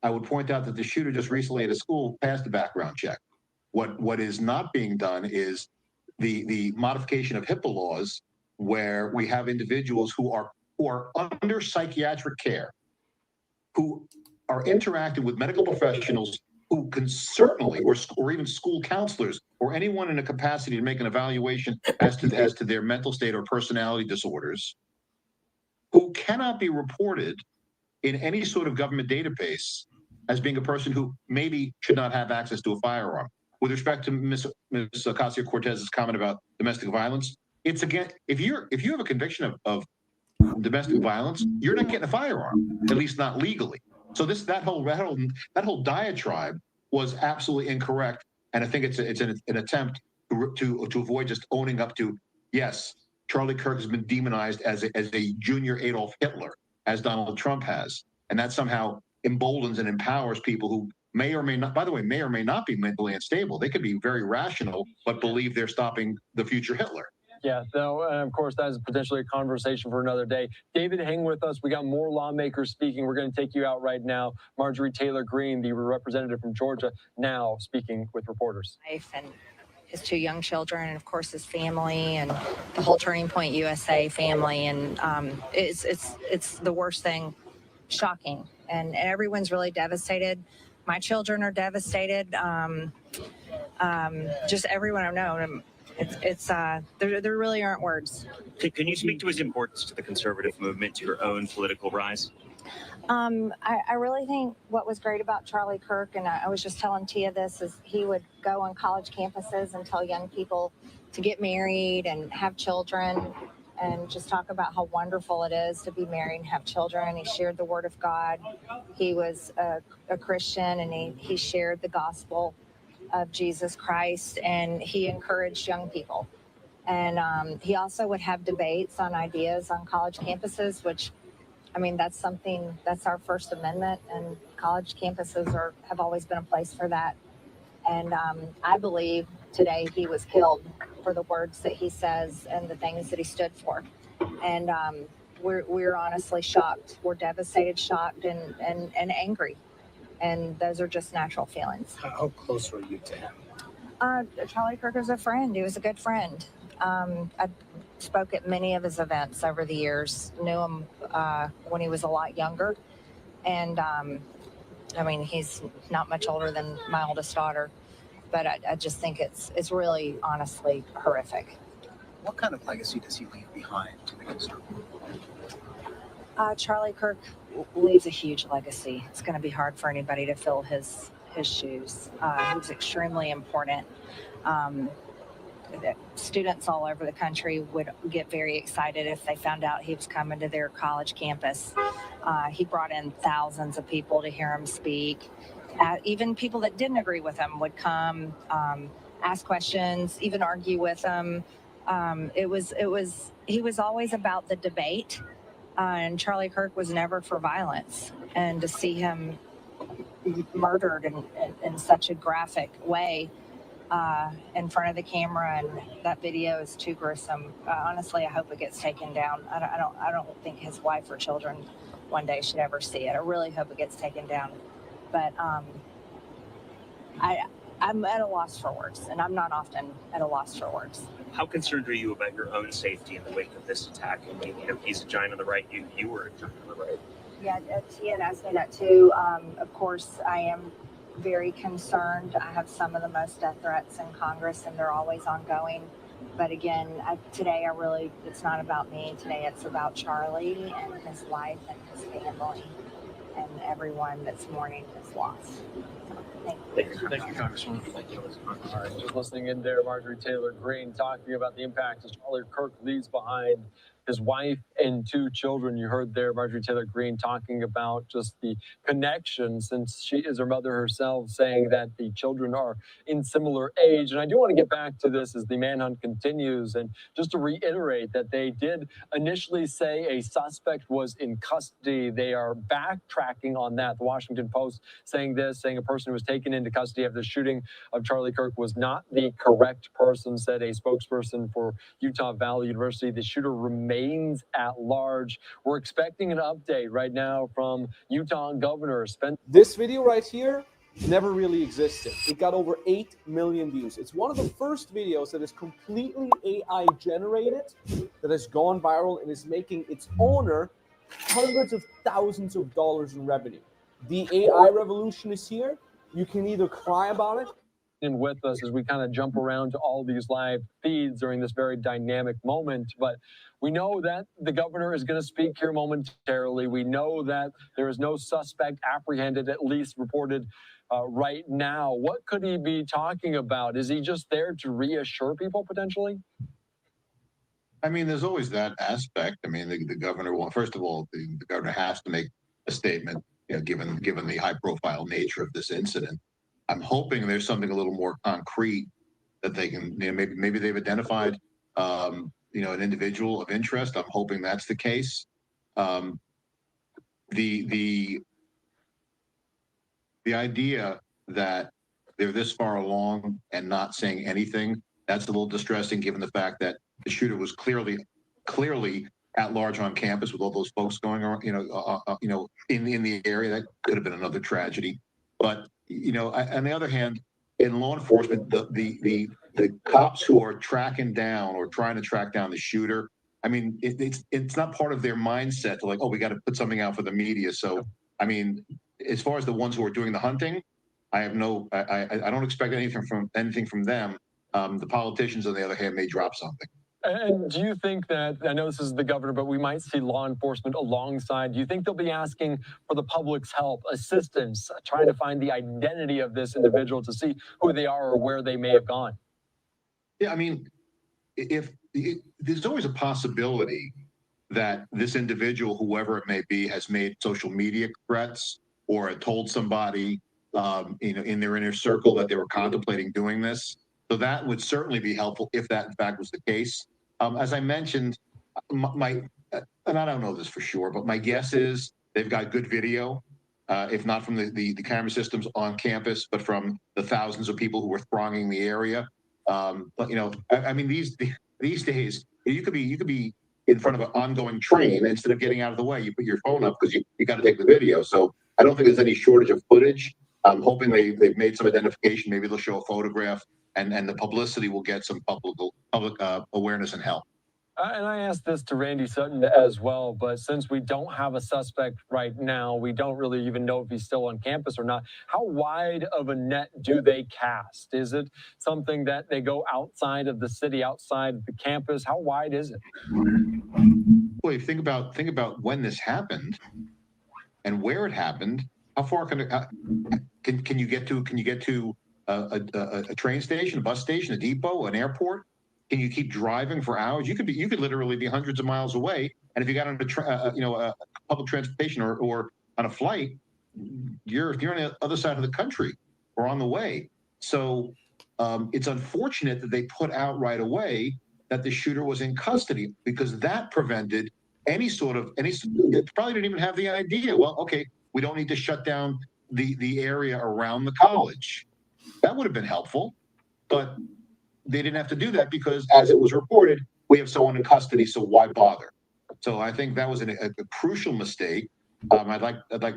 I would point out that the shooter just recently at a school passed a background check. What is not being done is the modification of HIPAA laws, where we have individuals who are under psychiatric care, who are interacting with medical professionals who can certainly, or even school counselors, or anyone in a capacity to make an evaluation as to their mental state or personality disorders, who cannot be reported in any sort of government database as being a person who maybe should not have access to a firearm. With respect to Ms. Ocasio-Cortez's comment about domestic violence, it's again, if you have a conviction of domestic violence, you're not getting a firearm, at least not legally. So that whole diatribe was absolutely incorrect, and I think it's an attempt to avoid just owning up to, yes, Charlie Kirk has been demonized as a junior Adolf Hitler, as Donald Trump has, and that somehow emboldens and empowers people who may or may not, by the way, may or may not be mentally unstable. They could be very rational, but believe they're stopping the future Hitler. Yeah, no, and of course, that is potentially a conversation for another day. David, hang with us. We got more lawmakers speaking. We're going to take you out right now. Marjorie Taylor Greene, the representative from Georgia, now speaking with reporters. And his two young children, and of course his family, and the whole Turning Point USA family, and it's the worst thing. Shocking, and everyone's really devastated. My children are devastated. Just everyone I know. There really aren't words. Can you speak to his importance to the conservative movement, to your own political rise? I really think what was great about Charlie Kirk, and I was just telling Tia this, is he would go on college campuses and tell young people to get married and have children, and just talk about how wonderful it is to be married and have children. He shared the word of God. He was a Christian, and he shared the gospel of Jesus Christ, and he encouraged young people. And he also would have debates on ideas on college campuses, which, I mean, that's our First Amendment, and college campuses have always been a place for that. And I believe today he was killed for the words that he says and the things that he stood for. And we're honestly shocked. We're devastated, shocked, and angry. And those are just natural feelings. How close were you to him? Charlie Kirk was a friend. He was a good friend. I spoke at many of his events over the years, knew him when he was a lot younger. And I mean, he's not much older than my oldest daughter, but I just think it's really, honestly, horrific. What kind of legacy does he leave behind to the conservative? Charlie Kirk leaves a huge legacy. It's going to be hard for anybody to fill his shoes. He was extremely important. students all over the country would get very excited if they found out he was coming to their college campus. He brought in thousands of people to hear him speak. Even people that didn't agree with him would come, ask questions, even argue with him. He was always about the debate, and Charlie Kirk was never for violence. And to see him murdered in such a graphic way in front of the camera, and that video is too gruesome. Honestly, I hope it gets taken down. I don't think his wife or children one day should ever see it. I really hope it gets taken down. But I'm at a loss for words, and I'm not often at a loss for words. How concerned are you about your own safety in the wake of this attack? And he's a giant on the right. You were a giant on the right. Yeah, Tia had asked me that too. Of course, I am very concerned. I have some of the most death threats in Congress, and they're always ongoing. But again, today it's not about me. Today it's about Charlie and his wife and his family and everyone that's mourning his loss. Thank you, Congresswoman. All right, just listening in there, Marjorie Taylor Greene talking about the impact as Charlie Kirk leaves behind his wife and 2 children. You heard there Marjorie Taylor Greene talking about just the connection, since she is her mother herself, saying that the children are in similar age. And I do want to get back to this as the manhunt continues, and just to reiterate that they did initially say a suspect was in custody. They are backtracking on that. The Washington Post saying a person who was taken into custody after the shooting of Charlie Kirk was not the correct person, said a spokesperson for Utah Valley University. The shooter remains at large. We're expecting an update right now from Utah Governor Spencer. This video right here never really existed. It got over 8 million views. It's one of the first videos that is completely AI generated, that has gone viral and is making its owner hundreds of thousands of dollars in revenue. The AI revolution is here. You can either cry about it. And with us as we kind of jump around to all these live feeds during this very dynamic moment. But we know that the governor is going to speak here momentarily. We know that there is no suspect apprehended, at least reported right now. What could he be talking about? Is he just there to reassure people potentially? I mean, there's always that aspect. I mean, the governor, well, first of all, the governor has to make a statement, given the high-profile nature of this incident. I'm hoping there's something a little more concrete that they can, maybe they've identified, an individual of interest. I'm hoping that's the case. The idea that they're this far along and not saying anything, that's a little distressing, given the fact that the shooter was clearly at large on campus with all those folks going on, in the area. That could have been another tragedy. But on the other hand, in law enforcement, the cops who are tracking down or trying to track down the shooter, I mean, it's not part of their mindset to we got to put something out for the media. So, I mean, as far as the ones who are doing the hunting, I don't expect anything from them. The politicians, on the other hand, may drop something. And do you think that, I know this is the governor, but we might see law enforcement alongside, do you think they'll be asking for the public's help, assistance, trying to find the identity of this individual to see who they are or where they may have gone? Yeah, I mean, there's always a possibility that this individual, whoever it may be, has made social media threats or had told somebody, in their inner circle that they were contemplating doing this. So that would certainly be helpful if that in fact was the case. As I mentioned, and I don't know this for sure, but my guess is they've got good video, if not from the camera systems on campus, but from the thousands of people who were thronging the area. But I mean, these days, you could be in front of an ongoing train. Instead of getting out of the way, you put your phone up because you got to take the video. So I don't think there's any shortage of footage. I'm hoping they've made some identification. Maybe they'll show a photograph, and the publicity will get some public awareness and help. And I asked this to Randy Sutton as well, but since we don't have a suspect right now, we don't really even know if he's still on campus or not. How wide of a net do they cast? Is it something that they go outside of the city, outside the campus? How wide is it? Well, if you think about when this happened and where it happened, how far can you get to a train station, a bus station, a depot, an airport? Can you keep driving for hours? You could literally be hundreds of miles away, and if you got on a public transportation or on a flight, you're on the other side of the country or on the way. So it's unfortunate that they put out right away that the shooter was in custody, because that prevented any. They probably didn't even have the idea. Well, okay, we don't need to shut down the area around the college. That would have been helpful, but they didn't have to do that because, as it was reported, we have someone in custody, so why bother? So I think that was a crucial mistake. I'd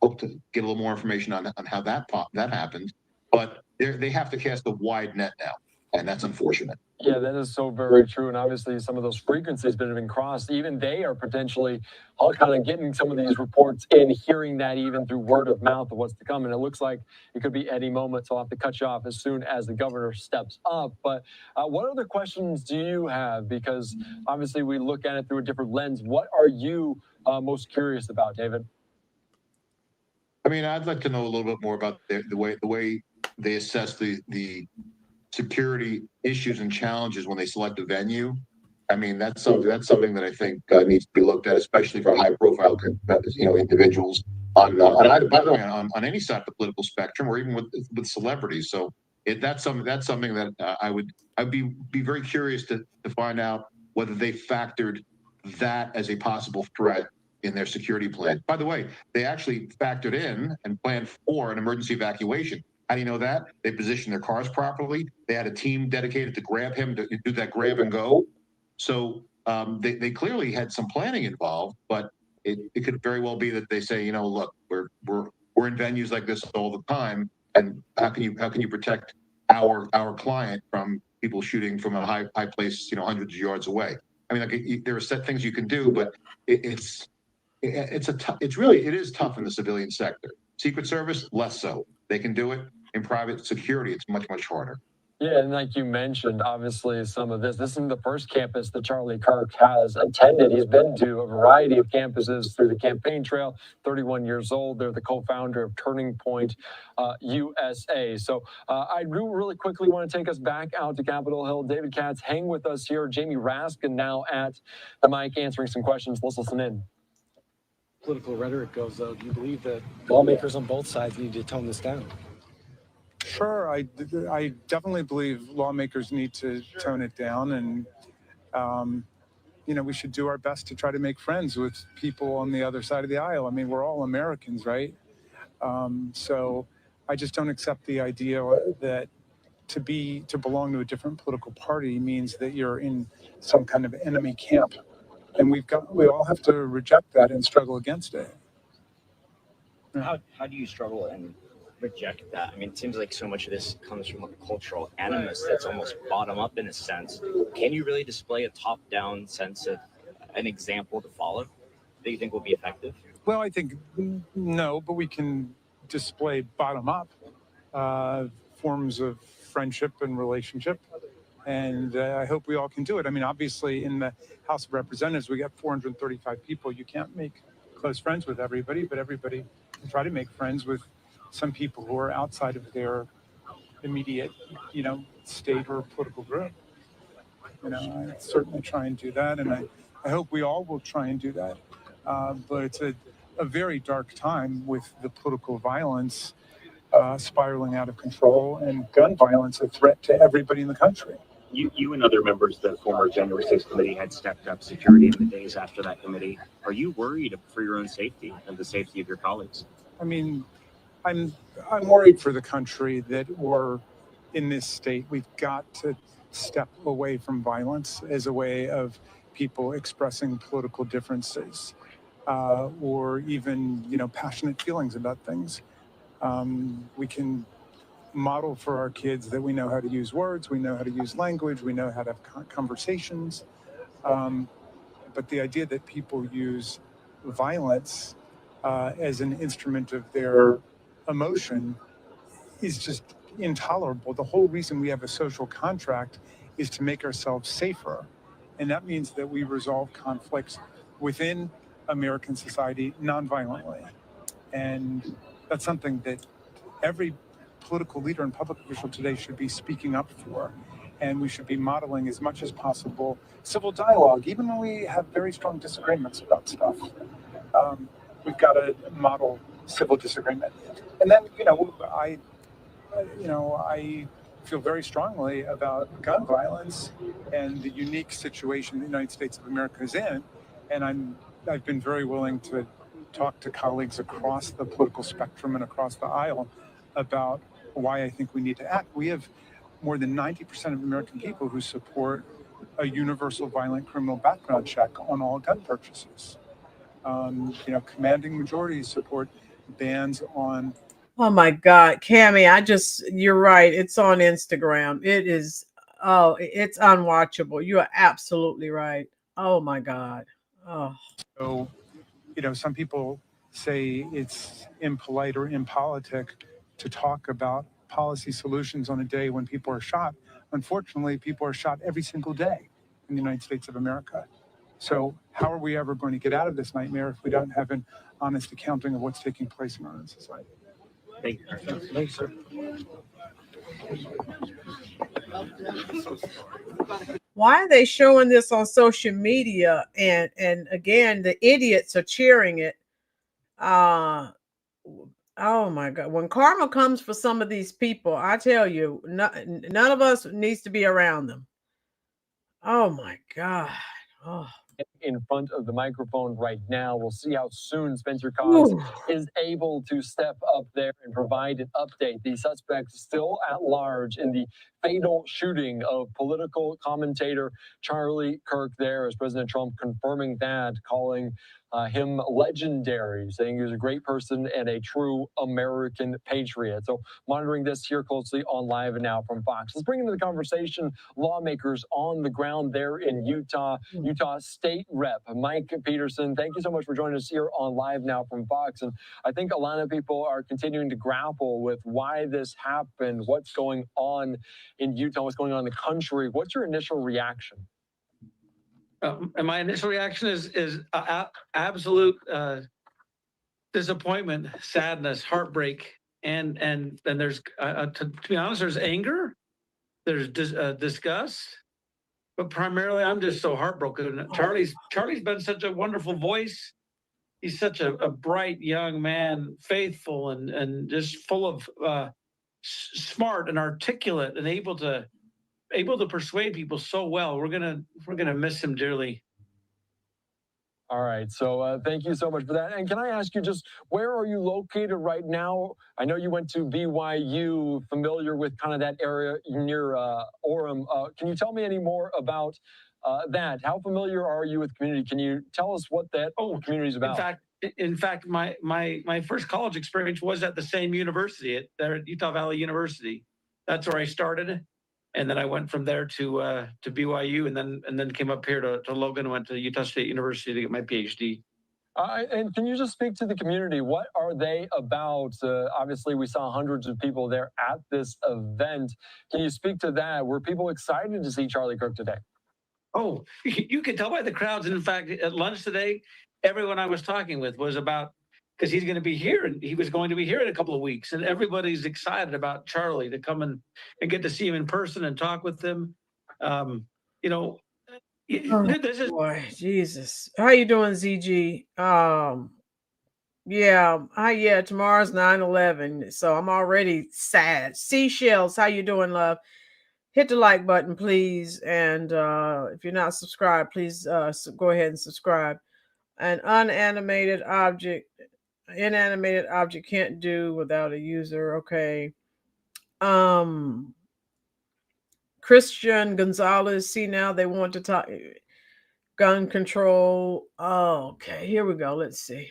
hope to get a little more information on how that happened, but they have to cast a wide net now, and that's unfortunate. Yeah, that is so very true. And obviously some of those frequencies that have been crossed, even they are potentially all kind of getting some of these reports and hearing that even through word of mouth of what's to come. And it looks like it could be any moment. So I'll have to cut you off as soon as the governor steps up. But what other questions do you have? Because obviously we look at it through a different lens. What are you most curious about, David? I mean, I'd like to know a little bit more about the way they assess the security issues and challenges when they select a venue. I mean, that's something that I think needs to be looked at, especially for high-profile, individuals on on any side of the political spectrum, or even with celebrities. So that's something that I'd be very curious to find out whether they factored that as a possible threat in their security plan. By the way, they actually factored in and planned for an emergency evacuation. How do you know that? They positioned their cars properly. They had a team dedicated to grab him, to do that grab and go. So they clearly had some planning involved, but it could very well be that they say, look, we're in venues like this all the time, and how can you protect our client from people shooting from a high place, hundreds of yards away? I mean, there are set things you can do, but it is tough in the civilian sector. Secret Service, less so. They can do it. In private security, it's much, much harder. Yeah, and like you mentioned, obviously some of this isn't the first campus that Charlie Kirk has attended. He's been to a variety of campuses through the campaign trail, 31 years old. They're the co-founder of Turning Point USA. So I do really quickly want to take us back out to Capitol Hill. David Katz, hang with us here. Jamie Raskin now at the mic answering some questions. Let's listen in. Political rhetoric goes, though, do you believe that lawmakers on both sides need to tone this down? Sure, I definitely believe lawmakers need to tone it down, and we should do our best to try to make friends with people on the other side of the aisle. I mean, we're all Americans, right? So I just don't accept the idea that to belong to a different political party means that you're in some kind of enemy camp, and we all have to reject that and struggle against it. How do you struggle and reject that? I mean, it seems like so much of this comes from a cultural animus that's almost bottom up in a sense. Can you really display a top down sense of an example to follow that you think will be effective? Well, I think no, but we can display bottom up forms of friendship and relationship. And I hope we all can do it. I mean, obviously in the House of Representatives, we got 435 people. You can't make close friends with everybody, but everybody can try to make friends with some people who are outside of their immediate, state or political group. I certainly try and do that, and I hope we all will try and do that. But it's a very dark time with the political violence spiraling out of control, and gun violence a threat to everybody in the country. You and other members of the former January 6th committee had stepped up security in the days after that committee. Are you worried for your own safety and the safety of your colleagues? I mean, I'm worried for the country that we're in this state. We've got to step away from violence as a way of people expressing political differences or even, passionate feelings about things. We can model for our kids that we know how to use words, we know how to use language, we know how to have conversations. But the idea that people use violence as an instrument of their emotion is just intolerable. The whole reason we have a social contract is to make ourselves safer. And that means that we resolve conflicts within American society nonviolently. And that's something that every political leader and public official today should be speaking up for. And we should be modeling as much as possible civil dialogue, even when we have very strong disagreements about stuff. We've got to model civil disagreement. And then, I feel very strongly about gun violence and the unique situation the United States of America is in. And I've been very willing to talk to colleagues across the political spectrum and across the aisle about why I think we need to act. We have more than 90% of American people who support a universal violent criminal background check on all gun purchases. Commanding majorities support bans on. Oh my God, Cammie, you're right. It's on Instagram. It is, it's unwatchable. You are absolutely right. Oh my God. Oh. So, some people say it's impolite or impolitic to talk about policy solutions on a day when people are shot. Unfortunately, people are shot every single day in the United States of America. So how are we ever going to get out of this nightmare if we don't have an honest accounting of what's taking place in our own society? Thank you. Thanks, sir. Why are they showing this on social media? And again, the idiots are cheering it. Oh my God. When karma comes for some of these people, I tell you, none of us needs to be around them. Oh my God. Oh. In front of the microphone right now. We'll see how soon Spencer Cox is able to step up there and provide an update. The suspect still at large in the fatal shooting of political commentator Charlie Kirk there, as President Trump confirming that, calling him legendary, saying he was a great person and a true American patriot. So monitoring this here closely on Live Now from Fox. Let's bring into the conversation lawmakers on the ground there in Utah. Utah State Rep Mike Peterson, thank you so much for joining us here on Live Now from Fox. And I think a lot of people are continuing to grapple with why this happened, what's going on in Utah, what's going on in the country. What's your initial reaction? And my initial reaction is absolute disappointment, sadness, heartbreak, and there's to be honest, there's anger, there's disgust, but primarily I'm just so heartbroken. Charlie's been such a wonderful voice. He's such a bright young man, faithful and just full of smart and articulate and able to persuade people so well. We're gonna miss him dearly. All right. So thank you so much for that. And can I ask you just where are you located right now? I know you went to BYU, familiar with kind of that area near Orem. Can you tell me any more about that? How familiar are you with the community? Can you tell us what that community is about? In fact, my first college experience was at the same university, at Utah Valley University. That's where I started. And then I went from there to BYU, and then came up here to Logan, went to Utah State University to get my PhD. And can you just speak to the community? What are they about? Obviously, we saw hundreds of people there at this event. Can you speak to that? Were people excited to see Charlie Kirk today? Oh, you could tell by the crowds. And in fact, at lunch today, everyone I was talking with was about, because he's going to be here, and he was going to be here in a couple of weeks, and everybody's excited about Charlie to come and get to see him in person and talk with him. This is boy, Jesus. How you doing, ZG? Yeah, tomorrow's 9/11, so I'm already sad. Seashells, how you doing, love? Hit the like button, please, and if you're not subscribed, please go ahead and subscribe. An inanimate object can't do without a user. Okay. Christian Gonzalez, see, now they want to talk gun control. Oh, okay, here we go. Let's see.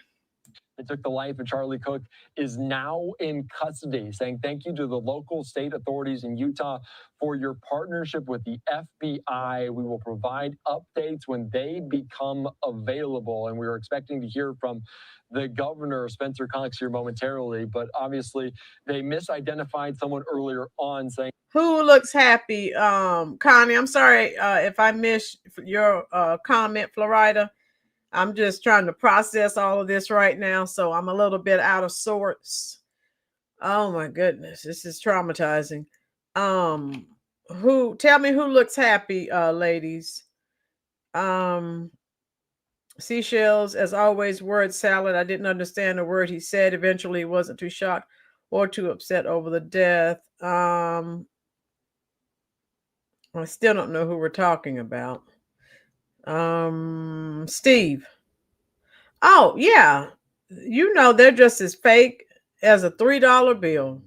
It took the life of Charlie Kirk is now in custody, saying thank you to the local state authorities in Utah for your partnership with the FBI. We will provide updates when they become available. And we are expecting to hear from the governor, Spencer Cox, here momentarily. But obviously, they misidentified someone earlier on, saying, who looks happy? Connie, I'm sorry if I missed your comment, Florida. I'm just trying to process all of this right now, so I'm a little bit out of sorts. Oh my goodness, this is traumatizing. Tell me who looks happy, ladies. Seashells, as always, word salad. I didn't understand the word he said. Eventually, he wasn't too shocked or too upset over the death. I still don't know who we're talking about. Steve. Oh, yeah. You know, they're just as fake as a $3 bill.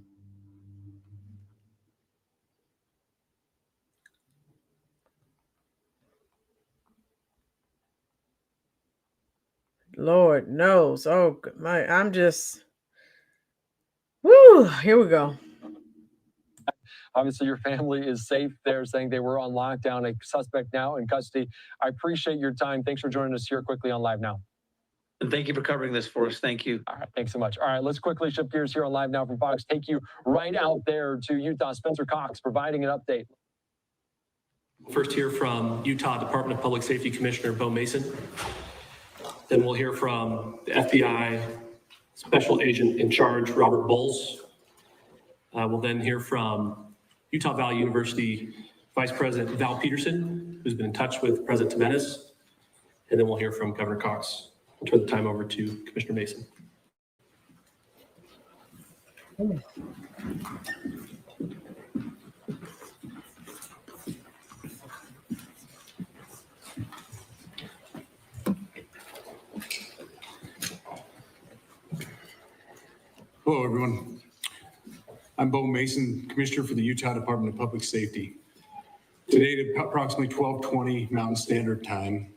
Lord knows. Oh, I'm just. Woo, here we go. Obviously, your family is safe there, saying they were on lockdown, a suspect now in custody. I appreciate your time. Thanks for joining us here quickly on Live Now. And thank you for covering this for us. Thank you. All right, thanks so much. All right, let's quickly shift gears here on Live Now from Fox. Take you right out there to Utah. Spencer Cox providing an update. First hear from Utah Department of Public Safety Commissioner Bo Mason. Then we'll hear from the FBI Special Agent in Charge, Robert Bowles. We'll then hear from Utah Valley University Vice President Val Peterson, who's been in touch with President Jimenez. And then we'll hear from Governor Cox. I'll turn the time over to Commissioner Mason. Hello, everyone. I'm Bo Mason, Commissioner for the Utah Department of Public Safety. Today at approximately 12:20 Mountain Standard Time,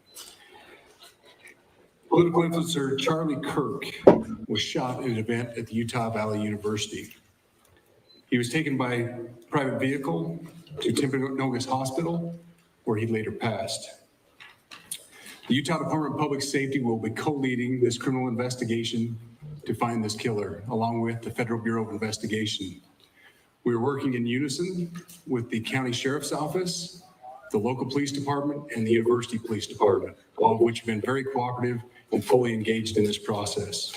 political influencer Charlie Kirk was shot in an event at the Utah Valley University. He was taken by private vehicle to Timpanogos Hospital, where he later passed. The Utah Department of Public Safety will be co-leading this criminal investigation to find this killer, along with the Federal Bureau of Investigation. We're working in unison with the County Sheriff's Office, the local police department, and the University Police Department, all of which have been very cooperative and fully engaged in this process.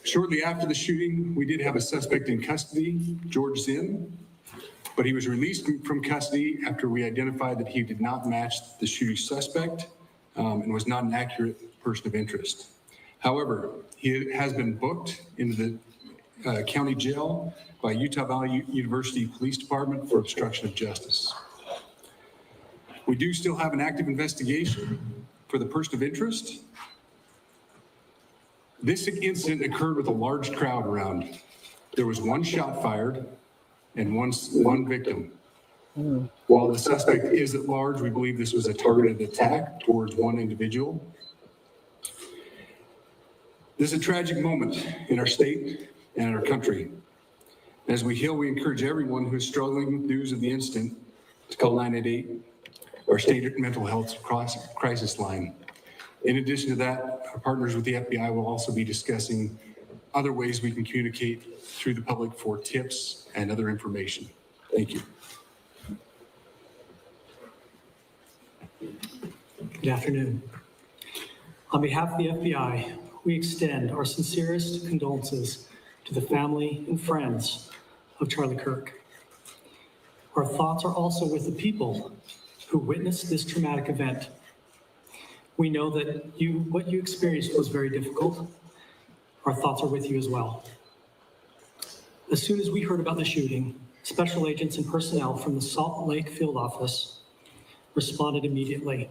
Shortly after the shooting, we did have a suspect in custody, George Zinn, but he was released from custody after we identified that he did not match the shooting suspect and was not an accurate person of interest. However, he has been booked into the county jail by Utah Valley University Police Department for obstruction of justice. We do still have an active investigation for the person of interest. This incident occurred with a large crowd around. There was one shot fired and one victim. While the suspect is at large, we believe this was a targeted attack towards one individual. This is a tragic moment in our state and in our country. As we heal, we encourage everyone who is struggling with news of the incident to call 988, our state mental health crisis line. In addition to that, our partners with the FBI will also be discussing other ways we can communicate through the public for tips and other information. Thank you. Good afternoon. On behalf of the FBI, we extend our sincerest condolences to the family and friends of Charlie Kirk. Our thoughts are also with the people who witnessed this traumatic event. We know that what you experienced was very difficult. Our thoughts are with you as well. As soon as we heard about the shooting, special agents and personnel from the Salt Lake Field Office responded immediately.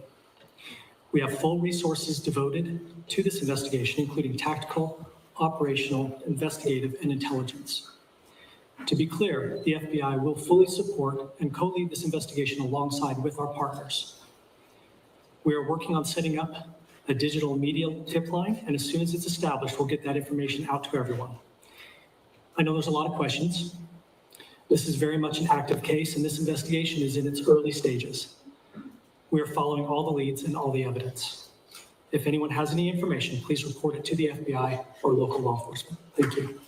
We have full resources devoted to this investigation, including tactical, operational, investigative, and intelligence. To be clear, the FBI will fully support and co-lead this investigation alongside with our partners. We are working on setting up a digital media tip line, and as soon as it's established, we'll get that information out to everyone. I know there's a lot of questions. This is very much an active case, and this investigation is in its early stages. We are following all the leads and all the evidence. If anyone has any information, please report it to the FBI or local law enforcement. Thank you.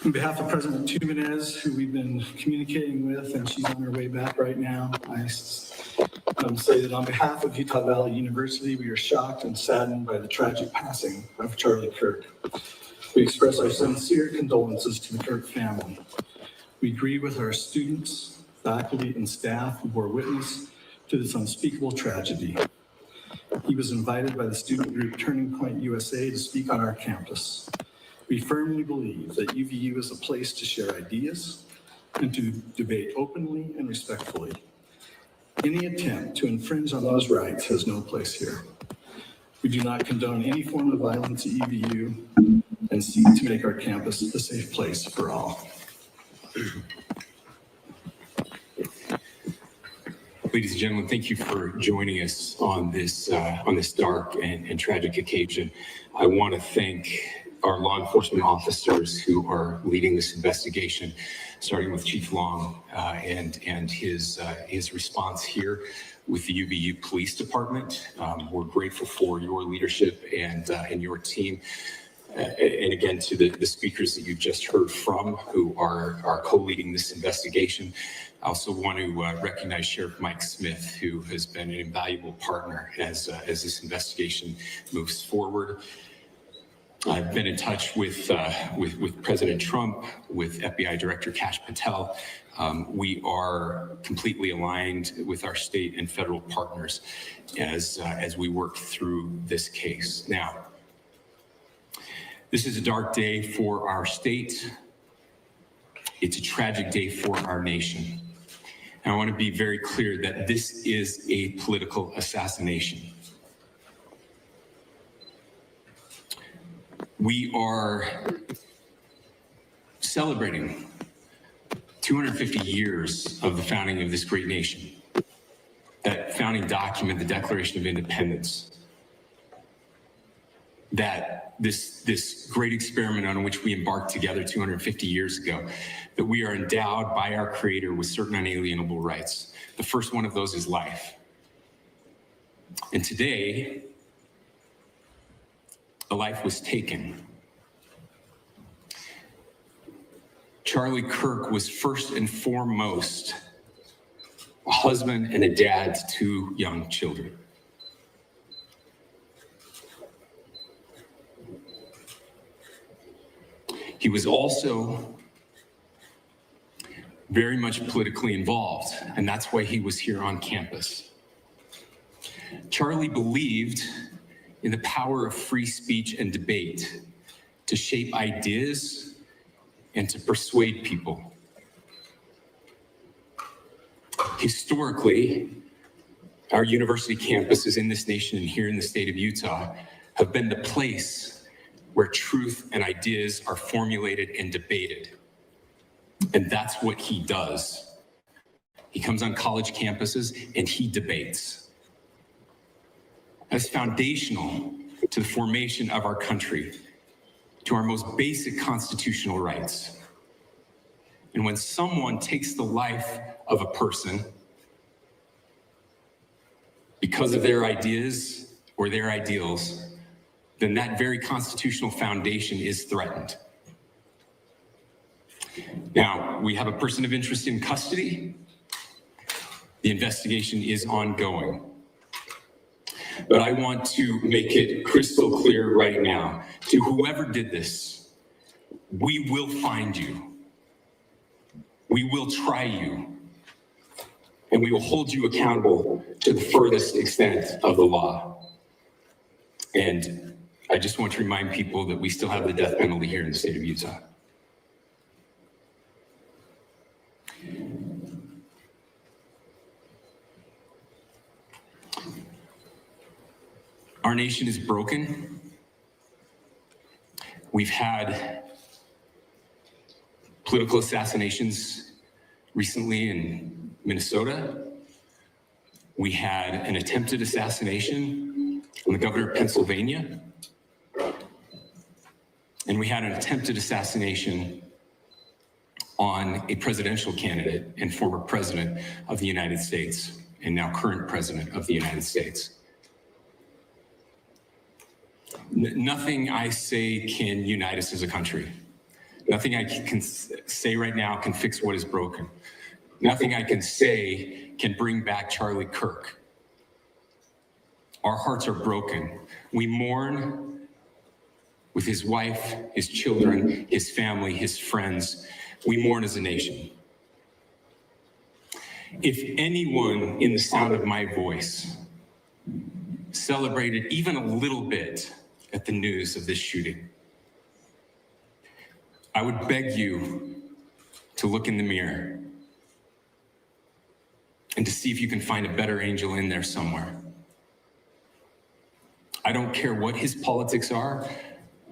On behalf of President Jimenez, who we've been communicating with, and she's on her way back right now, I say that on behalf of Utah Valley University, we are shocked and saddened by the tragic passing of Charlie Kirk. We express our sincere condolences to the Kirk family. We grieve with our students, faculty, and staff who bore witness to this unspeakable tragedy. He was invited by the student group Turning Point USA to speak on our campus. We firmly believe that UVU is a place to share ideas and to debate openly and respectfully. Any attempt to infringe on those rights has no place here. We do not condone any form of violence at UVU and seek to make our campus a safe place for all. Ladies and gentlemen, thank you for joining us on this dark and tragic occasion. I want to thank our law enforcement officers who are leading this investigation, starting with Chief Long and his response here with the UVU Police Department. We're grateful for your leadership and your team. And again, to the speakers that you've just heard from who are co-leading this investigation. I also want to recognize Sheriff Mike Smith, who has been an invaluable partner as this investigation moves forward. I've been in touch with President Trump, with FBI Director Kash Patel. We are completely aligned with our state and federal partners as we work through this case. Now, this is a dark day for our state. It's a tragic day for our nation. And I want to be very clear that this is a political assassination. We are celebrating 250 years of the founding of this great nation. That founding document, the Declaration of Independence, that this great experiment on which we embarked together 250 years ago, that we are endowed by our Creator with certain unalienable rights. The first one of those is life. And today, a life was taken. Charlie Kirk was first and foremost a husband and a dad to two young children. He was also very much politically involved, and that's why he was here on campus. Charlie believed in the power of free speech and debate to shape ideas and to persuade people. Historically, our university campuses in this nation and here in the state of Utah have been the place where truth and ideas are formulated and debated. And that's what he does. He comes on college campuses and he debates. That's foundational to the formation of our country, to our most basic constitutional rights. And when someone takes the life of a person because of their ideas or their ideals, then that very constitutional foundation is threatened. Now, we have a person of interest in custody. The investigation is ongoing. But I want to make it crystal clear right now to whoever did this, we will find you. We will try you. And we will hold you accountable to the furthest extent of the law. And I just want to remind people that we still have the death penalty here in the state of Utah. Our nation is broken. We've had political assassinations recently in Minnesota. We had an attempted assassination on the governor of Pennsylvania. And we had an attempted assassination on a presidential candidate and former president of the United States, and now current president of the United States. Nothing I say can unite us as a country. Nothing I can say right now can fix what is broken. Nothing I can say can bring back Charlie Kirk. Our hearts are broken. We mourn with his wife, his children, his family, his friends. We mourn as a nation. If anyone in the sound of my voice celebrated even a little bit at the news of this shooting, I would beg you to look in the mirror and to see if you can find a better angel in there somewhere. I don't care what his politics are.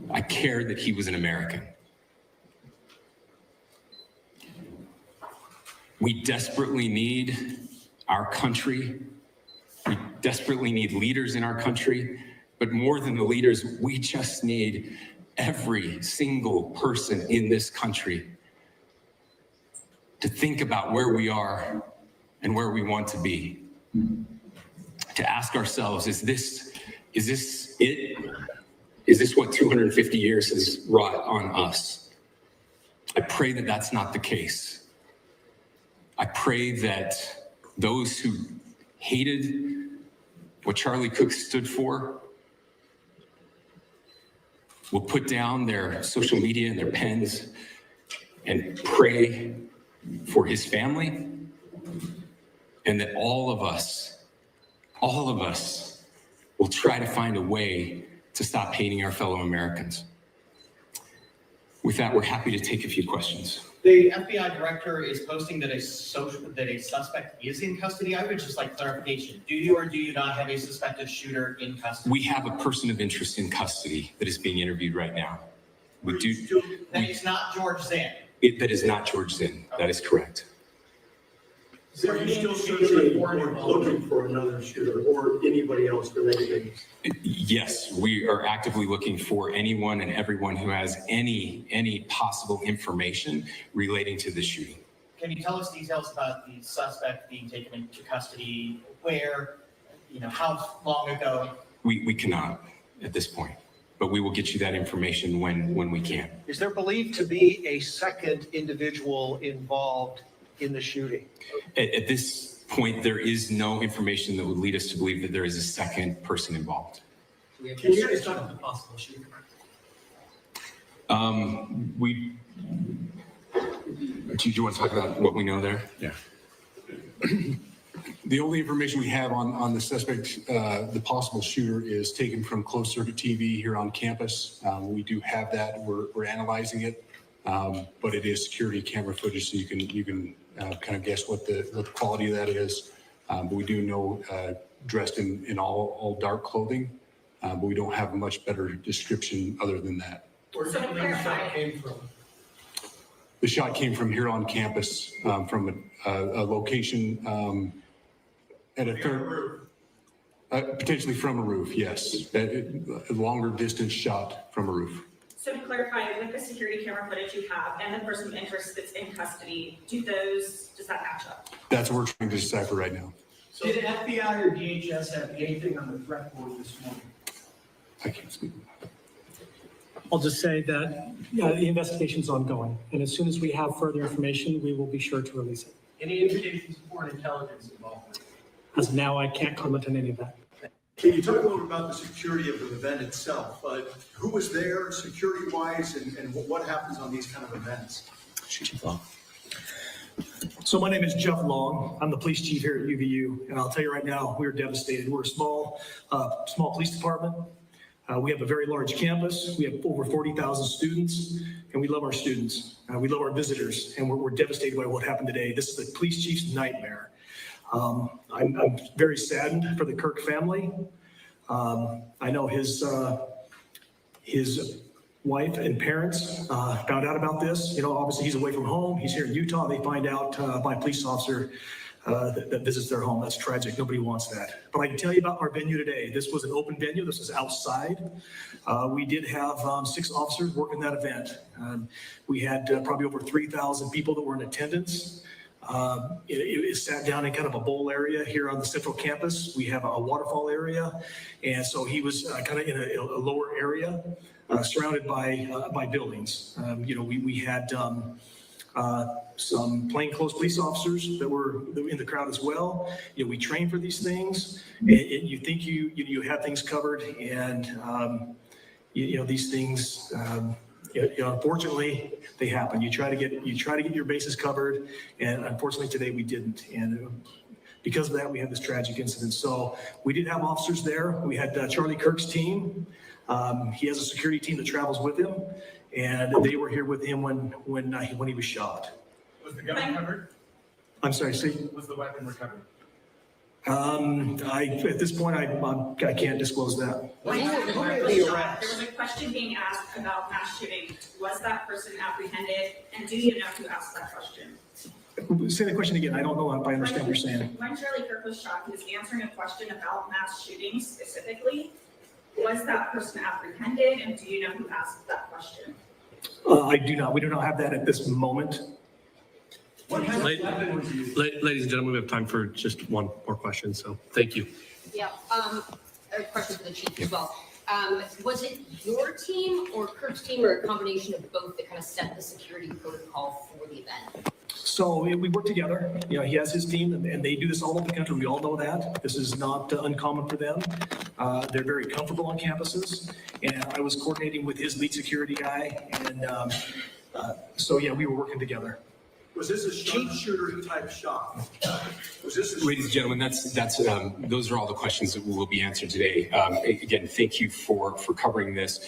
I care that he was an American. We desperately need our country. We desperately need leaders in our country. But more than the leaders, we just need every single person in this country to think about where we are and where we want to be. To ask ourselves, is this it? Is this what 250 years has wrought on us? I pray that that's not the case. I pray that those who hated what Charlie Kirk stood for will put down their social media and their pens and pray for his family, and that all of us will try to find a way to stop hating our fellow Americans. With that, we're happy to take a few questions. The FBI director is posting that a suspect is in custody. I would just like clarification. Do you or do you not have a suspected shooter in custody? We have a person of interest in custody that is being interviewed right now. That is not George Zinn. That is not George Zinn. That is correct. Are you still searching or looking for another shooter or anybody else related? Yes, we are actively looking for anyone and everyone who has any possible information relating to the shooting. Can you tell us details about the suspect being taken into custody? Where, how long ago? We cannot at this point, but we will get you that information when we can. Is there believed to be a second individual involved in the shooting? At this point, there is no information that would lead us to believe that there is a second person involved. Can you guys talk about the possible shooter? Do you want to talk about what we know there? Yeah. The only information we have on the suspect, the possible shooter, is taken from closed circuit TV here on campus. We do have that. We're analyzing it, but it is security camera footage, so you can kind of guess what the quality of that is. But we do know dressed in all dark clothing, but we don't have a much better description other than that. Where do you think the shot came from? The shot came from here on campus, from a location at a third, potentially from a roof, yes. A longer distance shot from a roof. So to clarify, with the security camera footage you have and the person of interest that's in custody, does that match up? That's what we're trying to decipher right now. So did FBI or DHS have anything on the threat board this morning? I can't speak. I'll just say that the investigation's ongoing, and as soon as we have further information, we will be sure to release it. Any indications of foreign intelligence involvement? As of now, I can't comment on any of that. Can you talk a little about the security of the event itself? Who was there security-wise, and what happens on these kind of events? So my name is Jeff Long. I'm the police chief here at UVU, and I'll tell you right now, we're devastated. We're a small police department. We have a very large campus. We have over 40,000 students, and we love our students. We love our visitors, and we're devastated by what happened today. This is the police chief's nightmare. I'm very saddened for the Kirk family. I know his wife and parents found out about this. Obviously he's away from home. He's here in Utah. They find out by a police officer that visits their home. That's tragic. Nobody wants that. But I can tell you about our venue today. This was an open venue. This was outside. We did have 6 officers working that event. We had probably over 3,000 people that were in attendance. It sat down in kind of a bowl area here on the central campus. We have a waterfall area. And so he was kind of in a lower area surrounded by buildings. We had some plainclothes police officers that were in the crowd as well. We train for these things, and you think you have things covered, and these things, unfortunately, they happen. You try to get your bases covered, and unfortunately today we didn't. And because of that, we had this tragic incident. So we did have officers there. We had Charlie Kirk's team. He has a security team that travels with him, and they were here with him when he was shot. Was the gun recovered? I'm sorry, see? Was the weapon recovered? At this point, I can't disclose that. When there was a question being asked about mass shooting. Was that person apprehended? And do you know who asked that question? Say the question again. I don't know if I understand what you're saying. When Charlie Kirk was shot, he was answering a question about mass shootings specifically. Was that person apprehended? And do you know who asked that question? I do not. We do not have that at this moment. Ladies and gentlemen, we have time for just one more question, so thank you. Yeah, a question for the chief as well. Was it your team or Kirk's team or a combination of both that kind of set the security protocol for the event? So we work together. He has his team, and they do this all over the country. We all know that. This is not uncommon for them. They're very comfortable on campuses, and I was coordinating with his lead security guy, and so yeah, we were working together. Was this a sharpshooter type shot? Was this Ladies and gentlemen, those are all the questions that will be answered today. Again, thank you for covering this.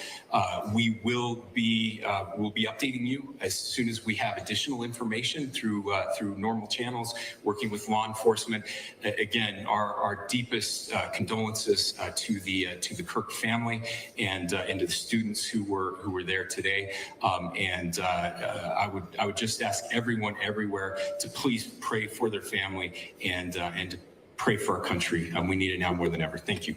We will be updating you as soon as we have additional information through normal channels, working with law enforcement. Again, our deepest condolences to the Kirk family and to the students who were there today. I would just ask everyone everywhere to please pray for their family and to pray for our country. We need it now more than ever. Thank you.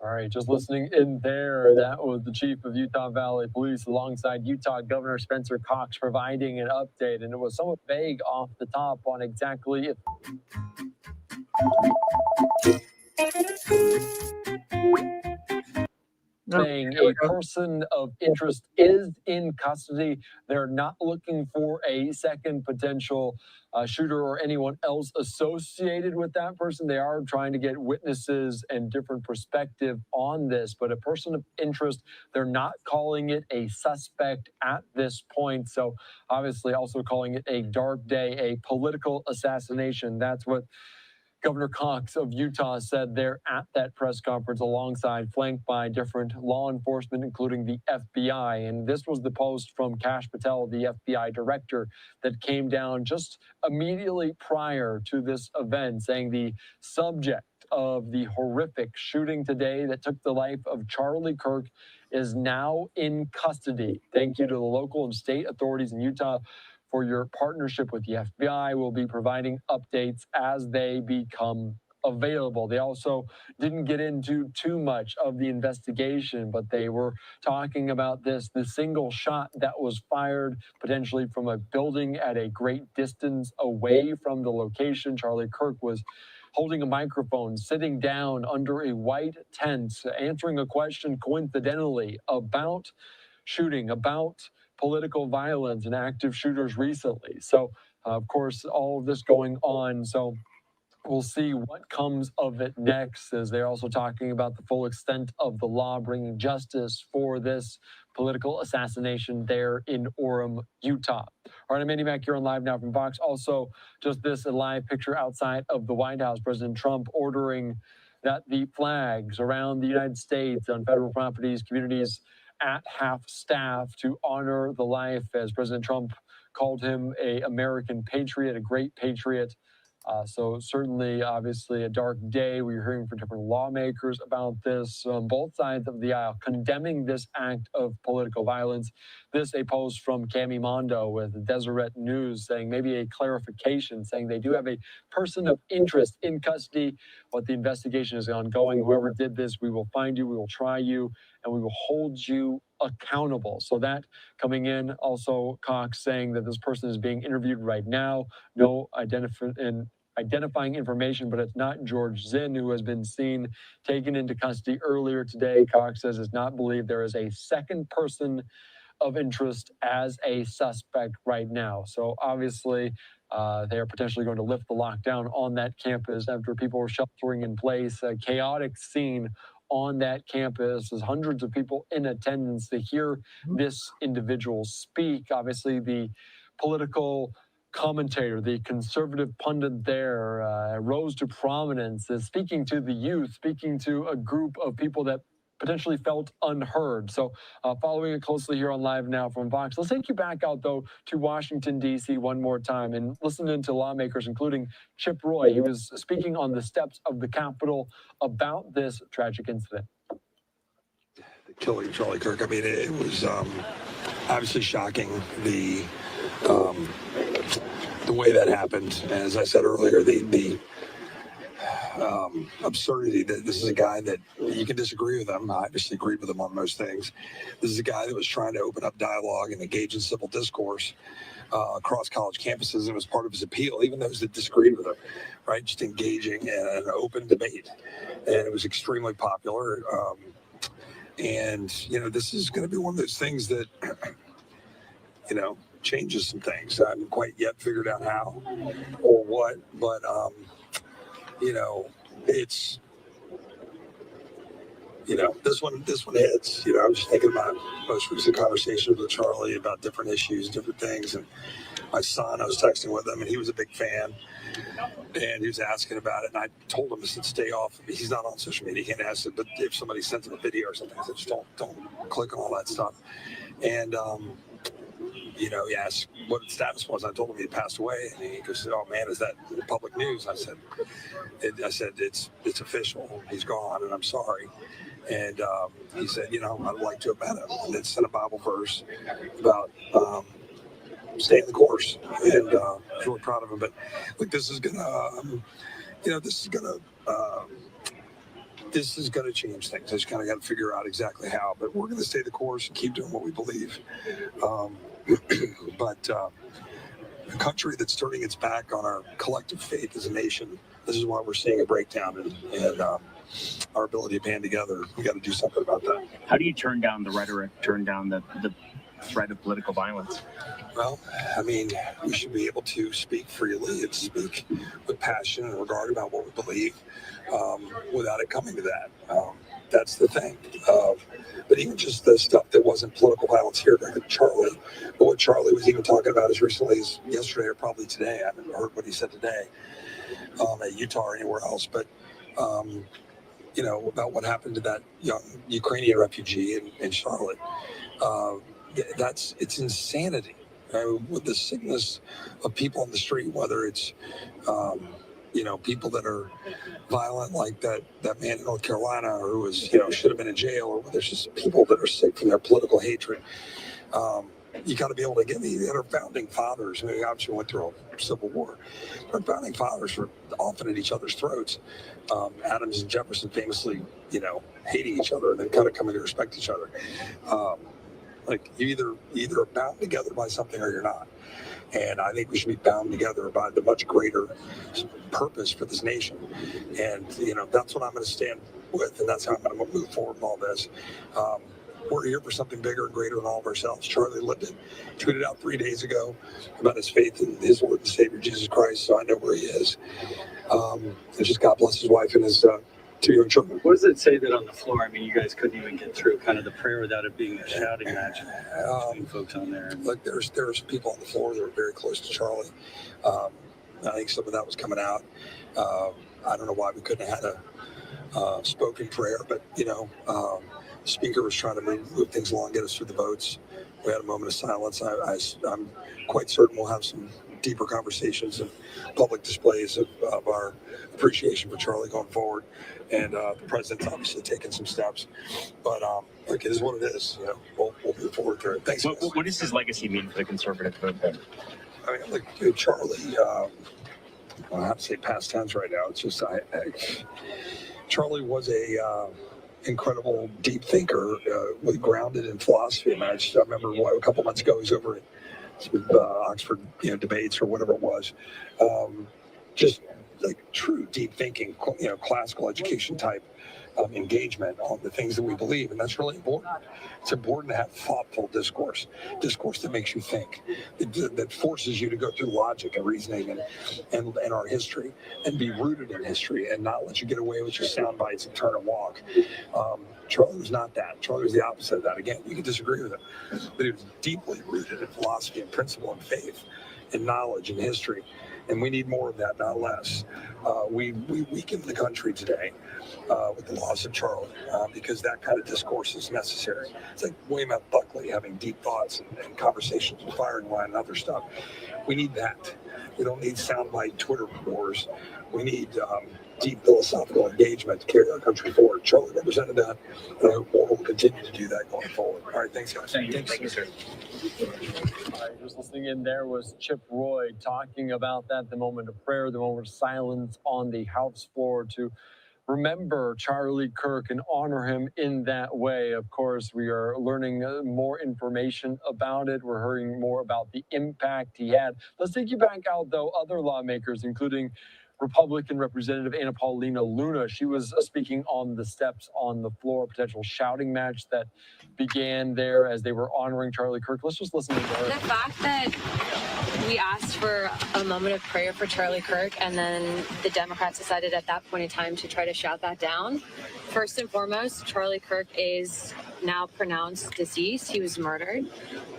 All right, just listening in there, that was the chief of Utah Valley Police alongside Utah Governor Spencer Cox providing an update, and it was somewhat vague off the top on exactly if saying a person of interest is in custody. They're not looking for a second potential shooter or anyone else associated with that person. They are trying to get witnesses and different perspective on this, but a person of interest, they're not calling it a suspect at this point. So obviously also calling it a dark day, a political assassination. That's what Governor Cox of Utah said there at that press conference, flanked by different law enforcement, including the FBI. And this was the post from Kash Patel, the FBI director, that came down just immediately prior to this event, saying the subject of the horrific shooting today that took the life of Charlie Kirk is now in custody. Thank you to the local and state authorities in Utah for your partnership with the FBI. We'll be providing updates as they become available. They also didn't get into too much of the investigation, but they were talking about the single shot that was fired potentially from a building at a great distance away from the location. Charlie Kirk was holding a microphone, sitting down under a white tent, answering a question coincidentally about shooting, about political violence and active shooters recently. So, of course, all of this going on. So we'll see what comes of it next, as they're also talking about the full extent of the law, bringing justice for this political assassination there in Orem, Utah. All right, I'm Andy Mack here on Live Now from Fox. Also, just this, a live picture outside of the White House. President Trump ordering that the flags around the United States on federal properties, communities, at half staff to honor the life, as President Trump called him a American patriot, a great patriot. So certainly, obviously, a dark day. We're hearing from different lawmakers about this on both sides of the aisle, condemning this act of political violence. This, a post from Cami Mondo with Deseret News saying maybe a clarification, saying they do have a person of interest in custody, but the investigation is ongoing. Whoever did this, we will find you, we will try you, and we will hold you accountable. So that coming in, also Cox saying that this person is being interviewed right now. No identifying information, but it's not George Zinn, who has been seen taken into custody earlier today. Cox says it's not believed there is a second person of interest as a suspect right now. So obviously, they are potentially going to lift the lockdown on that campus after people were sheltering in place. A chaotic scene on that campus. There's hundreds of people in attendance to hear this individual speak. Obviously, the political commentator, the conservative pundit there, rose to prominence, speaking to the youth, speaking to a group of people that potentially felt unheard. So following it closely here on Live Now from Vox. Let's take you back out, though, to Washington, D.C. one more time and listening to lawmakers, including Chip Roy. He was speaking on the steps of the Capitol about this tragic incident. Killing Charlie Kirk, I mean, it was obviously shocking, the way that happened. As I said earlier, the absurdity that this is a guy that you can disagree with him. I obviously agreed with him on most things. This is a guy that was trying to open up dialogue and engage in civil discourse across college campuses, and it was part of his appeal, even those that disagreed with him, right? Just engaging in an open debate. And it was extremely popular. And, you know, this is going to be one of those things that, you know, changes some things. I haven't quite yet figured out how or what, but, you know, it's, you know, this one hits. You know, I was just thinking about most recent conversations with Charlie about different issues, different things. And my son, I was texting with him, and he was a big fan. And he was asking about it, and I told him, I said, stay off. He's not on social media. He can't ask it, but if somebody sends him a video or something, I said, just don't click on all that stuff. And, you know, he asked what his status was. I told him he had passed away, and he goes, oh, man, is that public news? I said, it's official. He's gone, and I'm sorry. And he said, you know, I'd like to have met him. And then sent a Bible verse about staying the course. And I was really proud of him. But look, this is gonna, you know, this is gonna change things. I just kind of got to figure out exactly how. But we're gonna stay the course and keep doing what we believe. But a country that's turning its back on our collective faith as a nation. This is why we're seeing a breakdown in our ability to band together. We got to do something about that. How do you turn down the rhetoric, turn down the threat of political violence? Well, I mean, we should be able to speak freely and speak with passion and regard about what we believe without it coming to that. That's the thing. But even just the stuff that wasn't political violence here, like Charlie, but what Charlie was even talking about as recently as yesterday or probably today, I haven't heard what he said today at Utah or anywhere else, but you know, about what happened to that young Ukrainian refugee in Charlotte. It's insanity. With the sickness of people on the street, whether it's you know, people that are violent like that man in North Carolina who was, you know, should have been in jail, or there's just people that are sick from their political hatred. You got to be able to get the other founding fathers. I mean, obviously went through a civil war. Our founding fathers were often at each other's throats. Adams and Jefferson famously, you know, hating each other and then kind of coming to respect each other. Like you either are bound together by something or you're not. And I think we should be bound together by the much greater purpose for this nation. And, you know, that's what I'm going to stand with, and that's how I'm going to move forward in all this. We're here for something bigger and greater than all of ourselves. Charlie lived it, tweeted out 3 days ago about his faith in his Lord and Savior, Jesus Christ, so I know where he is. And just God bless his wife and his 2 young children. What does it say that on the floor? I mean, you guys couldn't even get through kind of the prayer without it being a shouting match between folks on there. Look, there's people on the floor that are very close to Charlie. I think some of that was coming out. I don't know why we couldn't have had a spoken prayer, but, you know, the speaker was trying to move things along, get us through the votes. We had a moment of silence. I'm quite certain we'll have some deeper conversations and public displays of our appreciation for Charlie going forward. And the president's obviously taken some steps. But look, it is what it is. You know, we'll move forward through it. Thanks. What does his legacy mean for the conservative movement? I mean, look, Charlie, I have to say past tense right now. It's just Charlie was a incredible deep thinker, grounded in philosophy. And I remember a couple months ago, he was over at Oxford, you know, debates or whatever it was. Just like true deep thinking, you know, classical education type engagement on the things that we believe, and that's really important. It's important to have thoughtful discourse that makes you think, that forces you to go through logic and reasoning and our history, and be rooted in history, and not let you get away with just sound bites and turn and walk. Charlie was not that. Charlie was the opposite of that. Again, you can disagree with him, but he was deeply rooted in philosophy and principle and faith and knowledge and history. And we need more of that, not less. We weaken the country today with the loss of Charlie because that kind of discourse is necessary. It's like William F. Buckley having deep thoughts and conversations with firing line and other stuff. We need that. We don't need soundbite Twitter wars. We need deep philosophical engagement to carry our country forward. Charlie represented that, and I hope we'll continue to do that going forward. All right, thanks, guys. Thank you, sir. All right, just listening in there was Chip Roy talking about that, the moment of prayer, the moment of silence on the House floor to remember Charlie Kirk and honor him in that way. Of course, we are learning more information about it. We're hearing more about the impact he had. Let's take you back out, though. Other lawmakers, including Republican Representative Anna Paulina Luna, she was speaking on the steps on the floor, a potential shouting match that began there as they were honoring Charlie Kirk. Let's just listen to her. The fact that we asked for a moment of prayer for Charlie Kirk, and then the Democrats decided at that point in time to try to shout that down. First and foremost, Charlie Kirk is now pronounced deceased. He was murdered.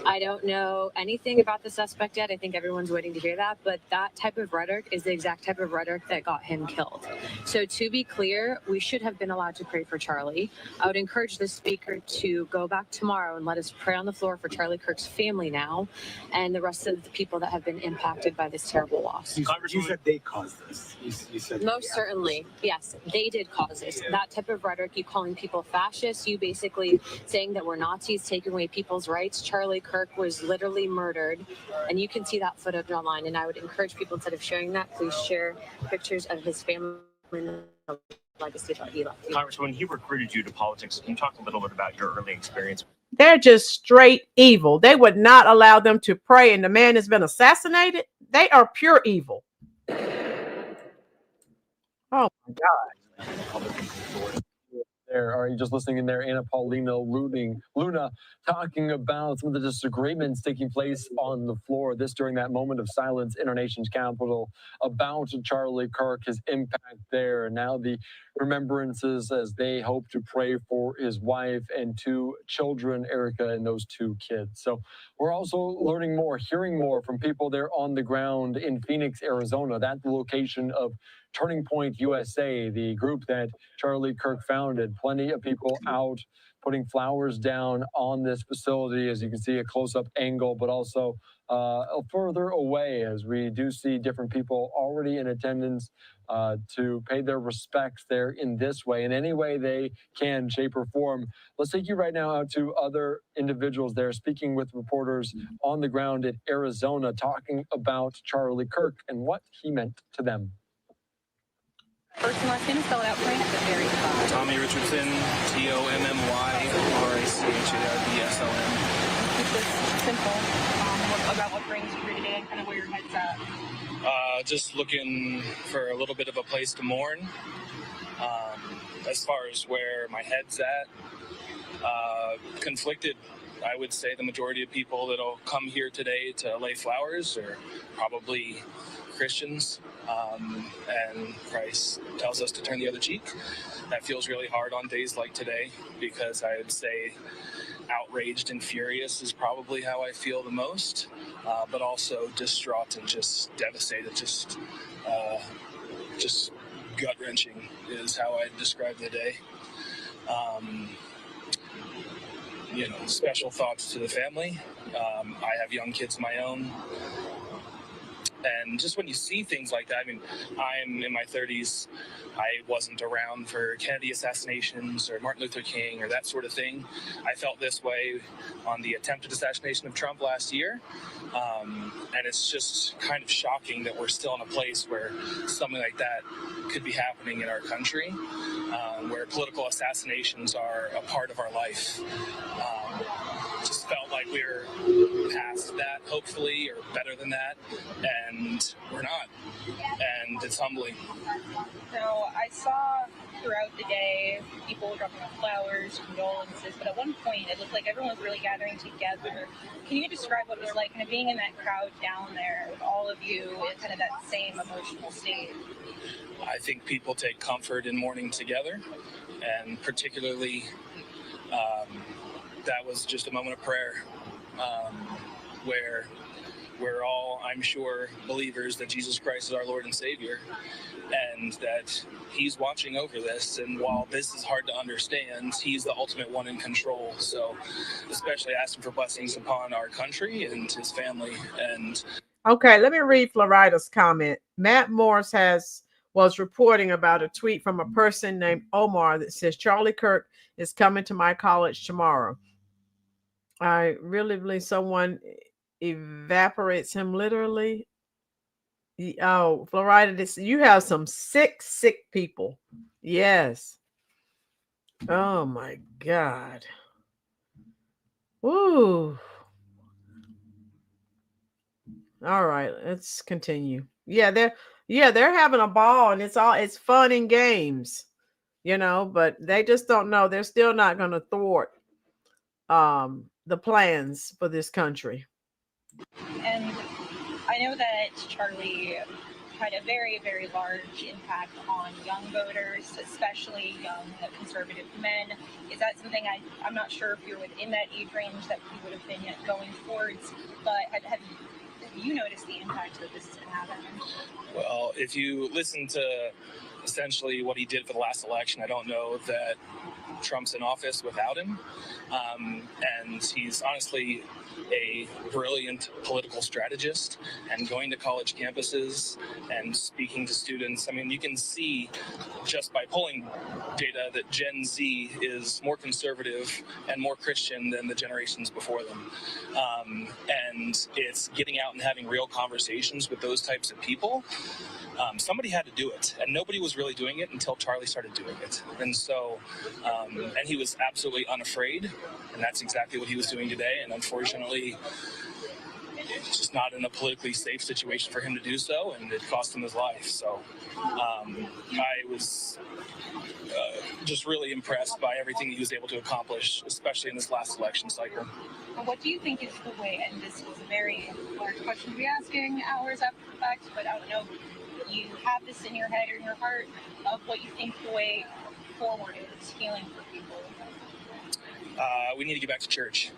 I don't know anything about the suspect yet. I think everyone's waiting to hear that, but that type of rhetoric is the exact type of rhetoric that got him killed. So to be clear, we should have been allowed to pray for Charlie. I would encourage the speaker to go back tomorrow and let us pray on the floor for Charlie Kirk's family now and the rest of the people that have been impacted by this terrible loss. You said they caused this. You said Most certainly, yes, they did cause this. Yeah. That type of rhetoric, you calling people fascists, you basically saying that we're Nazis, taking away people's rights. Charlie Kirk was literally murdered, and you can see that footage online. And I would encourage people, instead of sharing that, please share pictures of his family and the legacy that he left. Congressman, he recruited you to politics. Can you talk a little bit about your early experience? They're just straight evil. They would not allow them to pray, and the man has been assassinated. They are pure evil. Oh my God. There, are you just listening in there? Anna Paulina Luna talking about some of the disagreements taking place on the floor. This during that moment of silence in our nation's capital about Charlie Kirk, his impact there, and now the remembrances as they hope to pray for his wife and two children, Erica and those two kids. So we're also learning more, hearing more from people there on the ground in Phoenix, Arizona. That's the location of Turning Point USA, the group that Charlie Kirk founded. Plenty of people out putting flowers down on this facility, as you can see a close-up angle, but also further away, as we do see different people already in attendance to pay their respects there in this way, in any way they can, shape, or form. Let's take you right now out to other individuals there, speaking with reporters on the ground in Arizona, talking about Charlie Kirk and what he meant to them. First and last name, spell it out for me at the very top. Tommy Richardson, TOMMYRICHARDSON. Keep this simple. About what brings you here today and kind of where your head's at. Just looking for a little bit of a place to mourn. As far as where my head's at, conflicted. I would say the majority of people that'll come here today to lay flowers are probably Christians, and Christ tells us to turn the other cheek. That feels really hard on days like today, because I would say outraged and furious is probably how I feel the most, but also distraught and just devastated, just gut-wrenching is how I describe the day. Special thoughts to the family. I have young kids of my own. And just when you see things like that, I mean, I'm in my 30s. I wasn't around for Kennedy assassinations or Martin Luther King or that sort of thing. I felt this way on the attempted assassination of Trump last year. And it's just kind of shocking that we're still in a place where something like that could be happening in our country, where political assassinations are a part of our life. Just felt like we were past that, hopefully, or better than that, and we're not. And it's humbling. So I saw throughout the day, people dropping off flowers, condolences, but at one point it looked like everyone was really gathering together. Can you describe what it was like kind of being in that crowd down there with all of you in kind of that same emotional state? I think people take comfort in mourning together, and particularly that was just a moment of prayer where we're all, I'm sure, believers that Jesus Christ is our Lord and Savior, and that he's watching over this. And while this is hard to understand, he's the ultimate one in control. So especially asking for blessings upon our country and his family. And okay, let me read Florida's comment. Matt Morris was reporting about a tweet from a person named Omar that says Charlie Kirk is coming to my college tomorrow. I really believe someone evaporates him literally. Oh, Florida, you have some sick people. Yes. Oh my God. Woo. All right, let's continue. Yeah, they're having a ball, and it's fun and games, but they just don't know. They're still not going to thwart the plans for this country. And I know that Charlie had a very, very large impact on young voters, especially young conservative men. Is that something I'm not sure if you're within that age range that he would have been going towards, but have you noticed the impact that this is going to have on him? well, if you listen to essentially what he did for the last election, I don't know that Trump's in office without him. And he's honestly a brilliant political strategist, and going to college campuses and speaking to students. I mean, you can see just by polling data that Gen Z is more conservative and more Christian than the generations before them. And it's getting out and having real conversations with those types of people. Somebody had to do it, and nobody was really doing it until Charlie started doing it. And so, and he was absolutely unafraid, and that's exactly what he was doing today. And unfortunately, it's just not in a politically safe situation for him to do so, and it cost him his life. So I was just really impressed by everything he was able to accomplish, especially in this last election cycle. Well, what do you think is the way, and this was a very large question to be asking hours after the fact, but I don't know, you have this in your head or in your heart of what you think the way forward is, healing for people? We need to get back to church.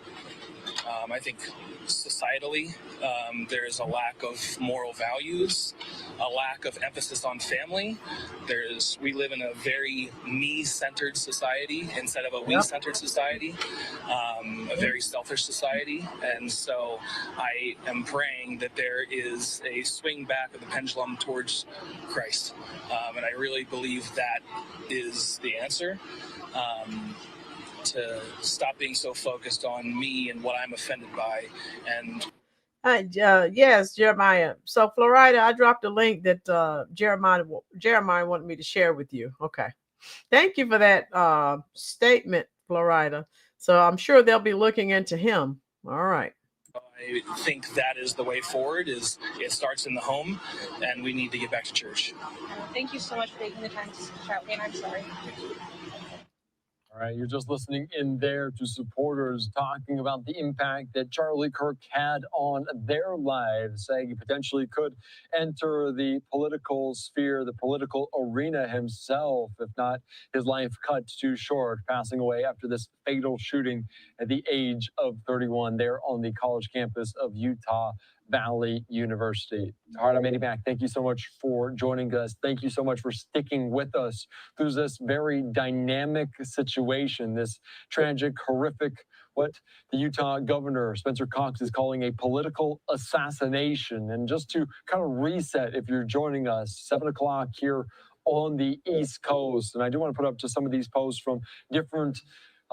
I think societally, there's a lack of moral values, a lack of emphasis on family. We live in a very me-centered society instead of a we-centered society, a very selfish society. And so I am praying that there is a swing back of the pendulum towards Christ. And I really believe that is the answer. To stop being so focused on me and what I'm offended by. And yes, Jeremiah. So Florida, I dropped a link that Jeremiah wanted me to share with you. Okay. Thank you for that statement, Florida. So I'm sure they'll be looking into him. All right. I think that is the way forward. Is it starts in the home, and we need to get back to church. Thank you so much for taking the time to chat with me, and I'm sorry. All right, you're just listening in there to supporters talking about the impact that Charlie Kirk had on their lives, saying he potentially could enter the political sphere, the political arena himself, if not his life cut too short, passing away after this fatal shooting at the age of 31 there on the college campus of Utah Valley University. Tahara Manimac, thank you so much for joining us. Thank you so much for sticking with us through this very dynamic situation, this tragic, horrific, what the Utah governor, Spencer Cox, is calling a political assassination. And just to kind of reset, if you're joining us, 7 o'clock here on the East Coast. And I do want to put up just some of these posts from different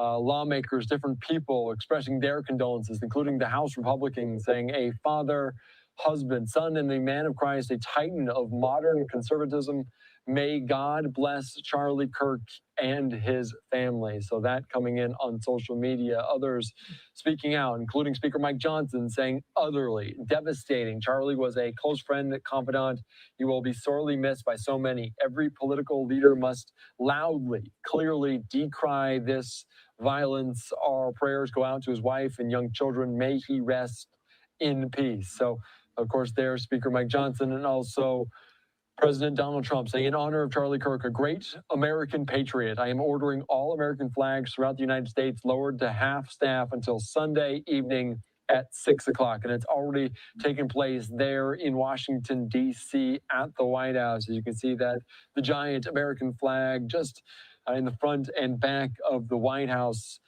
lawmakers, different people expressing their condolences, including the House Republicans saying a father, husband, son, and a man of Christ, a titan of modern conservatism, May God bless Charlie Kirk and his family. So that coming in on social media, others speaking out, including Speaker Mike Johnson, saying utterly devastating. Charlie was a close friend, confidant. He will be sorely missed by so many. Every political leader must loudly, clearly decry this violence. Our prayers go out to his wife and young children. May he rest in peace. So, of course, there's Speaker Mike Johnson, and also President Donald Trump saying, in honor of Charlie Kirk, a great American patriot, I am ordering all American flags throughout the United States lowered to half staff until Sunday evening at 6 o'clock. And it's already taken place there in Washington, D.C. at the White House. As you can see that the giant American flag just in the front and back of the White House.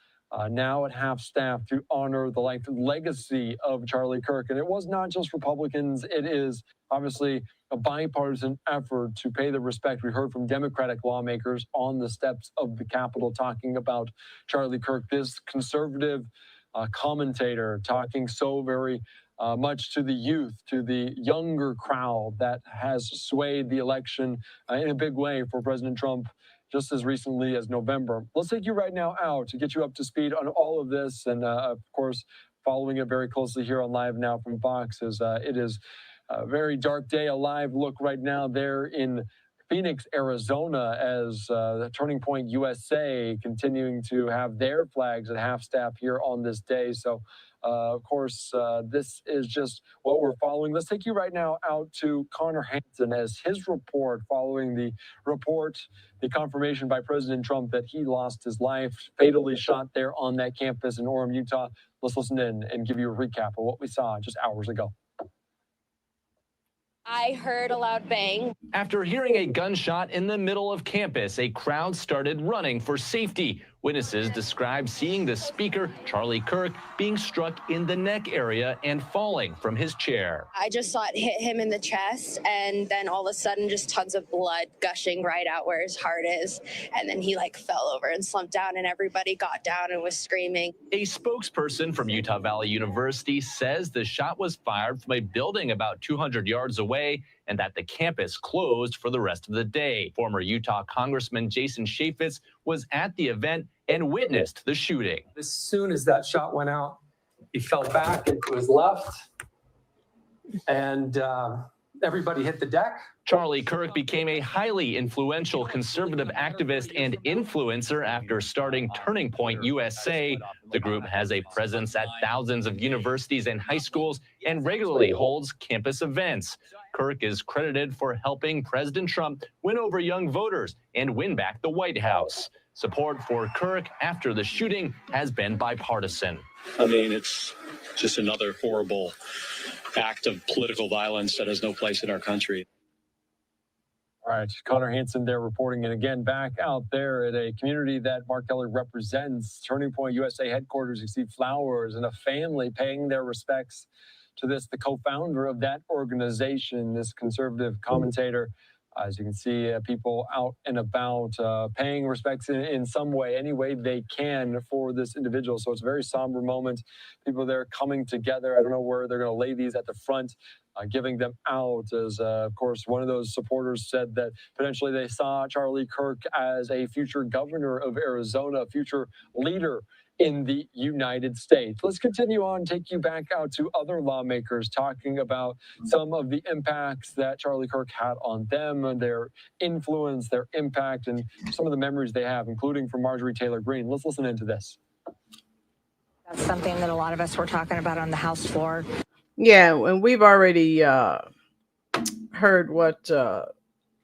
Now at half staff to honor the life and legacy of Charlie Kirk. And it was not just Republicans. It is obviously a bipartisan effort to pay the respect. We heard from Democratic lawmakers on the steps of the Capitol talking about Charlie Kirk, this conservative commentator talking so very much to the youth, to the younger crowd that has swayed the election in a big way for President Trump just as recently as November. Let's take you right now out to get you up to speed on all of this. And of course, following it very closely here on Live Now from Fox, as it is a very dark day. A live look right now there in Phoenix, Arizona, as the Turning Point USA continuing to have their flags at half staff here on this day. So, of course, this is just what we're following. Let's take you right now out to Connor Hansen as his report following the confirmation by President Trump that he lost his life, fatally shot there on that campus in Orem, Utah. Let's listen in and give you a recap of what we saw just hours ago. I heard a loud bang. After hearing a gunshot in the middle of campus, a crowd started running for safety. Witnesses described seeing the speaker, Charlie Kirk, being struck in the neck area and falling from his chair. I just saw it hit him in the chest, and then all of a sudden just tons of blood gushing right out where his heart is. And then he fell over and slumped down, and everybody got down and was screaming. A spokesperson from Utah Valley University says the shot was fired from a building about 200 yards away and that the campus closed for the rest of the day. Former Utah Congressman Jason Chaffetz was at the event and witnessed the shooting. As soon as that shot went out, he fell back into his left, and everybody hit the deck. Charlie Kirk became a highly influential conservative activist and influencer after starting Turning Point USA. The group has a presence at thousands of universities and high schools and regularly holds campus events. Kirk is credited for helping President Trump win over young voters and win back the White House. Support for Kirk after the shooting has been bipartisan. I mean, it's just another horrible act of political violence that has no place in our country. All right, Connor Hansen there reporting. And again, back out there at a community that Mark Keller represents, Turning Point USA headquarters, you see flowers and a family paying their respects to this, the co-founder of that organization, this conservative commentator. As you can see, people out and about paying respects in some way, any way they can for this individual. So it's a very somber moment. People there coming together. I don't know where they're going to lay these at the front, giving them out. As, of course, one of those supporters said that potentially they saw Charlie Kirk as a future governor of Arizona, a future leader in the United States. Let's continue on, take you back out to other lawmakers talking about some of the impacts that Charlie Kirk had on them, their influence, their impact, and some of the memories they have, including from Marjorie Taylor Greene. Let's listen into this. That's something that a lot of us were talking about on the House floor. Yeah, and we've already heard what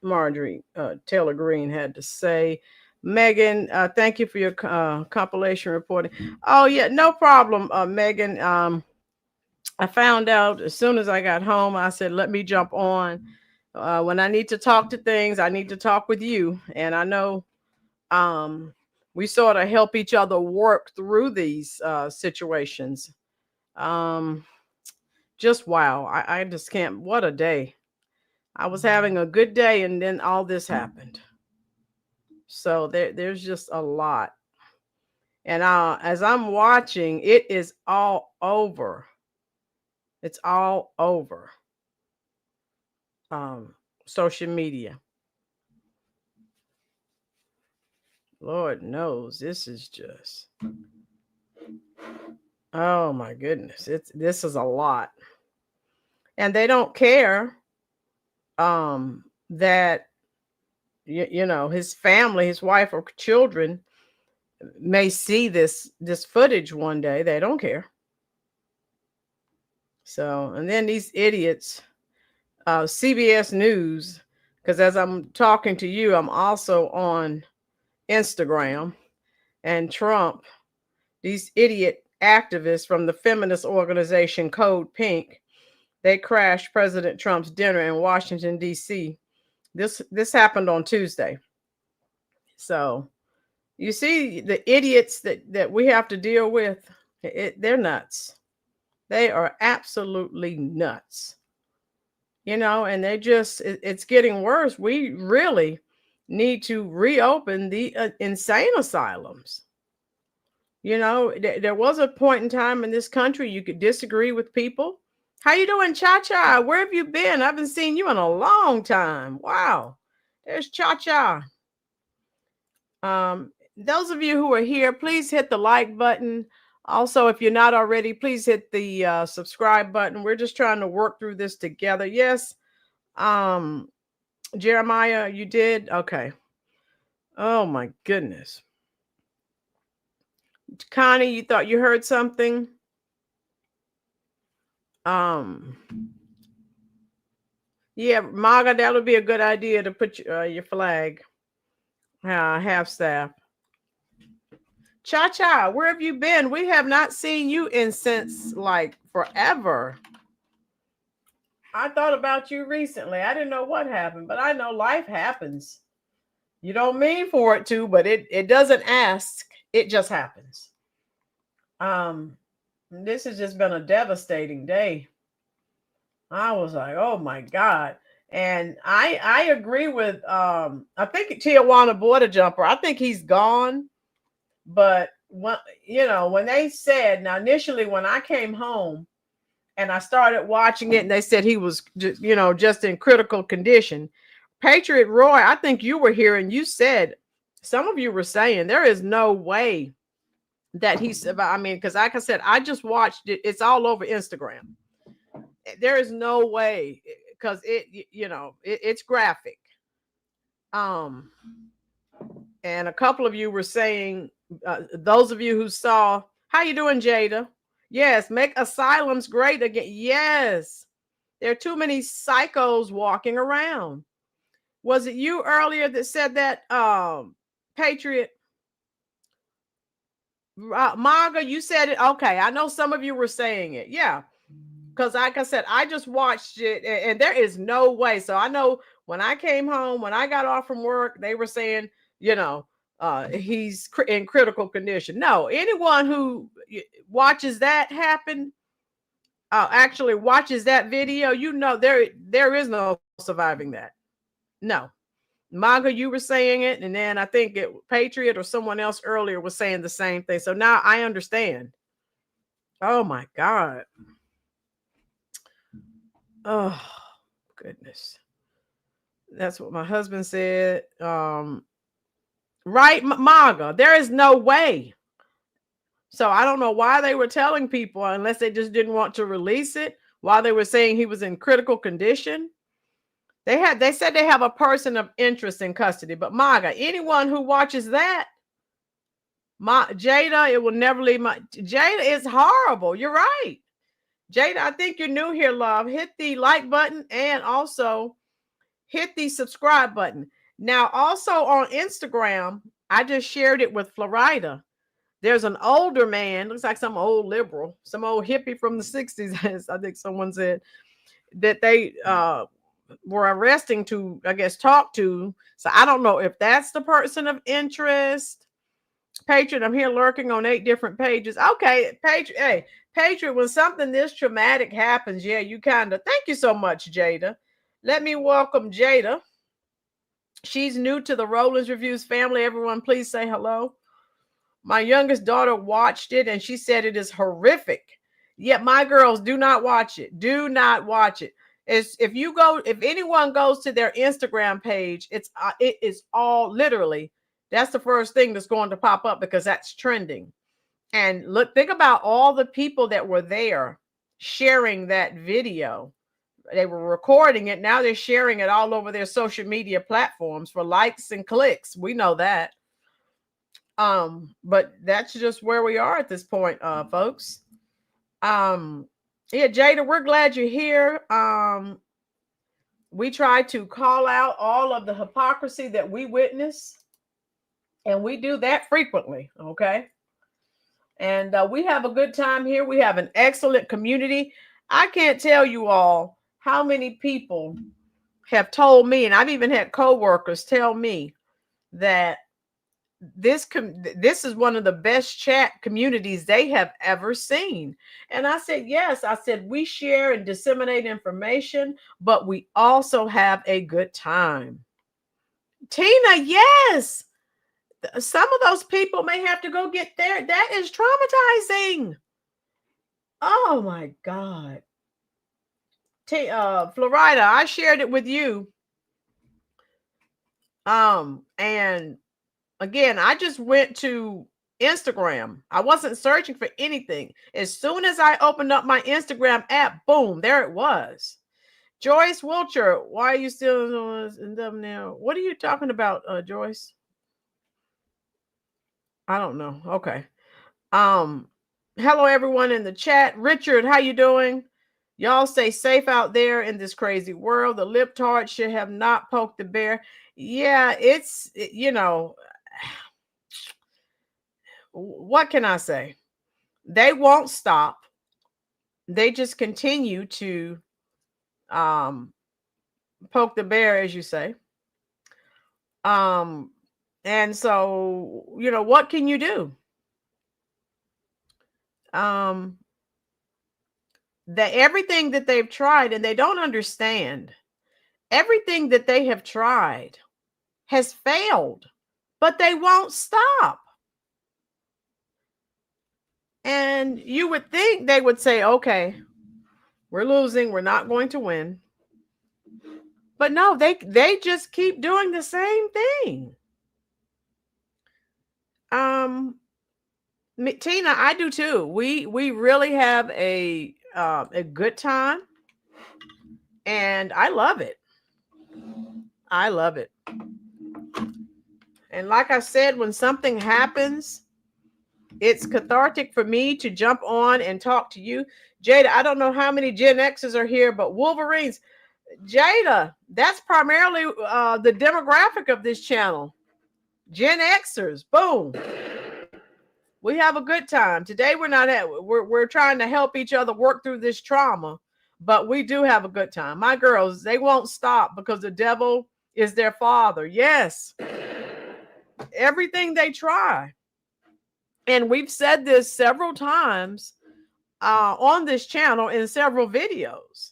Marjorie Taylor Greene had to say. Megan, thank you for your compilation reporting. Oh, yeah, no problem, Megan. I found out as soon as I got home, I said, let me jump on. When I need to talk to things, I need to talk with you. And I know we sort of help each other work through these situations. Just wow. I just can't. What a day. I was having a good day, and then all this happened. So there's just a lot. And as I'm watching, it is all over. It's all over social media. Lord knows this is just, oh my goodness. This is a lot. And they don't care that you know, his family, his wife or children may see this footage one day. They don't care. So, and then these idiots, CBS News, because as I'm talking to you, I'm also on Instagram, and Trump, these idiot activists from the feminist organization Code Pink, they crashed President Trump's dinner in Washington, D.C. This happened on Tuesday. So you see the idiots that we have to deal with, they're nuts. They are absolutely nuts. You know, and they just, it's getting worse. We really need to reopen the insane asylums. You know, there was a point in time in this country you could disagree with people. How you doing, Cha-Cha? Where have you been? I haven't seen you in a long time. Wow. There's Cha-Cha. Those of you who are here, please hit the like button. Also, if you're not already, please hit the subscribe button. We're just trying to work through this together. Yes. Jeremiah, you did? Okay. Oh my goodness. Connie, you thought you heard something? Yeah, Maga, that would be a good idea to put your flag half staff. Cha-Cha, where have you been? We have not seen you in since like forever. I thought about you recently. I didn't know what happened, but I know life happens. You don't mean for it to, but it doesn't ask. It just happens. This has just been a devastating day. I was like, oh my God. And I agree with I think Tijuana border jumper. I think he's gone. But when they said, now initially when I came home and I started watching it and they said he was just in critical condition. Patriot Roy, I think you were here and you said, some of you were saying there is no way that he survived. I mean, because like I said, I just watched it. It's all over Instagram. There is no way, because it's graphic. And a couple of you were saying, those of you who saw, how you doing, Jada? Yes, make asylums great again. Yes, there are too many psychos walking around. Was it you earlier that said that, Patriot? Maga, you said it. Okay, I know some of you were saying it. Yeah, because like I said, I just watched it, and there is no way. So I know when I came home, when I got off from work, they were saying, he's in critical condition. No, anyone who watches that happen, actually watches that video, there is no surviving that. No. Maga, you were saying it, and then I think Patriot or someone else earlier was saying the same thing. So now I understand. Oh my God. Oh goodness. That's what my husband said. Right, Maga, there is no way. So I don't know why they were telling people, unless they just didn't want to release it, while they were saying he was in critical condition. They said they have a person of interest in custody, but Maga, anyone who watches that, Jada, it will never leave Jada is horrible. You're right. Jada, I think you're new here, love. Hit the like button and also hit the subscribe button. Now, also on Instagram, I just shared it with Florida. There's an older man, looks like some old liberal, some old hippie from the 60s, as I think someone said, that they were arresting to, I guess, talk to. So I don't know if that's the person of interest. Patriot, I'm here lurking on 8 different pages. Okay, Patriot, hey, Patriot, when something this traumatic happens, yeah, you kind of, thank you so much, Jada. Let me welcome Jada. She's new to the Rolynn Reviews family. Everyone, please say hello. My youngest daughter watched it and she said it is horrific. Yet my girls, do not watch it. Do not watch it. If anyone goes to their Instagram page, it is all literally That's the first thing that's going to pop up because that's trending. And look, think about all the people that were there sharing that video. They were recording it. Now they're sharing it all over their social media platforms for likes and clicks. We know that. But that's just where we are at this point, folks. Yeah, Jada, we're glad you're here. We try to call out all of the hypocrisy that we witness, and we do that frequently, okay? And we have a good time here. We have an excellent community. I can't tell you all how many people have told me, and I've even had coworkers tell me that this is one of the best chat communities they have ever seen. And I said, yes. I said, we share and disseminate information, but we also have a good time. Tina, yes. Some of those people may have to go get there. That is traumatizing. Oh my God. Florida, I shared it with you. And again, I just went to Instagram. I wasn't searching for anything. As soon as I opened up my Instagram app, boom, there it was. Joyce Wilcher, why are you still in them now? What are you talking about, Joyce? I don't know. Okay. Hello everyone in the chat. Richard, how you doing? Y'all stay safe out there in this crazy world. The libtards should have not poked the bear. Yeah, it's, you know, what can I say? They won't stop. They just continue to poke the bear, as you say. And so, you know, what can you do? That everything that they've tried, and they don't understand, everything that they have tried has failed, but they won't stop. And you would think they would say, okay, we're losing, we're not going to win. But no, they just keep doing the same thing. Tina, I do too. We really have a good time, and I love it. I love it. And like I said, when something happens, it's cathartic for me to jump on and talk to you. Jada, I don't know how many Gen X's are here, but Wolverines, Jada, that's primarily the demographic of this channel. Gen Xers, boom. We have a good time. Today we're trying to help each other work through this trauma, but we do have a good time. My girls, they won't stop because the devil is their father. Yes. Everything they try. And we've said this several times on this channel in several videos.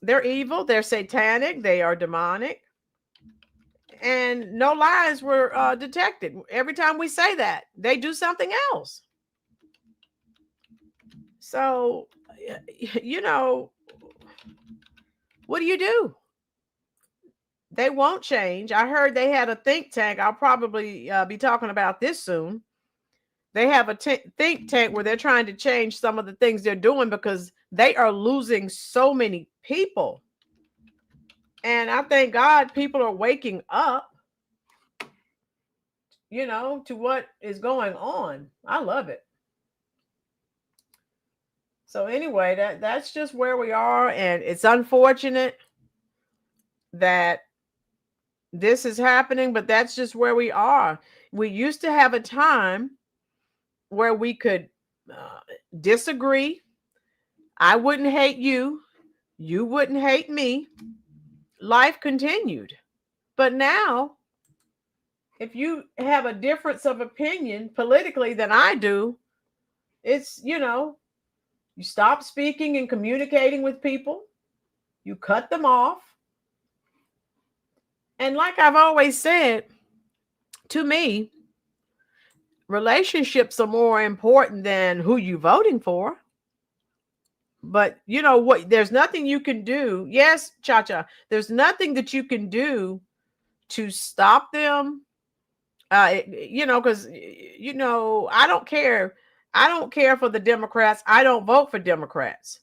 They're evil, they're satanic, they are demonic. And no lies were detected. Every time we say that, they do something else. So, you know, what do you do? They won't change. I heard they had a think tank. I'll probably be talking about this soon. They have a think tank where they're trying to change some of the things they're doing because they are losing so many people. And I thank God people are waking up, you know, to what is going on. I love it. So anyway, that's just where we are. And it's unfortunate that this is happening, but that's just where we are. We used to have a time where we could disagree. I wouldn't hate you. You wouldn't hate me. Life continued. But now, if you have a difference of opinion politically than I do, it's, you know, you stop speaking and communicating with people. You cut them off. And like I've always said, to me, relationships are more important than who you're voting for. But you know what? There's nothing you can do. Yes, Cha-Cha. There's nothing that you can do to stop them. Because I don't care. I don't care for the Democrats. I don't vote for Democrats.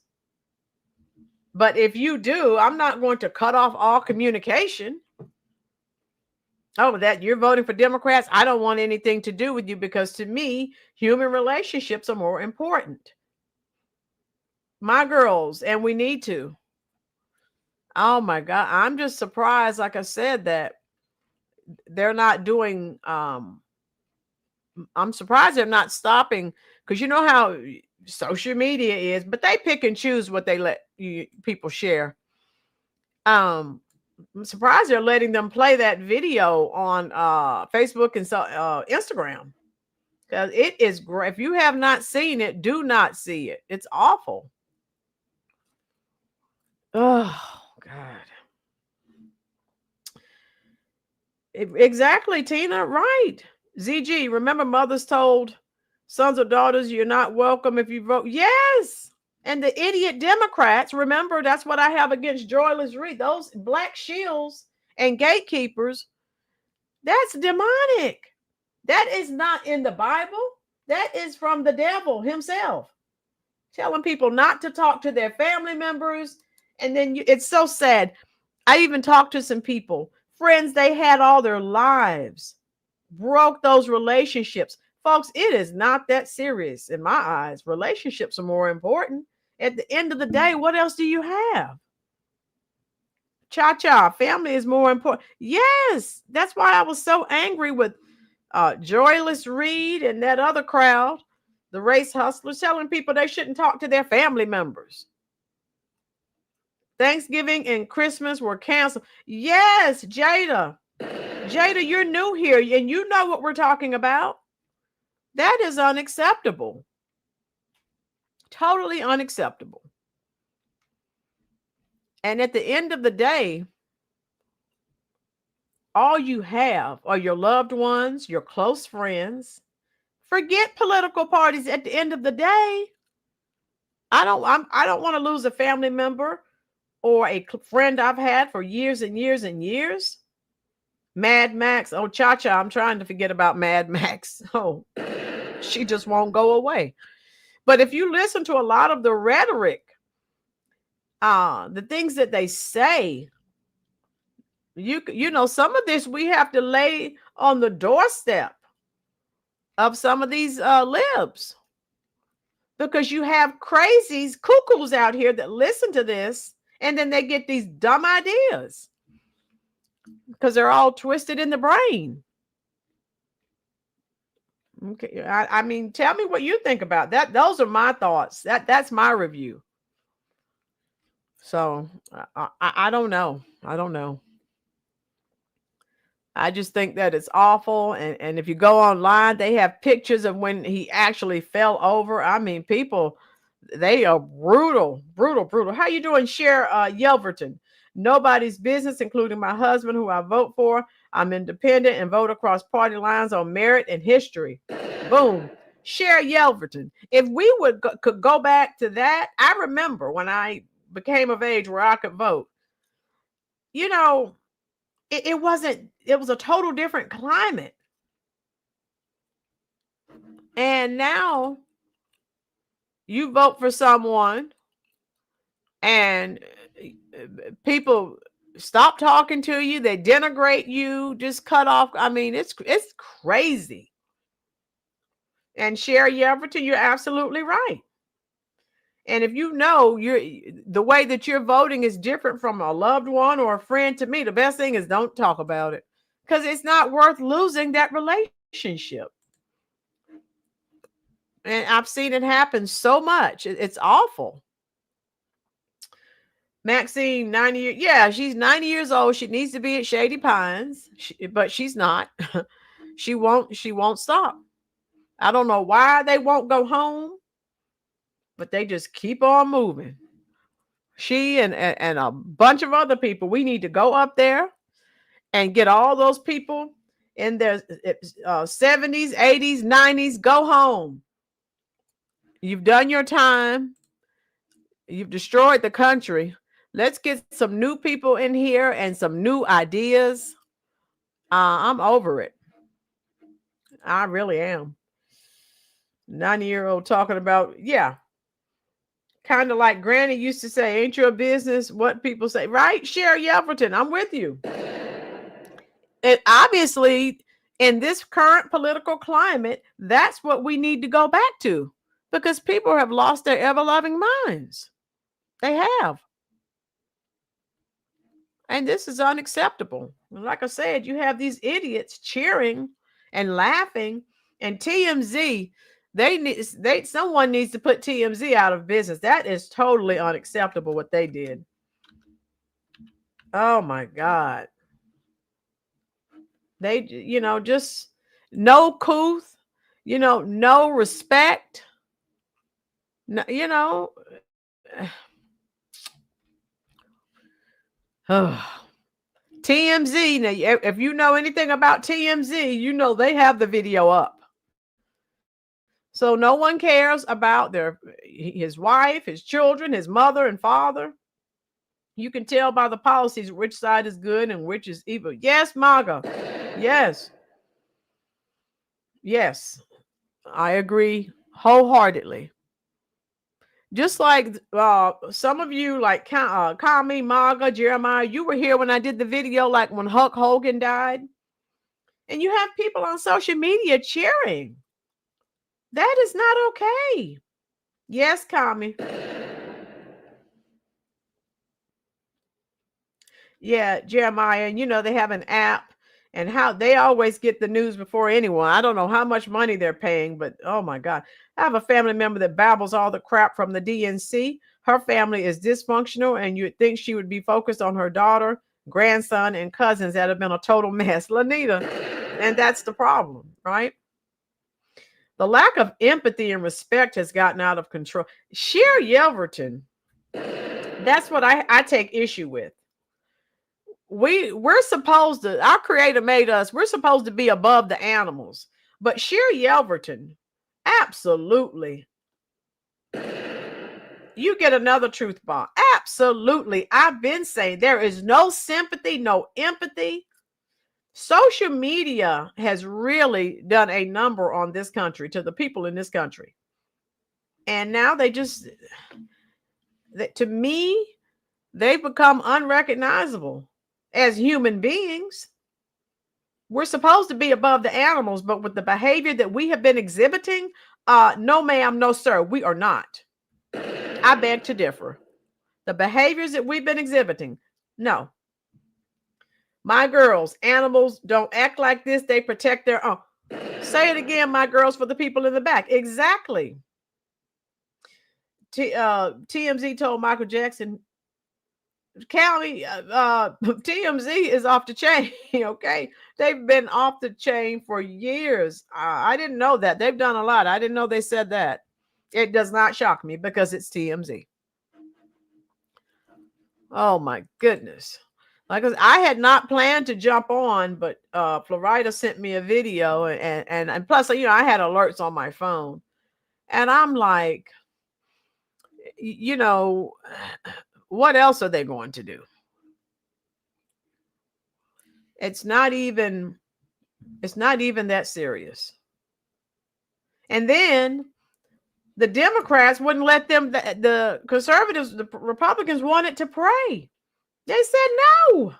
But if you do, I'm not going to cut off all communication. Oh, that you're voting for Democrats. I don't want anything to do with you, because to me, human relationships are more important. My girls, and we need to. Oh my God. I'm just surprised, like I said, that they're not doing, I'm surprised they're not stopping, because you know how social media is, but they pick and choose what they let people share. I'm surprised they're letting them play that video on Facebook and Instagram. Because it is great. If you have not seen it, do not see it. It's awful. Oh, God. Exactly, Tina. Right. ZG, remember mothers told sons or daughters, you're not welcome if you vote. Yes. And the idiot Democrats, remember, that's what I have against Joyless Reed. Those black shields and gatekeepers, that's demonic. That is not in the Bible. That is from the devil himself, telling people not to talk to their family members. And then it's so sad. I even talked to some people, friends they had all their lives, broke those relationships. Folks, it is not that serious in my eyes. Relationships are more important. At the end of the day, what else do you have? Cha-cha, family is more important. Yes, that's why I was so angry with Joyless Reed and that other crowd, the race hustlers, telling people they shouldn't talk to their family members. Thanksgiving and Christmas were canceled. Yes, Jada. Jada, you're new here and you know what we're talking about. That is unacceptable. Totally unacceptable. And at the end of the day, all you have are your loved ones, your close friends. Forget political parties at the end of the day. I don't want to lose a family member or a friend I've had for years and years and years. Mad Max. Oh, Cha-Cha, I'm trying to forget about Mad Max. Oh, she just won't go away. But if you listen to a lot of the rhetoric, the things that they say, you know, some of this we have to lay on the doorstep of some of these libs, because you have crazies, cuckoos out here that listen to this and then they get these dumb ideas because they're all twisted in the brain. Okay, I mean, tell me what you think about that. Those are my thoughts. That's my review. So I don't know. I don't know. I just think that it's awful. And if you go online, they have pictures of when he actually fell over. I mean, people, they are brutal, brutal, brutal. How you doing, Cher Yelverton? Nobody's business, including my husband, who I vote for. I'm independent and vote across party lines on merit and history. Boom. Cher Yelverton. If we could go back to that, I remember when I became of age where I could vote. You know, it was a total different climate. And now you vote for someone and people stop talking to you, they denigrate you, just cut off. I mean, it's crazy. And Cher Yelverton, you're absolutely right. And if you know the way that you're voting is different from a loved one or a friend, to me, the best thing is don't talk about it, because it's not worth losing that relationship. And I've seen it happen so much. It's awful. Maxine, 90 years. Yeah, she's 90 years old. She needs to be at Shady Pines, but she's not. She won't stop. I don't know why they won't go home, but they just keep on moving. She and a bunch of other people, we need to go up there and get all those people in their 70s, 80s, 90s, go home. You've done your time. You've destroyed the country. Let's get some new people in here and some new ideas. I'm over it. I really am. 90-year-old talking about, yeah. Kind of like Granny used to say, ain't your business what people say, right? Sherry Yelverton, I'm with you. And obviously, in this current political climate, that's what we need to go back to, because people have lost their ever-loving minds. They have. And this is unacceptable. And like I said, you have these idiots cheering and laughing, and TMZ, someone needs to put TMZ out of business. That is totally unacceptable what they did. Oh my God. They, just no couth, no respect. No, TMZ. Now, if you know anything about TMZ, they have the video up. So no one cares about his wife, his children, his mother and father. You can tell by the policies which side is good and which is evil. Yes, MAGA. Yes. Yes. I agree wholeheartedly. Just like some of you, like Kami, MAGA, Jeremiah, you were here when I did the video, like when Hulk Hogan died. And you have people on social media cheering. That is not okay. Yes, Kami. Yeah, Jeremiah, and they have an app, and how they always get the news before anyone. I don't know how much money they're paying, but oh my God. I have a family member that babbles all the crap from the DNC. Her family is dysfunctional, and you'd think she would be focused on her daughter, grandson, and cousins that have been a total mess. Lanita, and that's the problem, right? The lack of empathy and respect has gotten out of control. Sheer Yelverton, that's what I take issue with. We're supposed to, our creator made us, we're supposed to be above the animals. But Sheer Yelverton, absolutely. You get another truth bomb. Absolutely. I've been saying there is no sympathy, no empathy. Social media has really done a number on this country, to the people in this country. And now to me, they've become unrecognizable as human beings. We're supposed to be above the animals, but with the behavior that we have been exhibiting, no ma'am, no sir, we are not. I beg to differ. The behaviors that we've been exhibiting, no. My girls, animals don't act like this. They protect their own. Say it again, my girls, for the people in the back. Exactly. TMZ told Michael Jackson, County, TMZ is off the chain. Okay. They've been off the chain for years. I didn't know that. They've done a lot. I didn't know they said that. It does not shock me because it's TMZ. Oh my goodness. Like I had not planned to jump on, but Florida sent me a video, and plus, I had alerts on my phone, and I'm like, what else are they going to do? It's not even that serious. And then the Democrats wouldn't let them, the conservatives, the Republicans wanted to pray. They said no.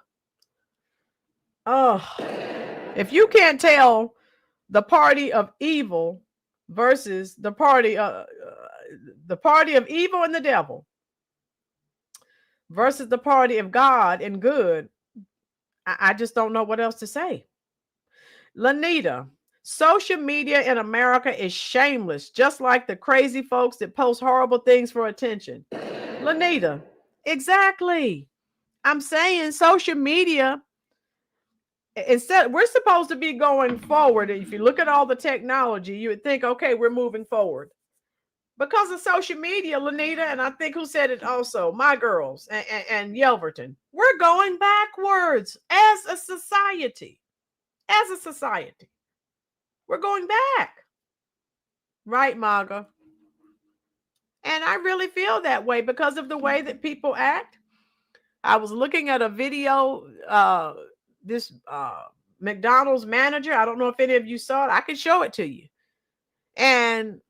Oh, if you can't tell the party of evil versus the party of evil and the devil versus the party of God and good, I just don't know what else to say. Lanita, social media in America is shameless, just like the crazy folks that post horrible things for attention. Lanita, exactly. I'm saying social media, instead, we're supposed to be going forward. If you look at all the technology, you would think, okay, we're moving forward. Because of social media, Lanita, and I think who said it also, my girls and Yelverton, we're going backwards as a society. As a society, we're going back. Right, MAGA? And I really feel that way because of the way that people act. I was looking at a video this McDonald's manager. I don't know if any of you saw it. I can show it to you. And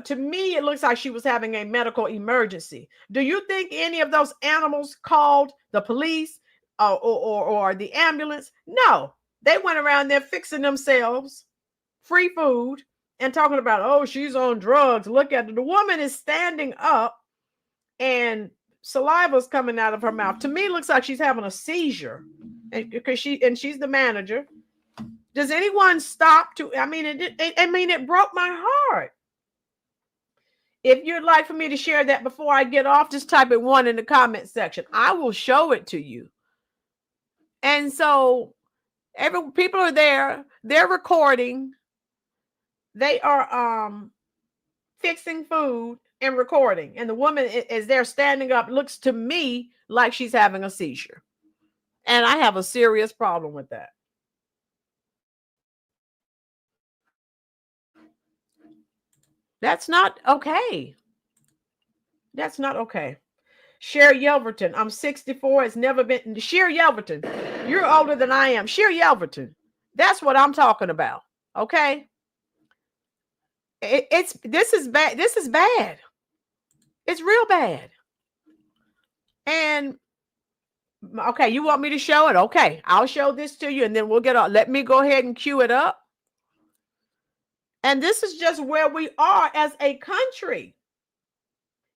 to me, it looks like she was having a medical emergency. Do you think any of those animals called the police or the ambulance? No, they went around there fixing themselves free food and talking about, oh, she's on drugs. Look at her. The woman is standing up and saliva's coming out of her mouth. To me, it looks like she's having a seizure, and because she's the manager. Does anyone stop to? I mean, it broke my heart. If you'd like for me to share that before I get off, just type it 1 in the comment section. I will show it to you. And so people are there. They're recording. They are fixing food and recording. And the woman, as they're standing up, looks to me like she's having a seizure. And I have a serious problem with that. That's not okay. That's not okay. Sherry Yelverton, I'm 64. It's never been. Sherry Yelverton, you're older than I am. Sherry Yelverton, that's what I'm talking about. Okay. This is bad. This is bad. It's real bad. And okay, you want me to show it? Okay, I'll show this to you and then we'll get on. Let me go ahead and cue it up. And this is just where we are as a country.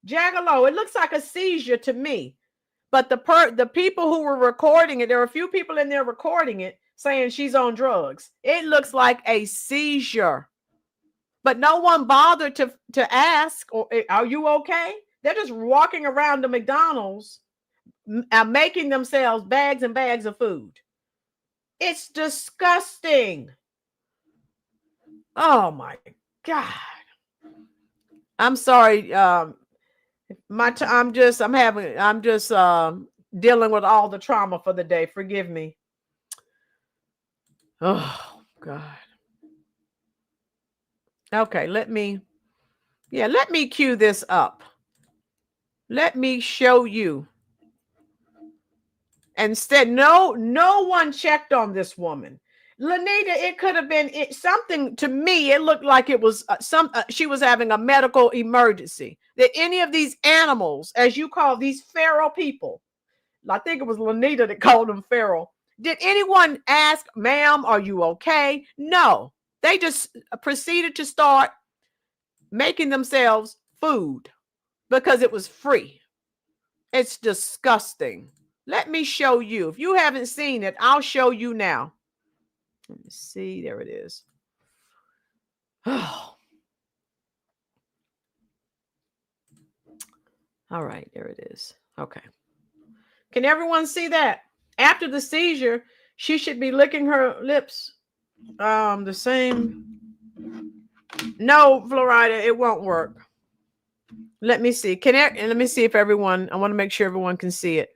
Jaggalo, it looks like a seizure to me. But the people who were recording it, there are a few people in there recording it saying she's on drugs. It looks like a seizure. But no one bothered to ask, are you okay? They're just walking around the McDonald's making themselves bags and bags of food. It's disgusting. Oh my God. I'm sorry. I'm just dealing with all the trauma for the day. Forgive me. Oh God. Okay, let me cue this up. Let me show you. Instead, no one checked on this woman. Lanita, it could have been something to me. It looked like it was she was having a medical emergency. That any of these animals, as you call these feral people, I think it was Lanita that called them feral. Did anyone ask, ma'am, are you okay? No, they just proceeded to start making themselves food because it was free. It's disgusting. Let me show you. If you haven't seen it, I'll show you now. Let me see. There it is. Oh. All right. There it is. Okay. Can everyone see that? After the seizure, she should be licking her lips. The same. No, Florida, it won't work. Let me see. Let me see if everyone, I want to make sure everyone can see it.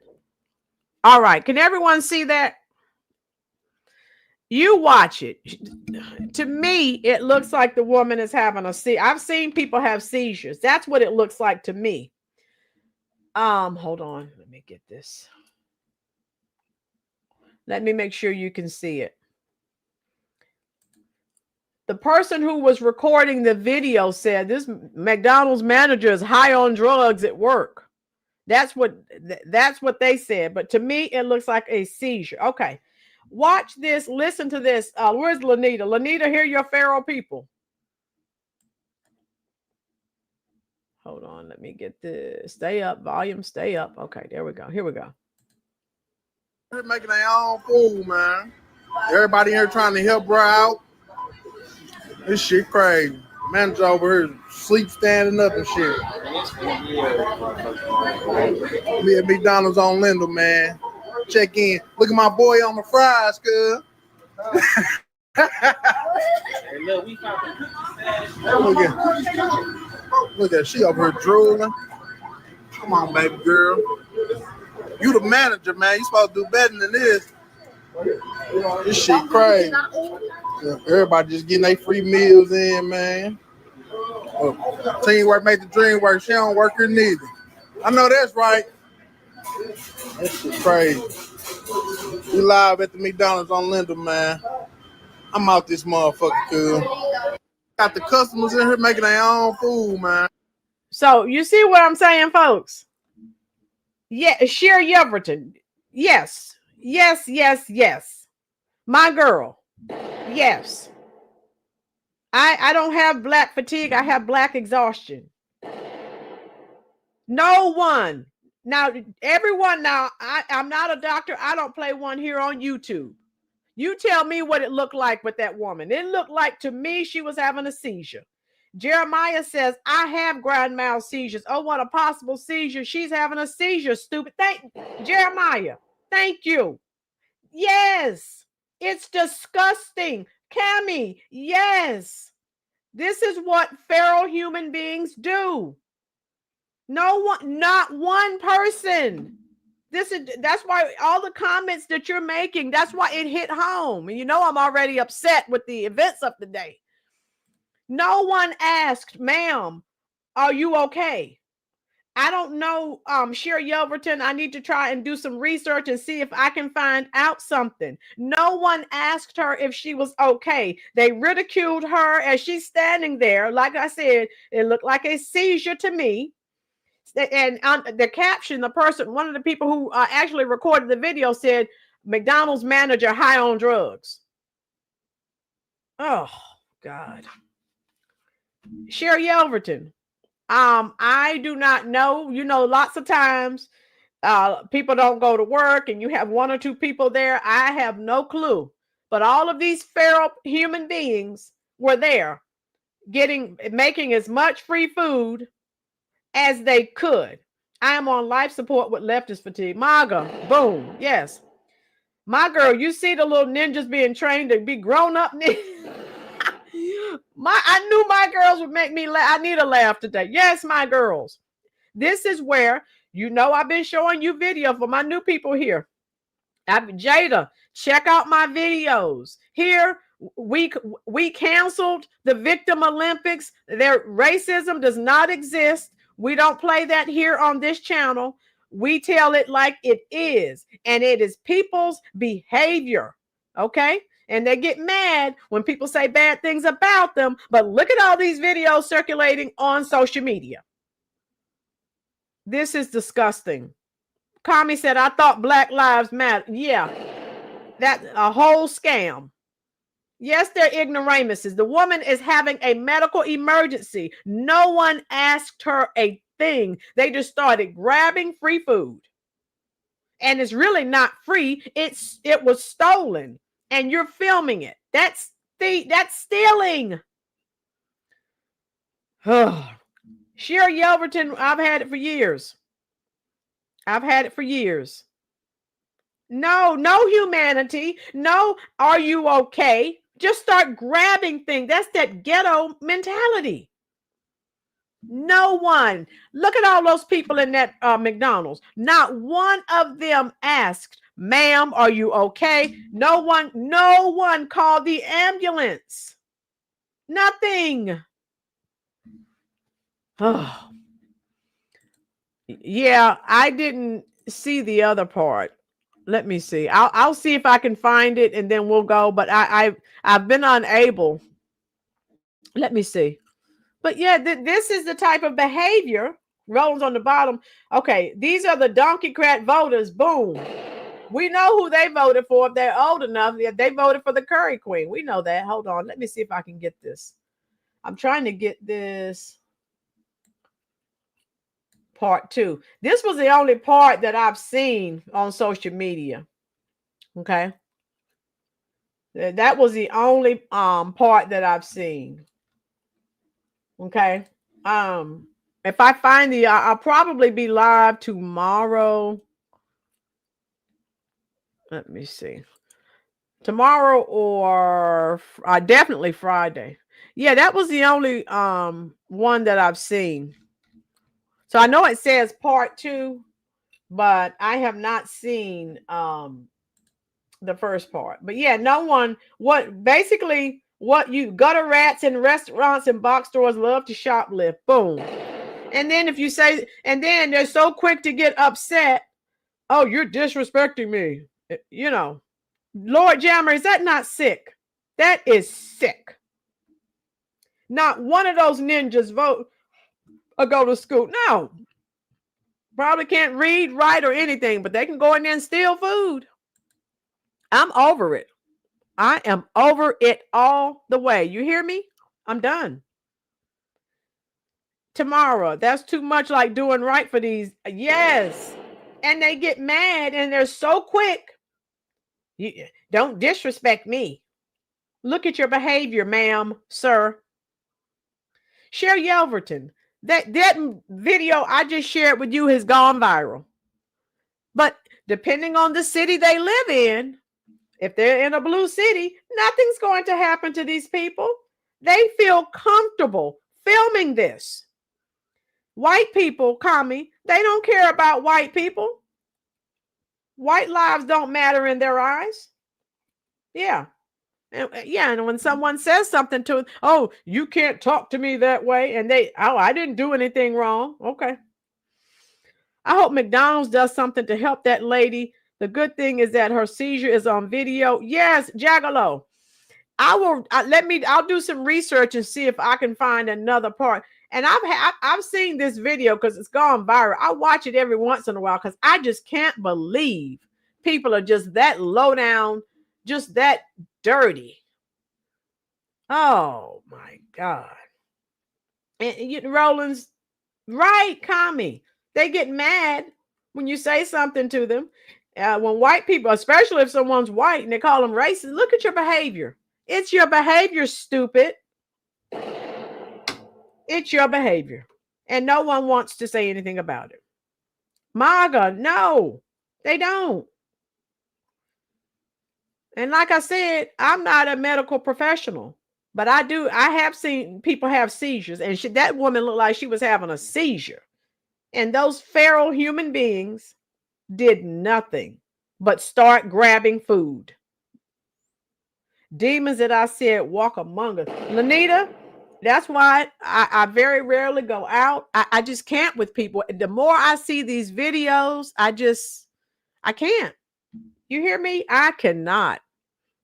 All right. Can everyone see that? You watch it. To me, it looks like the woman is having a seizure. I've seen people have seizures. That's what it looks like to me. Hold on. Let me get this. Let me make sure you can see it. The person who was recording the video said this McDonald's manager is high on drugs at work. That's what they said. But to me, it looks like a seizure. Okay. Watch this. Listen to this. Where's Lanita? Lanita, hear your feral people. Hold on. Let me get this. Stay up. Volume. Stay up. Okay. There we go. Here we go. They're making their own food, man. Everybody here trying to help her out. This shit crazy. Manager over here sleep standing up and shit. Me at McDonald's on Lindell, man. Check in. Look at my boy on the fries, cuz. Look at she over here drooling. Come on, baby girl. You the manager, man. You supposed to do better than this. This shit crazy. Everybody just getting their free meals in, man. Teamwork make the dream work. She don't work here neither. I know that's right. That shit crazy. We live at the McDonald's on Linda, man. I'm out this motherfucker, cuz. Got the customers in here making their own food, man. So you see what I'm saying, folks? Yeah, Sherry Everton. Yes. Yes, yes, yes. My girl. Yes. I don't have black fatigue. I have black exhaustion. No one. Now, everyone, I'm not a doctor. I don't play one here on YouTube. You tell me what it looked like with that woman. It looked like to me she was having a seizure. Jeremiah says, I have grand mal seizures. Oh, what a possible seizure. She's having a seizure, stupid. Jeremiah, thank you. Yes, it's disgusting. Cammie, yes. This is what feral human beings do. No one, not one person. That's why all the comments that you're making, that's why it hit home. And you know I'm already upset with the events of the day. No one asked, ma'am, are you okay? I don't know, Sherry Yelverton. I need to try and do some research and see if I can find out something. No one asked her if she was okay. They ridiculed her as she's standing there. Like I said, it looked like a seizure to me. And on the caption, one of the people who actually recorded the video said, McDonald's manager high on drugs. Oh, God. Sherry Yelverton. I do not know. You know, lots of times people don't go to work and you have one or two people there. I have no clue. But all of these feral human beings were there making as much free food as they could. I am on life support with leftist fatigue. MAGA, boom, yes. My girl, you see the little ninjas being trained to be grown up ninjas. I knew my girls would make me laugh. I need a laugh today. Yes, my girls. This is where, I've been showing you video for my new people here. Jada, check out my videos. Here, we canceled the Victim Olympics. Their racism does not exist. We don't play that here on this channel. We tell it like it is, and it is people's behavior, okay? And they get mad when people say bad things about them, but look at all these videos circulating on social media. This is disgusting. Kami said, I thought Black Lives Matter. Yeah, that's a whole scam. Yes, they're ignoramuses. The woman is having a medical emergency. No one asked her a thing. They just started grabbing free food. And it's really not free. It was stolen. And you're filming it. That's stealing. Sherry Yelverton, I've had it for years. No humanity. No, are you okay? Just start grabbing things. That's that ghetto mentality. No one. Look at all those people in that McDonald's. Not one of them asked, ma'am, are you okay? No one called the ambulance. Nothing. Oh. Yeah, I didn't see the other part. Let me see. I'll see if I can find it and then we'll go. But I've been unable. Let me see. But yeah, this is the type of behavior. Rollins on the bottom. Okay, these are the donkey-crat voters. Boom. We know who they voted for if they're old enough. They voted for the Curry Queen. We know that. Hold on. Let me see if I can get this. I'm trying to get this. Part 2. This was the only part that I've seen on social media. Okay. That was the only part that I've seen. Okay. If I find I'll probably be live tomorrow. Let me see. Tomorrow or definitely Friday. Yeah, that was the only one that I've seen. So I know it says part 2, but I have not seen the first part. But yeah, no one, what you gutter rats in restaurants and box stores love to shoplift. Boom. And then if you say, and then they're so quick to get upset Oh, you're disrespecting me. You know, Lord Jammer, is that not sick? That is sick. Not one of those ninjas vote or go to school. No. Probably can't read, write, or anything, but they can go in there and steal food. I'm over it. I am over it all the way. You hear me? I'm done. Tamara, that's too much like doing right for these. Yes. And they get mad and they're so quick. You don't disrespect me. Look at your behavior, ma'am, sir. Share Yelverton. That video I just shared with you has gone viral. But depending on the city they live in, if they're in a blue city, nothing's going to happen to these people. They feel comfortable filming this. White people, commie, they don't care about white people. White lives don't matter in their eyes. Yeah. And when someone says something to them, oh, you can't talk to me that way. And I didn't do anything wrong. Okay. I hope McDonald's does something to help that lady. The good thing is that her seizure is on video. Yes, Jagalo. I'll do some research and see if I can find another part. And I've seen this video because it's gone viral. I watch it every once in a while because I just can't believe people are just that low down, just that dirty. Oh my God. And Rollins, right, commie. They get mad when you say something to them. When white people, especially if someone's white and they call them racist, look at your behavior. It's your behavior, stupid. It's your behavior. And no one wants to say anything about it. MAGA, no, they don't. And like I said, I'm not a medical professional, but I have seen people have seizures. And that woman looked like she was having a seizure. And those feral human beings did nothing but start grabbing food. Demons that I said walk among us. Lanita, that's why I very rarely go out. I just can't with people. The more I see these videos, I can't. You hear me? I cannot.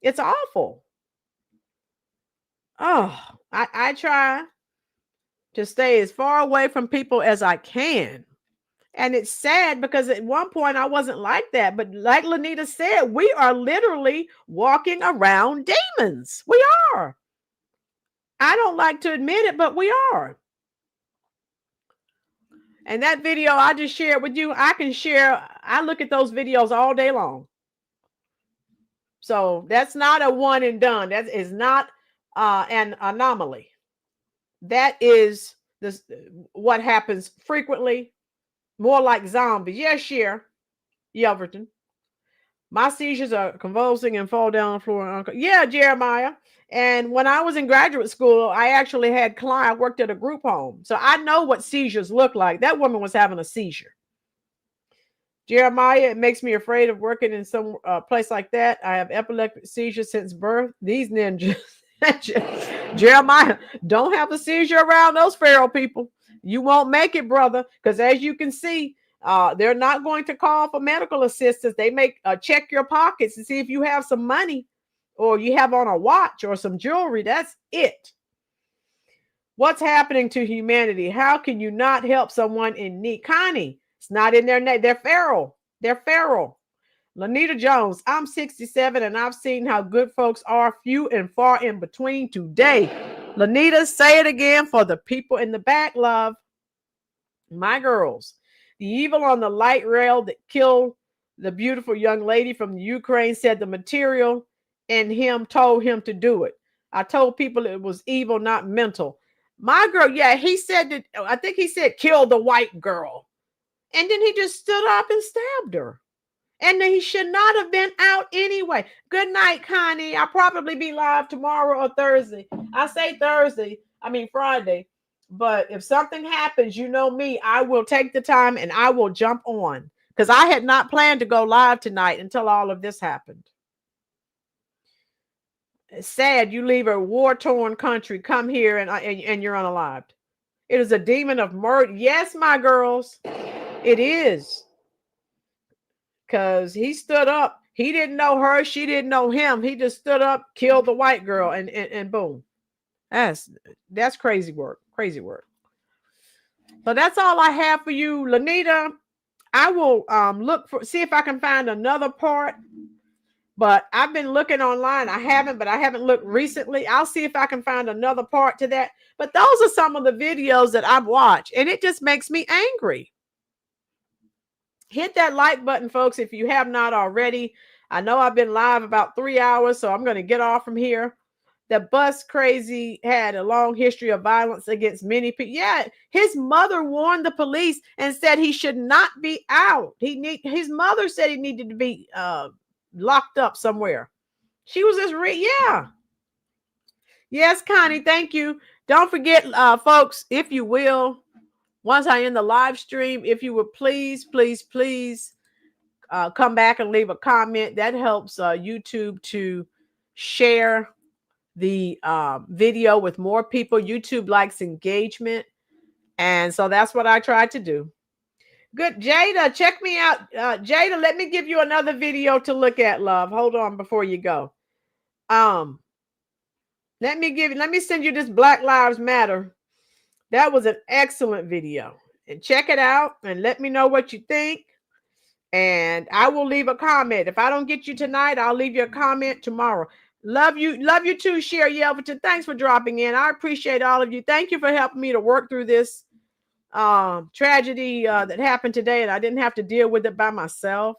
It's awful. Oh, I try to stay as far away from people as I can. And it's sad because at one point I wasn't like that. But like Lanita said, we are literally walking around demons. We are. I don't like to admit it, but we are. And that video I just shared with you, I look at those videos all day long. So that's not a one and done. That is not an anomaly. That is what happens frequently. More like zombies. Yes, Cher Yelverton. My seizures are convulsing and fall down the floor. Yeah, Jeremiah. And when I was in graduate school, I actually had clients. I worked at a group home. So I know what seizures look like. That woman was having a seizure. Jeremiah, it makes me afraid of working in some place like that. I have epileptic seizures since birth. These ninjas. Jeremiah, don't have a seizure around those feral people. You won't make it, brother, because as you can see, they're not going to call for medical assistance. They make check your pockets to see if you have some money or you have on a watch or some jewelry. That's it. What's happening to humanity? How can you not help someone in need? Connie, it's not in their name. They're feral. They're feral. Lanita Jones, I'm 67 and I've seen how good folks are, few and far in between today. Lanita, say it again for the people in the back, love. My girls, the evil on the light rail that killed the beautiful young lady from the Ukraine said the material in him told him to do it. I told people it was evil, not mental. My girl, yeah, he said that, I think he said kill the white girl. And then he just stood up and stabbed her. And he should not have been out anyway. Good night, Connie. I'll probably be live tomorrow or Thursday. I say Thursday, I mean Friday. But if something happens, you know me, I will take the time and I will jump on. Because I had not planned to go live tonight until all of this happened. It's sad you leave a war-torn country, come here and you're unalived. It is a demon of murder. Yes, my girls, it is. because he stood up. He didn't know her. She didn't know him. He just stood up, killed the white girl, and boom. That's crazy work. Crazy work. So that's all I have for you, Lanita. I will see if I can find another part. But I've been looking online. I haven't looked recently. I'll see if I can find another part to that. But those are some of the videos that I've watched, and it just makes me angry. Hit that like button, folks, if you have not already. I know I've been live about 3 hours, so I'm going to get off from here. The bus crazy had a long history of violence against many people. Yeah, his mother warned the police and said he should not be out. His mother said he needed to be locked up somewhere. She was just yeah. Yes, Connie, thank you. Don't forget, folks, if you will, once I end the live stream, if you would please come back and leave a comment. That helps YouTube to share the video with more people. YouTube likes engagement. And so that's what I tried to do. Good. Jada, check me out. Jada, let me give you another video to look at, love. Hold on before you go. Let me send you this Black Lives Matter. That was an excellent video. And check it out and let me know what you think. And I will leave a comment. If I don't get you tonight, I'll leave you a comment tomorrow. Love you too, Sherry Yelverton. Thanks for dropping in. I appreciate all of you. Thank you for helping me to work through this tragedy that happened today, and I didn't have to deal with it by myself.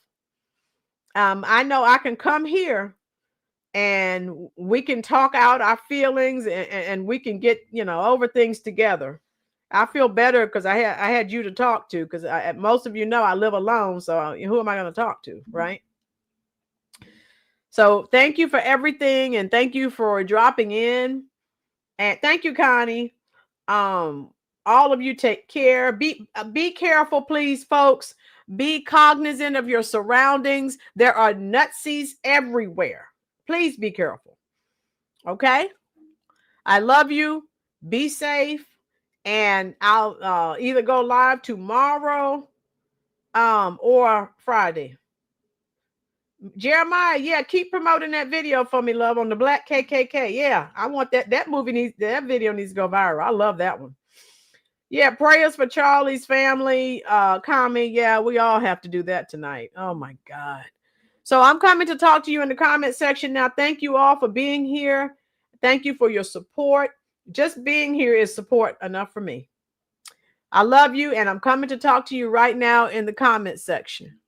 I know I can come here and we can talk out our feelings and we can get, over things together. I feel better because I had you to talk to, because most of you know I live alone. So who am I going to talk to, right? So thank you for everything, and thank you for dropping in, and thank you, Connie. All of you take care. Be careful, please, folks. Be cognizant of your surroundings. There are nutsies everywhere. Please be careful. Okay? I love you. Be safe. And I'll either go live tomorrow or Friday. Jeremiah, yeah, keep promoting that video for me, love, on the Black KKK. Yeah, I want that. That video needs to go viral. I love that one. Yeah, prayers for Charlie's family. Comment. Yeah, we all have to do that tonight. Oh my God. So I'm coming to talk to you in the comment section now. Thank you all for being here. Thank you for your support. Just being here is support enough for me. I love you, and I'm coming to talk to you right now in the comment section.